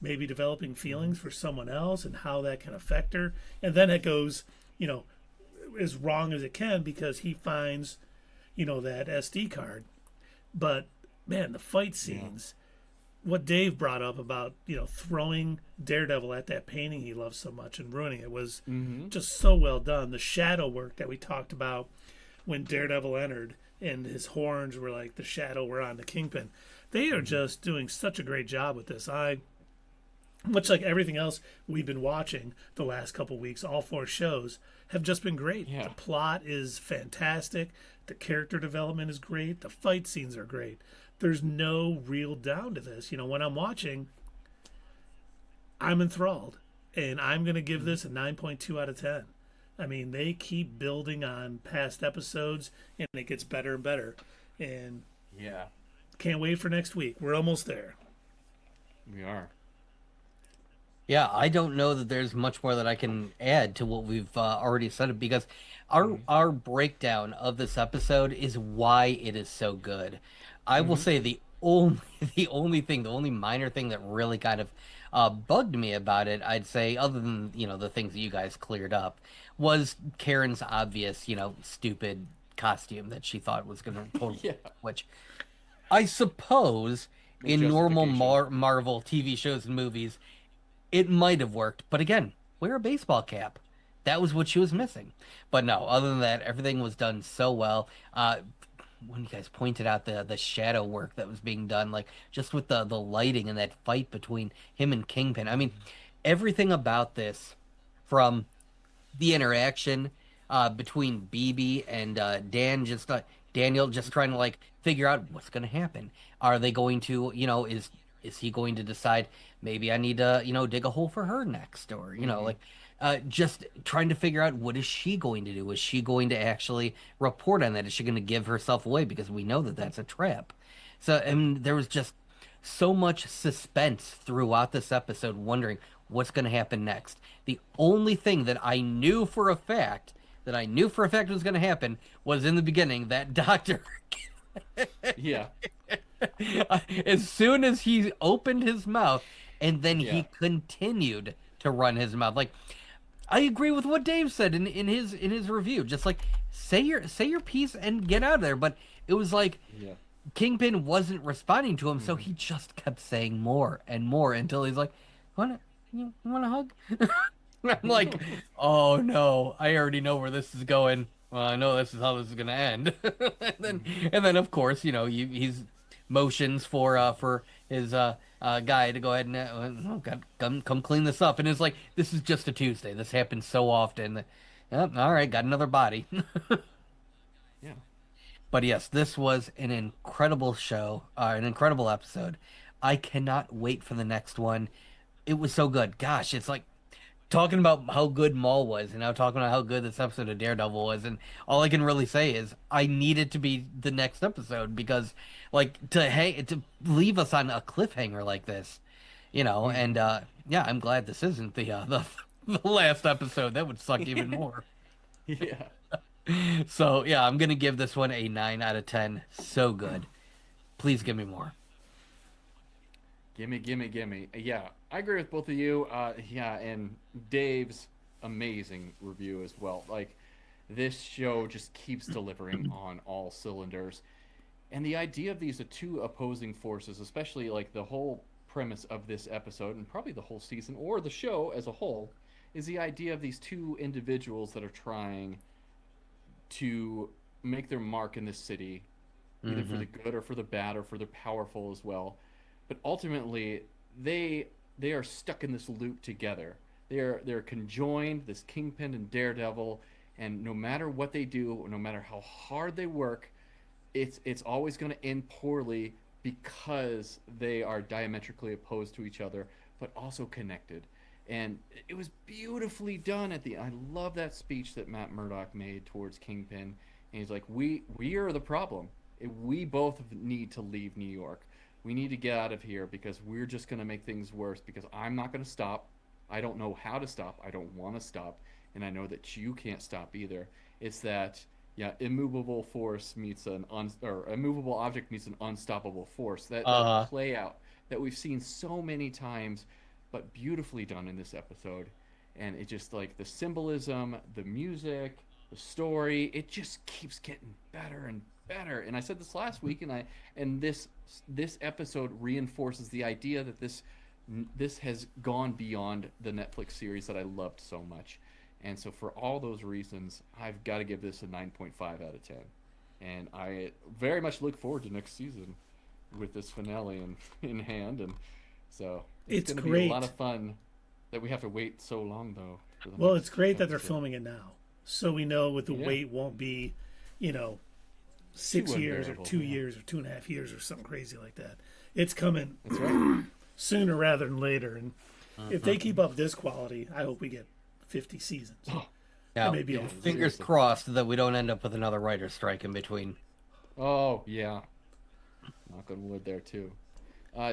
maybe developing feelings for someone else and how that can affect her. And then it goes, as wrong as it can because he finds, that SD card. But man, the fight scenes, what Dave brought up about, throwing Daredevil at that painting he loves so much and ruining it was just so well done. The shadow work that we talked about when Daredevil entered and his horns were like the shadow were on the Kingpin. They are just doing such a great job with this. Much like everything else we've been watching the last couple weeks, all 4 shows have just been great. Yeah. The plot is fantastic. The character development is great. The fight scenes are great. There's no real down to this. When I'm watching, I'm enthralled. And I'm going to give this a 9.2 out of 10. I mean, they keep building on past episodes, and it gets better and better. And Yeah, can't wait for next week. We're almost there. we are. Yeah, I don't know that there's much more that I can add to what we've already said because our breakdown of this episode is why it is so good. I will say the only minor thing that really kind of bugged me about it, I'd say, other than the things that you guys cleared up, was Karen's obvious stupid costume that she thought was going to totally Yeah. which I suppose Make in normal justification. Marvel TV shows and movies, it might have worked. But again, wear a baseball cap. That was what she was missing. But no, other than that, everything was done so well. When you guys pointed out the shadow work that was being done, like just with the lighting and that fight between him and Kingpin. I mean, everything about this, from the interaction between BB and Daniel, just trying to like figure out what's going to happen. Are they going to, is he going to decide maybe I need to, dig a hole for her next, or Hmm. like just trying to figure out what is she going to do? Is she going to actually report on that? Is she going to give herself away because we know that that's a trap? So, and there was just so much suspense throughout this episode, wondering what's going to happen next. The only thing that I knew for a fact was going to happen was in the beginning that doctor. Yeah, As soon as he opened his mouth, and then yeah, he continued to run his mouth. Like, I agree with what Dave said in his review. Just like say your piece and get out of there. But it was like yeah. Kingpin wasn't responding to him, so Hmm. he just kept saying more and more until he's like, "Want you want a hug?" I'm like, "Oh no, I already know where this is going. Well, I know this is how this is gonna end." And then of course, he's motions for his guy to go ahead and oh God, come clean this up, and it's like this is just a Tuesday. This happens so often. Yep, all right, got another body. Yeah. But yes, this was an incredible show, an incredible episode. I cannot wait for the next one. It was so good. Gosh, it's like talking about how good Maul was and now talking about how good this episode of Daredevil was. And all I can really say is I need it to be the next episode because like to leave us on a cliffhanger like this, Hmm. and yeah, I'm glad this isn't the last episode. That would suck even more. Yeah. So yeah, I'm gonna give this one a 9 out of 10. So good. Please give me more. Gimme, gimme, gimme. Yeah, I agree with both of you. Yeah, and Dave's amazing review as well. Like, this show just keeps delivering on all cylinders. And the idea of these two opposing forces, especially like the whole premise of this episode and probably the whole season or the show as a whole, is the idea of these two individuals that are trying to make their mark in this city, either for Hmm. the good or for the bad or for the powerful as well. But ultimately, they they are stuck in this loop together. They're conjoined, this Kingpin and Daredevil, and no matter what they do, no matter how hard they work, it's always going to end poorly because they are diametrically opposed to each other, but also connected. And it was beautifully done at the. I love that speech that Matt Murdock made towards Kingpin, and he's like, "We are the problem. We both need to leave New York. We need to get out of here because we're just going to make things worse. Because I'm not going to stop. I don't know how to stop. I don't want to stop, and I know that you can't stop either. It's that yeah, immovable force meets or immovable object meets an unstoppable force. That Uh, play out that we've seen so many times, but beautifully done in this episode. And it just like the symbolism, the music, the story, it just keeps getting better and better. And I said this last week, and this episode reinforces the idea that this has gone beyond the Netflix series that I loved so much. And so for all those reasons, I've got to give this a 9.5 out of 10. And I very much look forward to next season with this finale in hand. And so it's It's going to be a lot great. of fun that we have to wait so long, though, for the Well, it's next great that they're episode. filming it now, so we know with the Yeah. wait won't be, you know, Too 6 years or unbearable. two Yeah. years or 2.5 years or something crazy like that. It's coming That's right. sooner rather than later, and if they mhm. keep up this quality, I hope we get 50 seasons. Yeah, Maybe Yeah, over. fingers seriously. crossed that we don't end up with another writer's strike in between. Oh, yeah. Knock on wood there, too.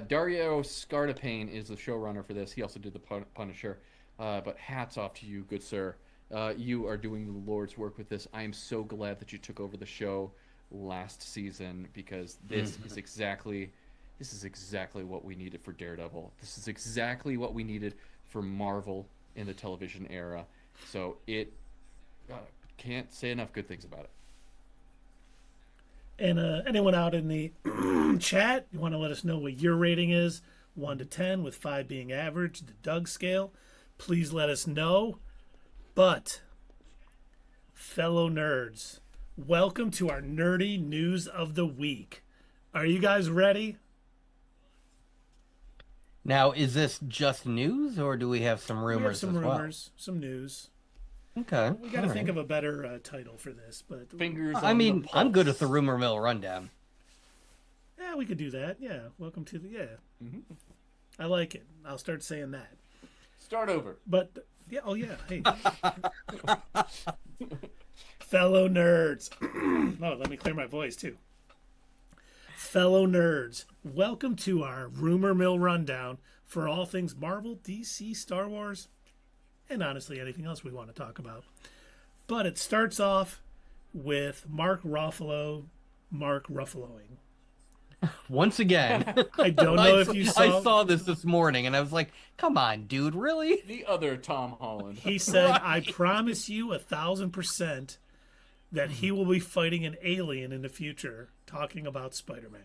Dario Scartapane is the showrunner for this. He also did the Punisher. But hats off to you, good sir. You are doing the Lord's work with this. I am so glad that you took over the show last season because Mhm. this is exactly what we needed for Daredevil. This is exactly what we needed for Marvel in the television era. So it can't say enough good things about it. And anyone out in the chat, you want to let us know what your rating is, 1 to 10, with 5 being average, the Doug scale, please let us know. But, fellow nerds, welcome to our nerdy news of the week. Are you guys ready? Now, is this just news, or do we have some We have rumors some as well? rumors, some news. Okay. We got to all think right. of a better title for this, but Fingers. I on mean, the I'm good pulse. with the rumor mill rundown. yeah, we could do that. Yeah, welcome to the Mm-hmm. I like it. I'll start saying that. Start over. But yeah, oh yeah, hey, fellow nerds. Oh, let me clear my voice too. Fellow nerds, welcome to our rumor mill rundown for all things Marvel, DC, Star Wars, and honestly anything else we want to talk about. But it starts off with Mark Ruffaloing. Once again, I don't know if you I saw this morning, and I was like, "Come on, dude, really?" The other Tom Holland. He said, Right. I promise you 1,000% that he will be fighting an alien in the future, talking about Spider-Man.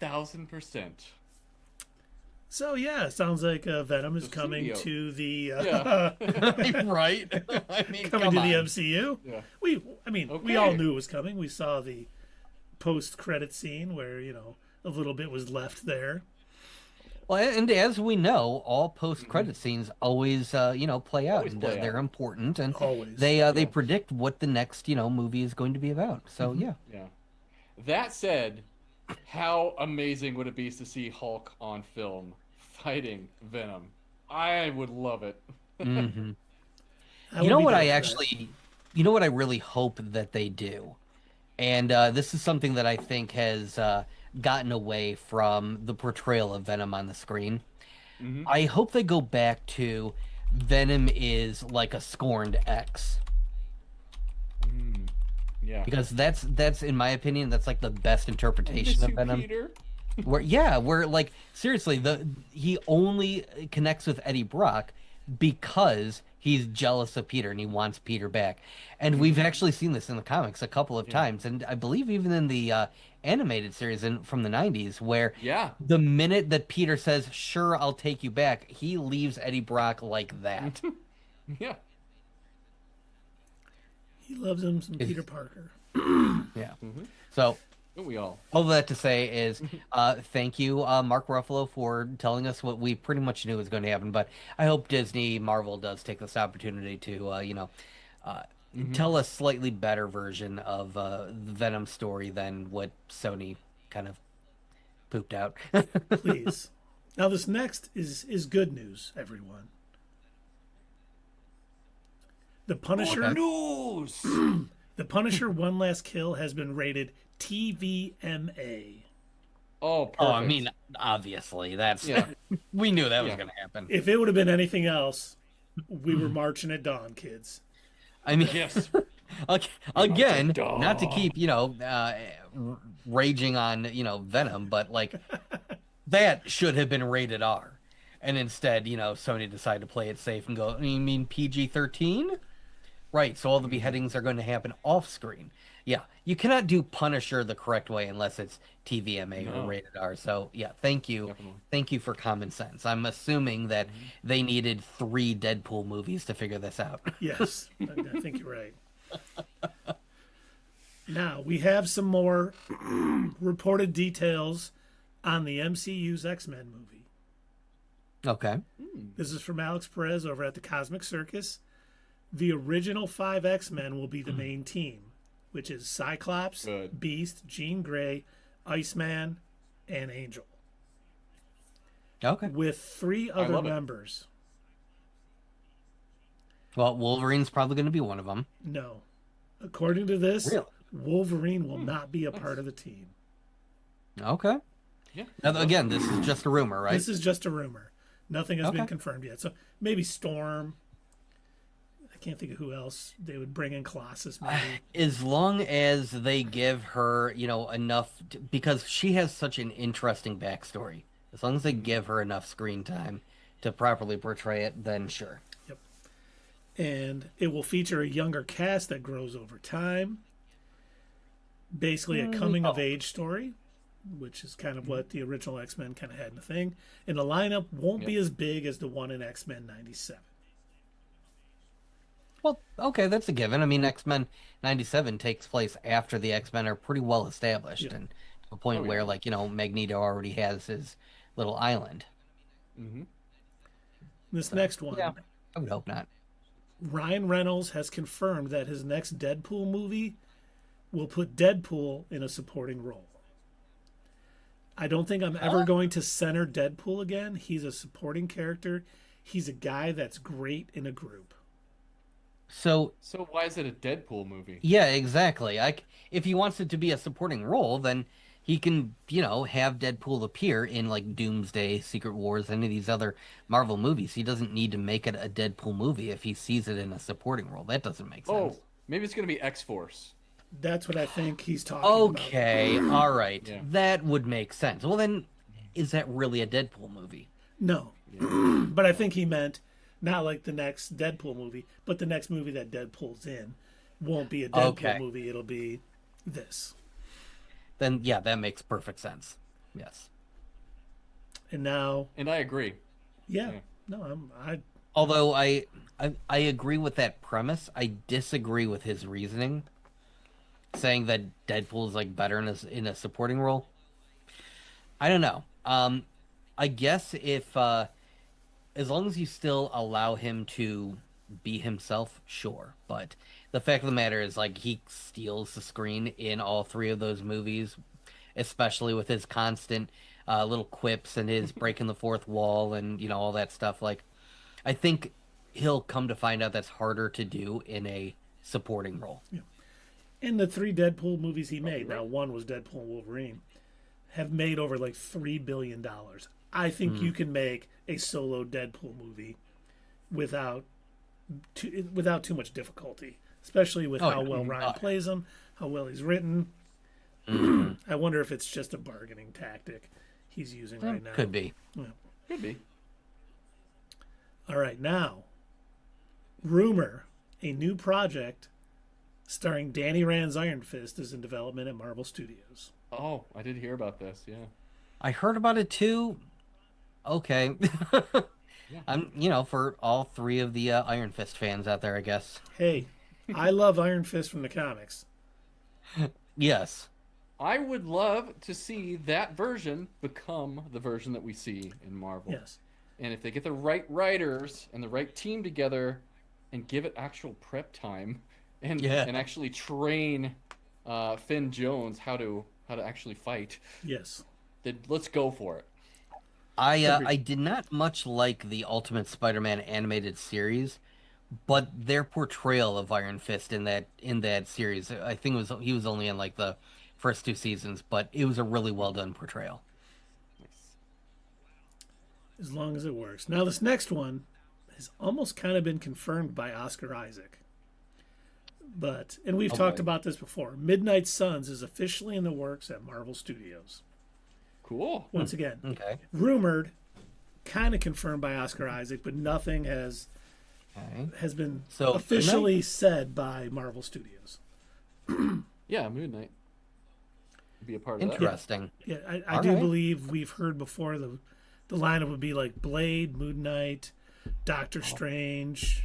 1,000%. So yeah, sounds like Venom is The coming studio. to the Yeah. Right? I mean, coming come to on. the MCU. Yeah. We Okay. all knew it was coming. We saw the post-credit scene where a little bit was left there. Well, and as we know, all post-credit scenes always, play out. Always And, play they're out. important, and Always. they Yeah. predict what the next, movie is going to be about. So yeah. Yeah. That said, how amazing would it be to see Hulk on film fighting Venom? I would love it. hmm I You would know be what down I for that. actually, I really hope that they do, and this is something that I think has gotten away from the portrayal of Venom on the screen. Mhm. I hope they go back to Venom is like a scorned ex, Yeah. because that's in my opinion that's like the best I interpretation miss of you, Venom. Peter. Where like seriously he only connects with Eddie Brock because he's jealous of Peter and he wants Peter back. And we've actually seen this in the comics a couple of times, and I believe even in the animated series from the 90s, where Yeah. the minute that Peter says, "Sure, I'll take you back," he leaves Eddie Brock like that. Yeah. He loves him some Peter Parker. Yeah. So Don't we all? all that to say is, thank you, Mark Ruffalo, for telling us what we pretty much knew was going to happen. But I hope Disney Marvel does take this opportunity to, tell a slightly better version of the Venom story than what Sony kind of pooped out. Please. Now this next is good news, everyone. The Punisher News. The Punisher One Last Kill has been rated TVMA. Oh, perfect. Oh, I mean, obviously, that's Yeah. we knew that was Yeah. going to happen. If it would have been anything else, we were marching at dawn, kids. I mean, Yes. again, Dog. not to keep raging on Venom, but like that should have been rated R, and instead Sony decided to play it safe and go, "You mean PG-13?" Right, so all the beheadings are going to happen off screen. Yeah, you cannot do Punisher the correct way unless it's TVMA or No. rated R. So yeah, thank you. Definitely. Thank you for common sense. I'm assuming that they needed 3 Deadpool movies to figure this out. Yes, I think you're right. Now, we have some more reported details on the MCU's X-Men movie. Okay. This is from Alex Perez over at the Cosmic Circus. The original 5 X-Men will be the main team, which is Cyclops, Good. Beast, Jean Grey, Iceman, and Angel, Okay. with 3 other love it. members. Well, Wolverine's probably going to be one of them. No. According to this, Really? Wolverine will not be a part of the team. Okay. Yeah. Now, again, this is just a rumor, right? This is just a rumor. Nothing has been Okay. confirmed yet. So maybe Storm. I can't think of who else they would bring in. Colossus, maybe. As long as they give her, enough, because she has such an interesting backstory. As long as they give her enough screen time to properly portray it, then sure. And it will feature a younger cast that grows over time. Basically, a coming of age story, which is kind of what the original X-Men kind of had in the thing. And the lineup won't be as big as the one in X-Men 97. Well, okay, that's a given. I mean, X-Men 97 takes place after the X-Men are pretty well established, and to a point where, like, you know, Magneto already has his little island. This next one, Yeah, I would hope not. Ryan Reynolds has confirmed that his next Deadpool movie will put Deadpool in a supporting role. I don't think I'm ever going to center Deadpool again. He's a supporting character. He's a guy that's great in a group. So why is it a Deadpool movie? yeah, exactly. If he wants it to be a supporting role, then he can, you know, have Deadpool appear in like Doomsday, Secret Wars, any of these other Marvel movies. He doesn't need to make it a Deadpool movie if he sees it in a supporting role. That doesn't make sense. Oh, maybe it's going to be X-Force. That's what I think he's talking about. Okay, all right. Yeah. That would make sense. Well, then, is that really a Deadpool movie? No. But I think he meant not like the next Deadpool movie, but the next movie that Deadpool's in won't be a Deadpool movie. It'll be this. Then, yeah, that makes perfect sense. Yes. And now... And I agree. Yeah. No, Although I agree with that premise, I disagree with his reasoning, saying that Deadpool is like better in a supporting role. I don't know. I guess if as long as you still allow him to be himself, sure. But the fact of the matter is, like, he steals the screen in all three of those movies, especially with his constant little quips and his breaking the fourth wall and, you know, all that stuff. Like, I think he'll come to find out that's harder to do in a supporting role. Yeah. In the 3 Deadpool movies he made, now one was Deadpool and Wolverine, have made over like $3 billion. I think you can make a solo Deadpool movie without too much difficulty, especially with how well Ryan plays him, how well he's written. I wonder if it's just a bargaining tactic he's using right now. Could be. Yeah. Could be. All right, now, rumor, a new project starring Danny Rand's Iron Fist is in development at Marvel Studios. Oh, I did hear about this, yeah. I heard about it too. Okay. I'm, you know, for all 3 of the Iron Fist fans out there, I guess. Hey, I love Iron Fist from the comics. Yes. I would love to see that version become the version that we see in Marvel. Yes. And if they get the right writers and the right team together and give it actual prep time and actually train Finn Jones how to actually fight, Yes. then let's go for it. I did not much like the Ultimate Spider-Man animated series, but their portrayal of Iron Fist in that series, I think he was only in like the first 2 seasons, but it was a really well done portrayal. As long as it works. Now this next one has almost kind of been confirmed by Oscar Isaac. And we've talked about this before. Midnight Suns is officially in the works at Marvel Studios. Cool. Once again, Okay. rumored, kind of confirmed by Oscar Isaac, but nothing has been officially said by Marvel Studios. Yeah, Moon Knight. Be a part of that. Interesting. Yeah, I do believe we've heard before the lineup would be like Blade, Moon Knight, Doctor Strange,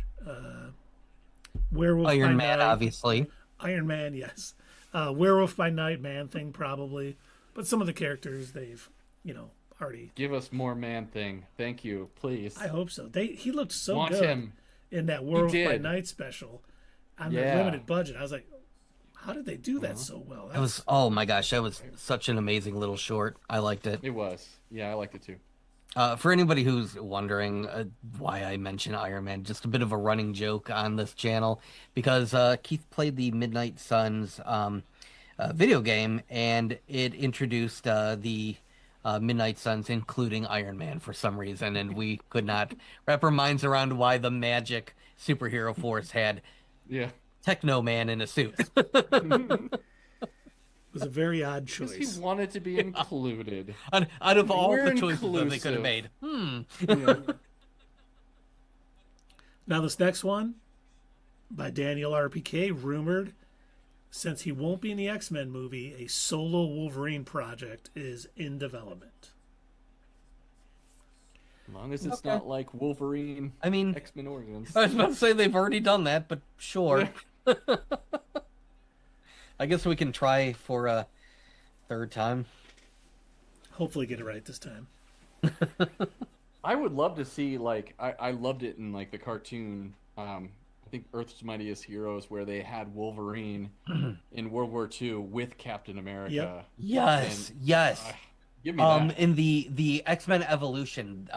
Werewolf by Iron Man, Night. obviously. Iron Man, yes. Werewolf by Night, Man-Thing, probably. But some of the characters they've, already... Give us more Man-Thing. Thank you, please. I hope so. He looked so Want good him. in that Werewolf by Night special on the limited budget. I was like, how did they do that so well? It was, oh my gosh, that was such an amazing little short. I liked it. It was. Yeah, I liked it too. For anybody who's wondering why I mention Iron Man, just a bit of a running joke on this channel, because Keith played the Midnight Suns video game, and it introduced the Midnight Suns, including Iron Man, for some reason, and we could not wrap our minds around why the magic superhero force had Techno Man in a suit. It was a very odd choice. Because he wanted to be included. out of all the choices that they could have made. Now this next one, by Daniel RPK, rumored since he won't be in the X-Men movie, a solo Wolverine project is in development. As long as it's Okay. not like Wolverine, I mean, X-Men Origins. I was about to say they've already done that, but sure. I guess we can try for a third time. Hopefully get it right this time. I would love to see, like, I loved it in, like, the cartoon, I think Earth's Mightiest Heroes, where they had Wolverine in World War II with Captain America. Yep. Yes, And, yes. Give me that. In the X-Men Evolution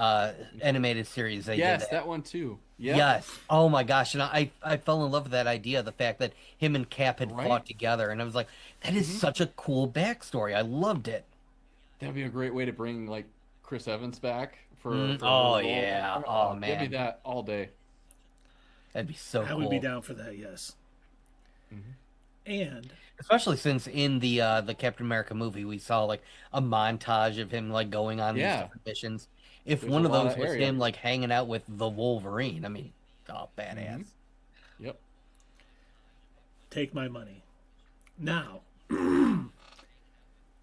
animated series, they Yes, did that one too. Yep. Yes. Oh my gosh, and I fell in love with that idea, the fact that him and Cap had Right? fought together, and I was like, that is such a cool backstory. I loved it. That'd be a great way to bring, like, Chris Evans back for Oh, her role. yeah. Oh, Give me man. that all day. That'd be so I cool. would be down for that, yes. And Especially since in the Captain America movie we saw like a montage of him like going on these Yeah. different missions. If There's one a of lot those of was area. him like hanging out with the Wolverine, I mean, oh, badass. Yep. take my money. Now,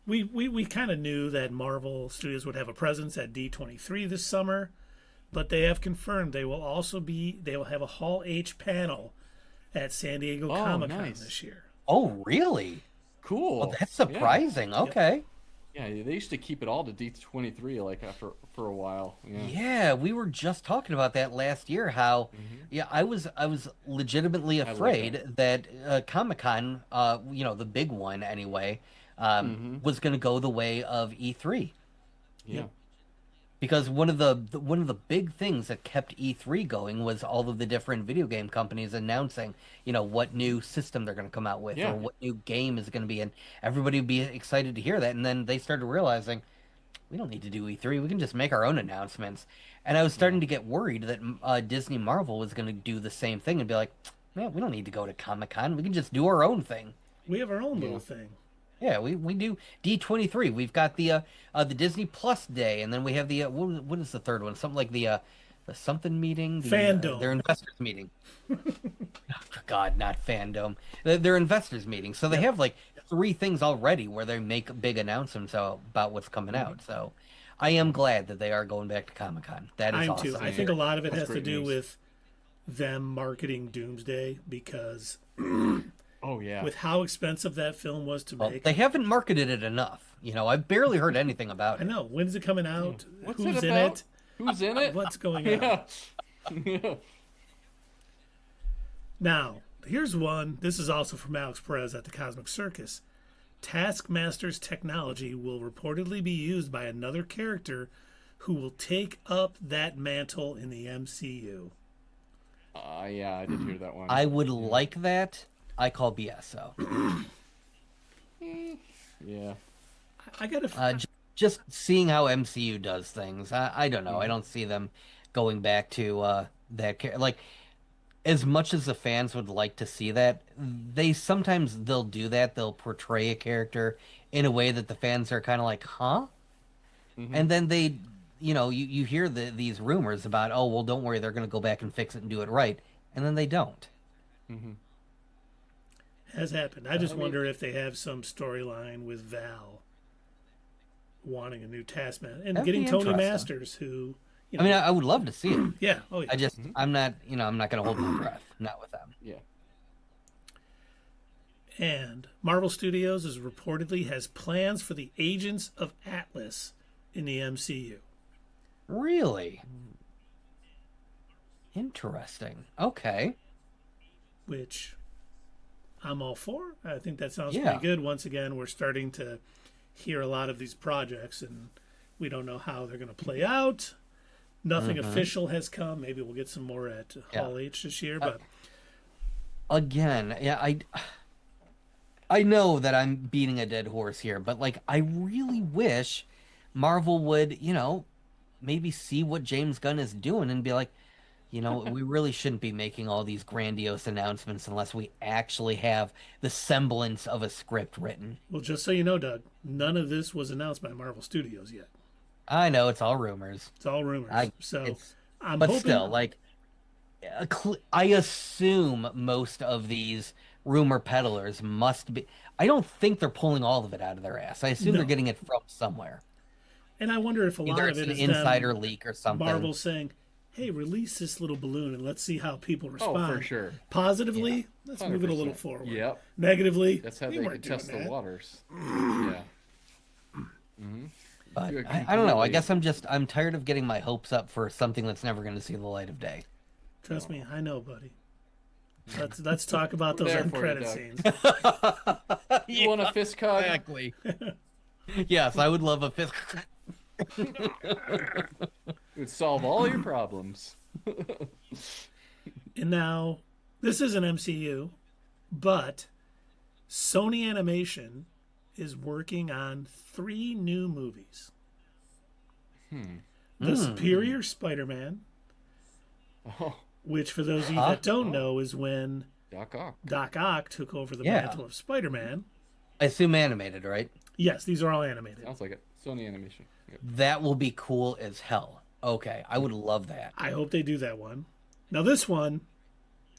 we kind of knew that Marvel Studios would have a presence at D23 this summer, but they have confirmed they will have a Hall H panel at San Diego Oh, Comic-Con nice. this year. Oh, really? Cool. Oh, that's surprising. Okay. Yeah, they used to keep it all to D23 like after for a while. Yeah. Yeah, we were just talking about that last year. How, yeah, I was legitimately like afraid that Comic-Con, the big one anyway, was going to go the way of E3 Yeah. because one of the big things that kept E3 going was all of the different video game companies announcing, what new system they're going to come out with Yeah. or what new game is going to be, and everybody would be excited to hear that. And then they started realizing, we don't need to do E3. We can just make our own announcements. And I was starting to get worried that Disney Marvel was going to do the same thing and be like, man, we don't need to go to Comic-Con. We can just do our own thing. We have our own little thing. Yeah, we do D23. We've got the Disney Plus Day, and then we have the what is the third one? Something like the something meeting. Fandom. Their investors meeting. God, not fandom. Their investors meeting. So they have like 3 things already where they make big announcements about what's coming out. So I am glad that they are going back to Comic-Con. That is I'm awesome. too. I think a lot of it That's has to great do news. with them marketing Doomsday because Oh yeah. with how expensive that film was to Well, make. they haven't marketed it enough. I've barely heard anything about I it. know. When's it coming out? What's Who's it in about? it? Who's in it? What's going on? Yeah. Yeah. Now, here's one. This is also from Alex Perez at the Cosmic Circus. Taskmaster's technology will reportedly be used by another character who will take up that mantle in the MCU. Yeah, I did hear that one. I would like that. I call BS though. Yeah. I got to. Just seeing how MCU does things, I don't know. I don't see them going back to like as much as the fans would like to see that. They'll do that. They'll portray a character in a way that the fans are kind of like, huh? And then they, you hear these rumors about, oh well, don't worry, they're going to go back and fix it and do it right, and then they don't. Has happened. I just wonder if they have some storyline with Val wanting a new Taskmaster and That'd getting be Tony interesting. Masters, who, I mean, I would love to see it. yeah, oh yeah. I just, I'm not going to hold my breath. Not with them. Yeah. And Marvel Studios is reportedly has plans for the Agents of Atlas in the MCU. Really? Interesting. Okay. Which I'm all for. I think that sounds Yeah. pretty good. Once again, we're starting to hear a lot of these projects, and we don't know how they're going to play out. Nothing official has come. Maybe we'll get some more at Hall H this year, but Again, yeah, I know that I'm beating a dead horse here, but like I really wish Marvel would, maybe see what James Gunn is doing and be like, we really shouldn't be making all these grandiose announcements unless we actually have the semblance of a script written. well, just so you know, Doug, none of this was announced by Marvel Studios yet. I know it's all rumors. It's all rumors. I- So it's- I'm but hoping. still, like, I assume most of these rumor peddlers must be. I don't think they're pulling all of it out of their ass. I assume they're No. getting it from somewhere. And I wonder if a lot Either of it's it an is insider them, leak or something. Marvel saying, "Hey, release this little balloon and let's see how people Oh, respond." for sure. Positively, let's move it a little 100%. forward. Yep. Negatively, That's how we they weren't can test doing the that. waters. Yeah. Mm-hmm. But Good, I don't know. I completely. guess I'm tired of getting my hopes up for something that's never going to see the light of day. Trust me, I know, buddy. Let's talk about those there end for you, credit Doug. scenes. You want a fist hug? Exactly. Yes, I would love a Fisk. It would solve all your problems. And now, this is an MCU, but Sony Animation is working on 3 new movies. The Superior Spider-Man, Oh, which for those of you that don't know is when Doc Ock. Doc Ock took over the Yeah. mantle of Spider-Man. I assume animated, right? Yes, these are all animated. Sounds like it. Sony Animation. Yep. That will be cool as hell. Okay, I would love that. I hope they do that one. Now this one,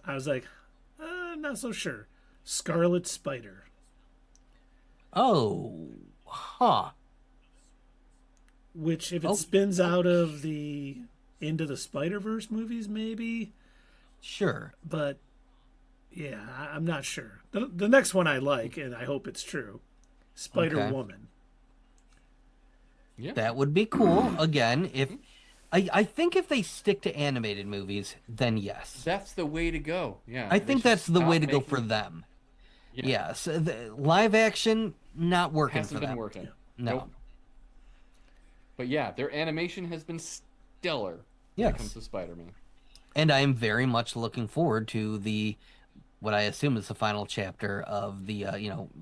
I was like, not so sure. Scarlet Spider. Oh, huh. Which, if it Oh, spins out of the Into the Spider-Verse movies, maybe. Sure. But, yeah, I'm not sure. The next one I like, and I hope it's true. Spider-Woman. Yeah. That would be cool. Again, if I think if they stick to animated movies, then yes. That's the way to go. Yeah. I they think should that's the stop way to go making- for them. Yeah. Yes. The live action, not working Hasn't for been them. working. No. Nope. But yeah, their animation has been stellar when Yes. it comes to Spider-Man. And I am very much looking forward to what I assume is the final chapter of the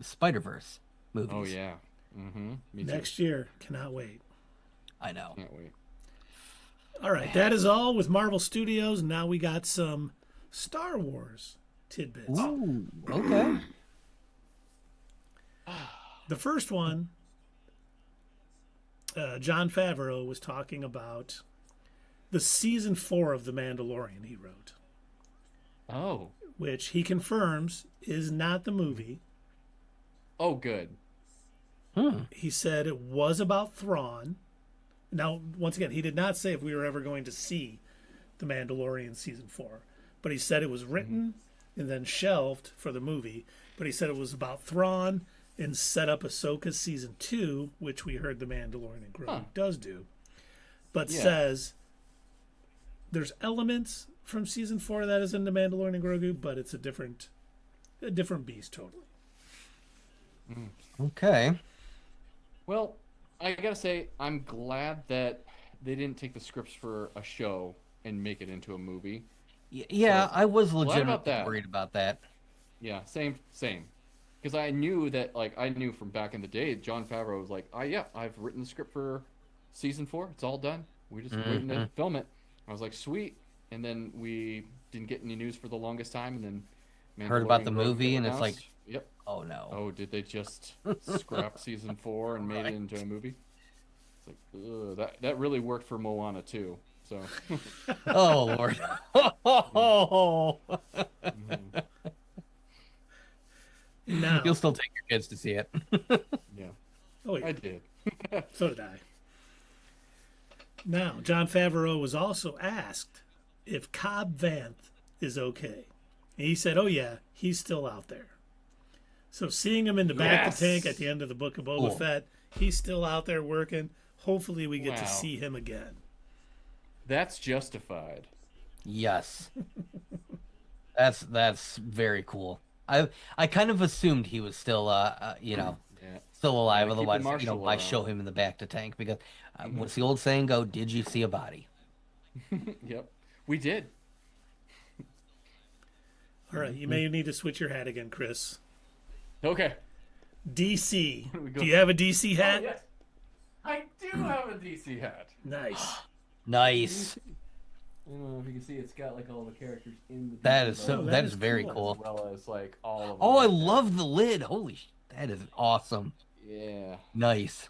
Spider-Verse movies. Oh yeah. Mm-hmm. Me too. Next year. Cannot wait. I know. Can't wait. All right, that is all with Marvel Studios. Now we got some Star Wars tidbits. Ooh, okay. The first one, Jon Favreau was talking about the season 4 of The Mandalorian he wrote, Oh. which he confirms is not the movie. Oh, good. He said it was about Thrawn. Now, once again, he did not say if we were ever going to see The Mandalorian season 4, but he said it was written and then shelved for the movie. But he said it was about Thrawn and set up Ahsoka's season 2, which we heard The Mandalorian and Grogu does do. But Yeah. says there's elements from season 4 that is in The Mandalorian and Grogu, but it's a different beast totally. Okay. Well, I gotta say, I'm glad that they didn't take the scripts for a show and make it into a movie. Yeah, I was about legitimately that? worried about that. Yeah, same. Because I knew that, I knew from back in the day, Jon Favreau was like, yeah, I've written the script for season 4. It's all done. We're just waiting to film it. I was like, sweet. And then we didn't get any news for the longest time, and then Heard about Mandalorian the Grogu movie, and it's announced. like, Yep. oh no. Oh, did they just scrap season 4 and made it into a movie? It's like, ugh, that really worked for Moana too. So Oh Lord. Oh. Now, You'll still take your kids to see it. yeah, oh, yeah. I did. So did I. Now, Jon Favreau was also asked if Cobb Vanth is okay. And he said, oh, yeah, he's still out there. So seeing him in the back of the tank at the end of the Book of Boba Cool. Fett, he's still out there working. Hopefully we get to Wow. see him again. That's justified. Yes. That's very cool. I kind of assumed he was still Yeah. still alive. Keep the Otherwise, marshal why around. show him in the back to tank? Because what's the old saying go? Did you see a body? Yep. We did. All right, you may need to switch your hat again, Chris. Okay. DC. we go? Do you have a DC hat? Oh, yes. I do have a DC hat. Nice. Nice. I don't know if you can see, it's got all the characters in the. That is DC so. Oh, logo, that that is is very cool. as cool. well as all of them. Oh, I like that. love the lid. Holy, that is awesome. Yeah. Nice.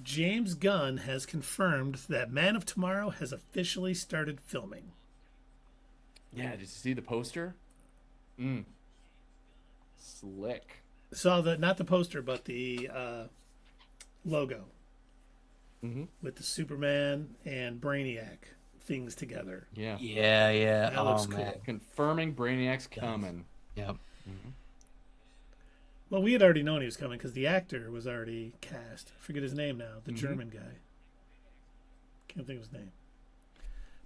James Gunn has confirmed that Man of Tomorrow has officially started filming. Yeah, did you see the poster? Slick. Saw the not the poster, but the logo with the Superman and Brainiac things together. Yeah. Yeah. That looks man. cool. Confirming Brainiac's coming. Yep. Well, we had already known he was coming because the actor was already cast. I forget his name now. The German guy. Can't think of his name.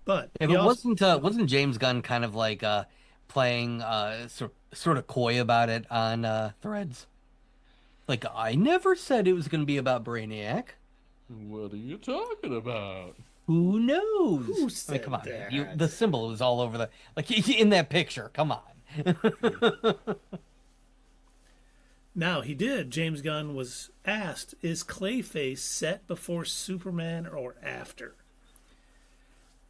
But Yeah, he but also- wasn't James Gunn kind of like playing sort of coy about it on Threads? Like, I never said it was going to be about Brainiac. What are you talking about? Who knows? Who I mean, said come on, that? man. The symbol was all over the in that picture. Come on. Now he did. James Gunn was asked, "Is Clayface set before Superman or after?"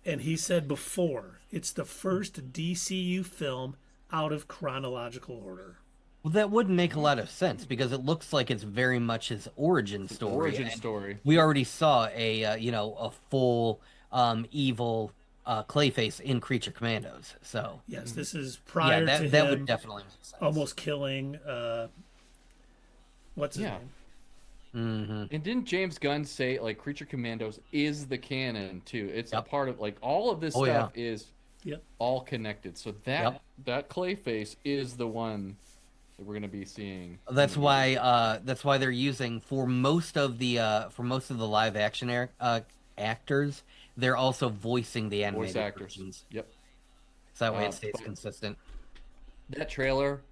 And he said, "Before. It's the first DCU film out of chronological order." Well, that wouldn't make a lot of sense because it looks like it's very much his origin story. Origin and story. We already saw a full evil Clayface in Creature Commandos. So Yes, this is prior yeah, to that him would definitely make sense. almost killing. What's his Yeah. name? And didn't James Gunn say like Creature Commandos is the canon too? It's a Yep. part of like all of this Oh, yeah. stuff is Yep. all connected. So that Clayface is the one that we're gonna be seeing. That's why they're using for most of the live action actors. They're also voicing the animated Voice actors. versions. Yep. So that way it stays but- consistent. That trailer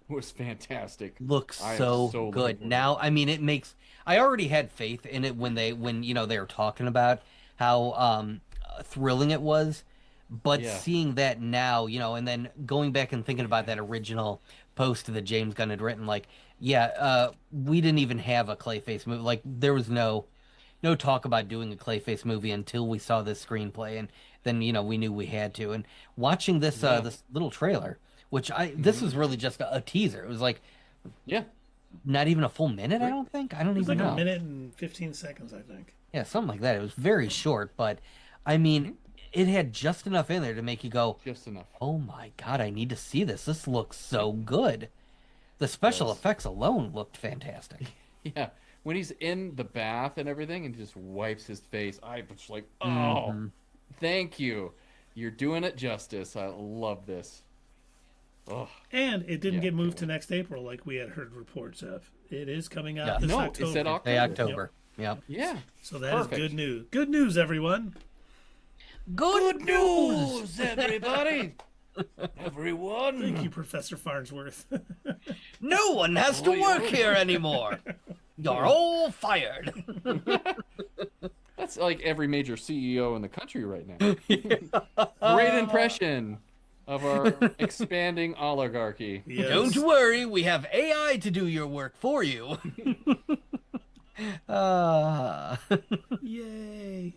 was fantastic. Looks I am so so looking good. forward to Now, I mean, it makes. I already had faith in it when they were talking about how thrilling it was, but Yeah. seeing that now, and then going back and thinking about that original post that James Gunn had written, like, we didn't even have a Clayface movie. Like, there was no talk about doing a Clayface movie until we saw this screenplay, and then we knew we had to. And watching this this little trailer, which this was really just a teaser. It was like Yeah. not even a full minute. I don't think. I don't It was even like know. a minute and 15 seconds, I think. Yeah, something like that. It was very short, but I mean, it had just enough in there to make you go, Just enough. "Oh my god, I need to see this. This looks so good." The special Yes. effects alone looked fantastic. Yeah. When he's in the bath and everything and just wipes his face, I was like, oh, thank you. You're doing it justice. I love this. Oh, And it didn't Yeah, get moved can't to next April like we had heard reports of. It is coming out Yeah. this no, October. it said October. Hey, October. Yep. Yeah. So that is Perfect. good news. Good news, everyone. Good news. everybody. Everyone. Thank you, Professor Farnsworth. No one has to Oi, work oi. here anymore. You're all fired. That's like every major CEO in the country right now. Great impression of our expanding oligarchy. Yes. Don't worry, we have AI to do your work for you. Yay.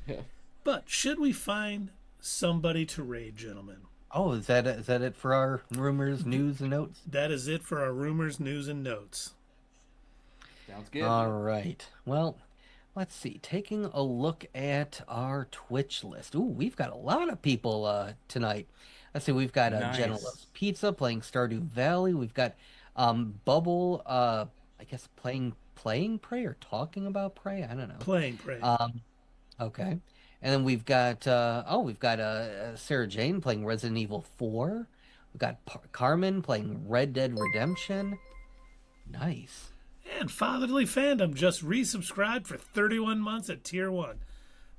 Yeah. But should we find somebody to raid, gentlemen? Oh, is that it for our rumors, news, and notes? That is it for our rumors, news, and notes. Sounds good. All right. Well, let's see. Taking a look at our Twitch list. Ooh, we've got a lot of people tonight. Let's see. We've got Nice. Jenna Loves Pizza playing Stardew Valley. We've got Bubble. I guess playing Prey or talking about Prey. I don't know. Playing Prey. Okay. And then we've got Sarah Jane playing Resident Evil 4. We've got Carmen playing Red Dead Redemption. Nice. And Fatherly Fandom just resubscribed for 31 months at Tier 1.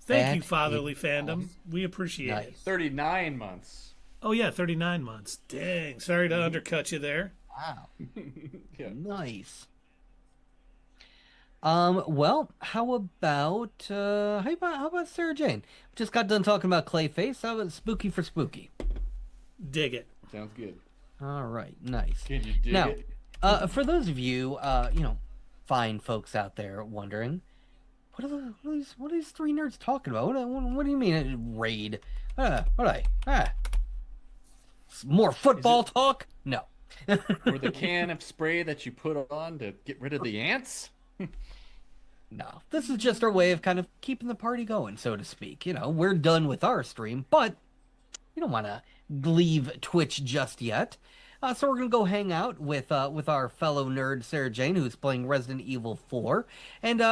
Thank you, That Fatherly Fandom. We appreciate it. Nice. 39 months. Oh, yeah, 39 months. Dang. Sorry to undercut you there. Wow. Yeah. Nice. Well, how about Sarah Jane? Just got done talking about Clayface. How about Spooky for Spooky? Dig it. Sounds good. All right, nice. Can you dig Now, it? for those of you, fine folks out there wondering, what are these three nerds talking about? What do you mean raid? More football talk? No. Or the can of spray that you put on to get rid of the ants? No, this is just our way of kind of keeping the party going, so to speak. We're done with our stream, but, You don't want to leave Twitch just yet. So we're gonna go hang out with our fellow nerd Sarah Jane, who's playing Resident Evil 4, and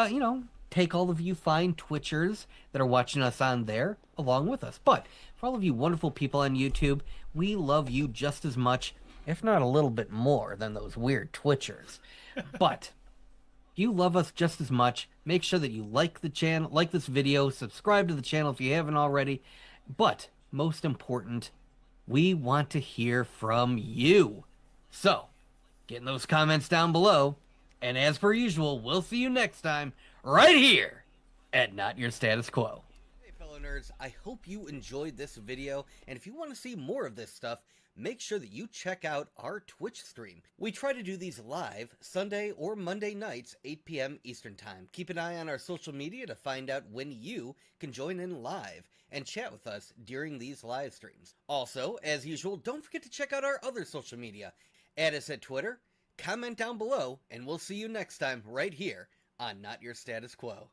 take all of you fine Twitchers that are watching us on there along with us. But for all of you wonderful people on YouTube, we love you just as much, if not a little bit more, than those weird Twitchers. But if you love us just as much, make sure that you like the channel, like this video, subscribe to the channel if you haven't already. But most important, we want to hear from you. So, get in those comments down below. And as per usual, we'll see you next time, right here at Not Your Status Quo. Hey fellow nerds, I hope you enjoyed this video, and if you want to see more of this stuff, make sure that you check out our Twitch stream. We try to do these live Sunday or Monday nights, 8 p.m. Eastern Time. Keep an eye on our social media to find out when you can join in live and chat with us during these live streams. Also, as usual, don't forget to check out our other social media. Add us at Twitter, comment down below, and we'll see you next time right here on Not Your Status Quo.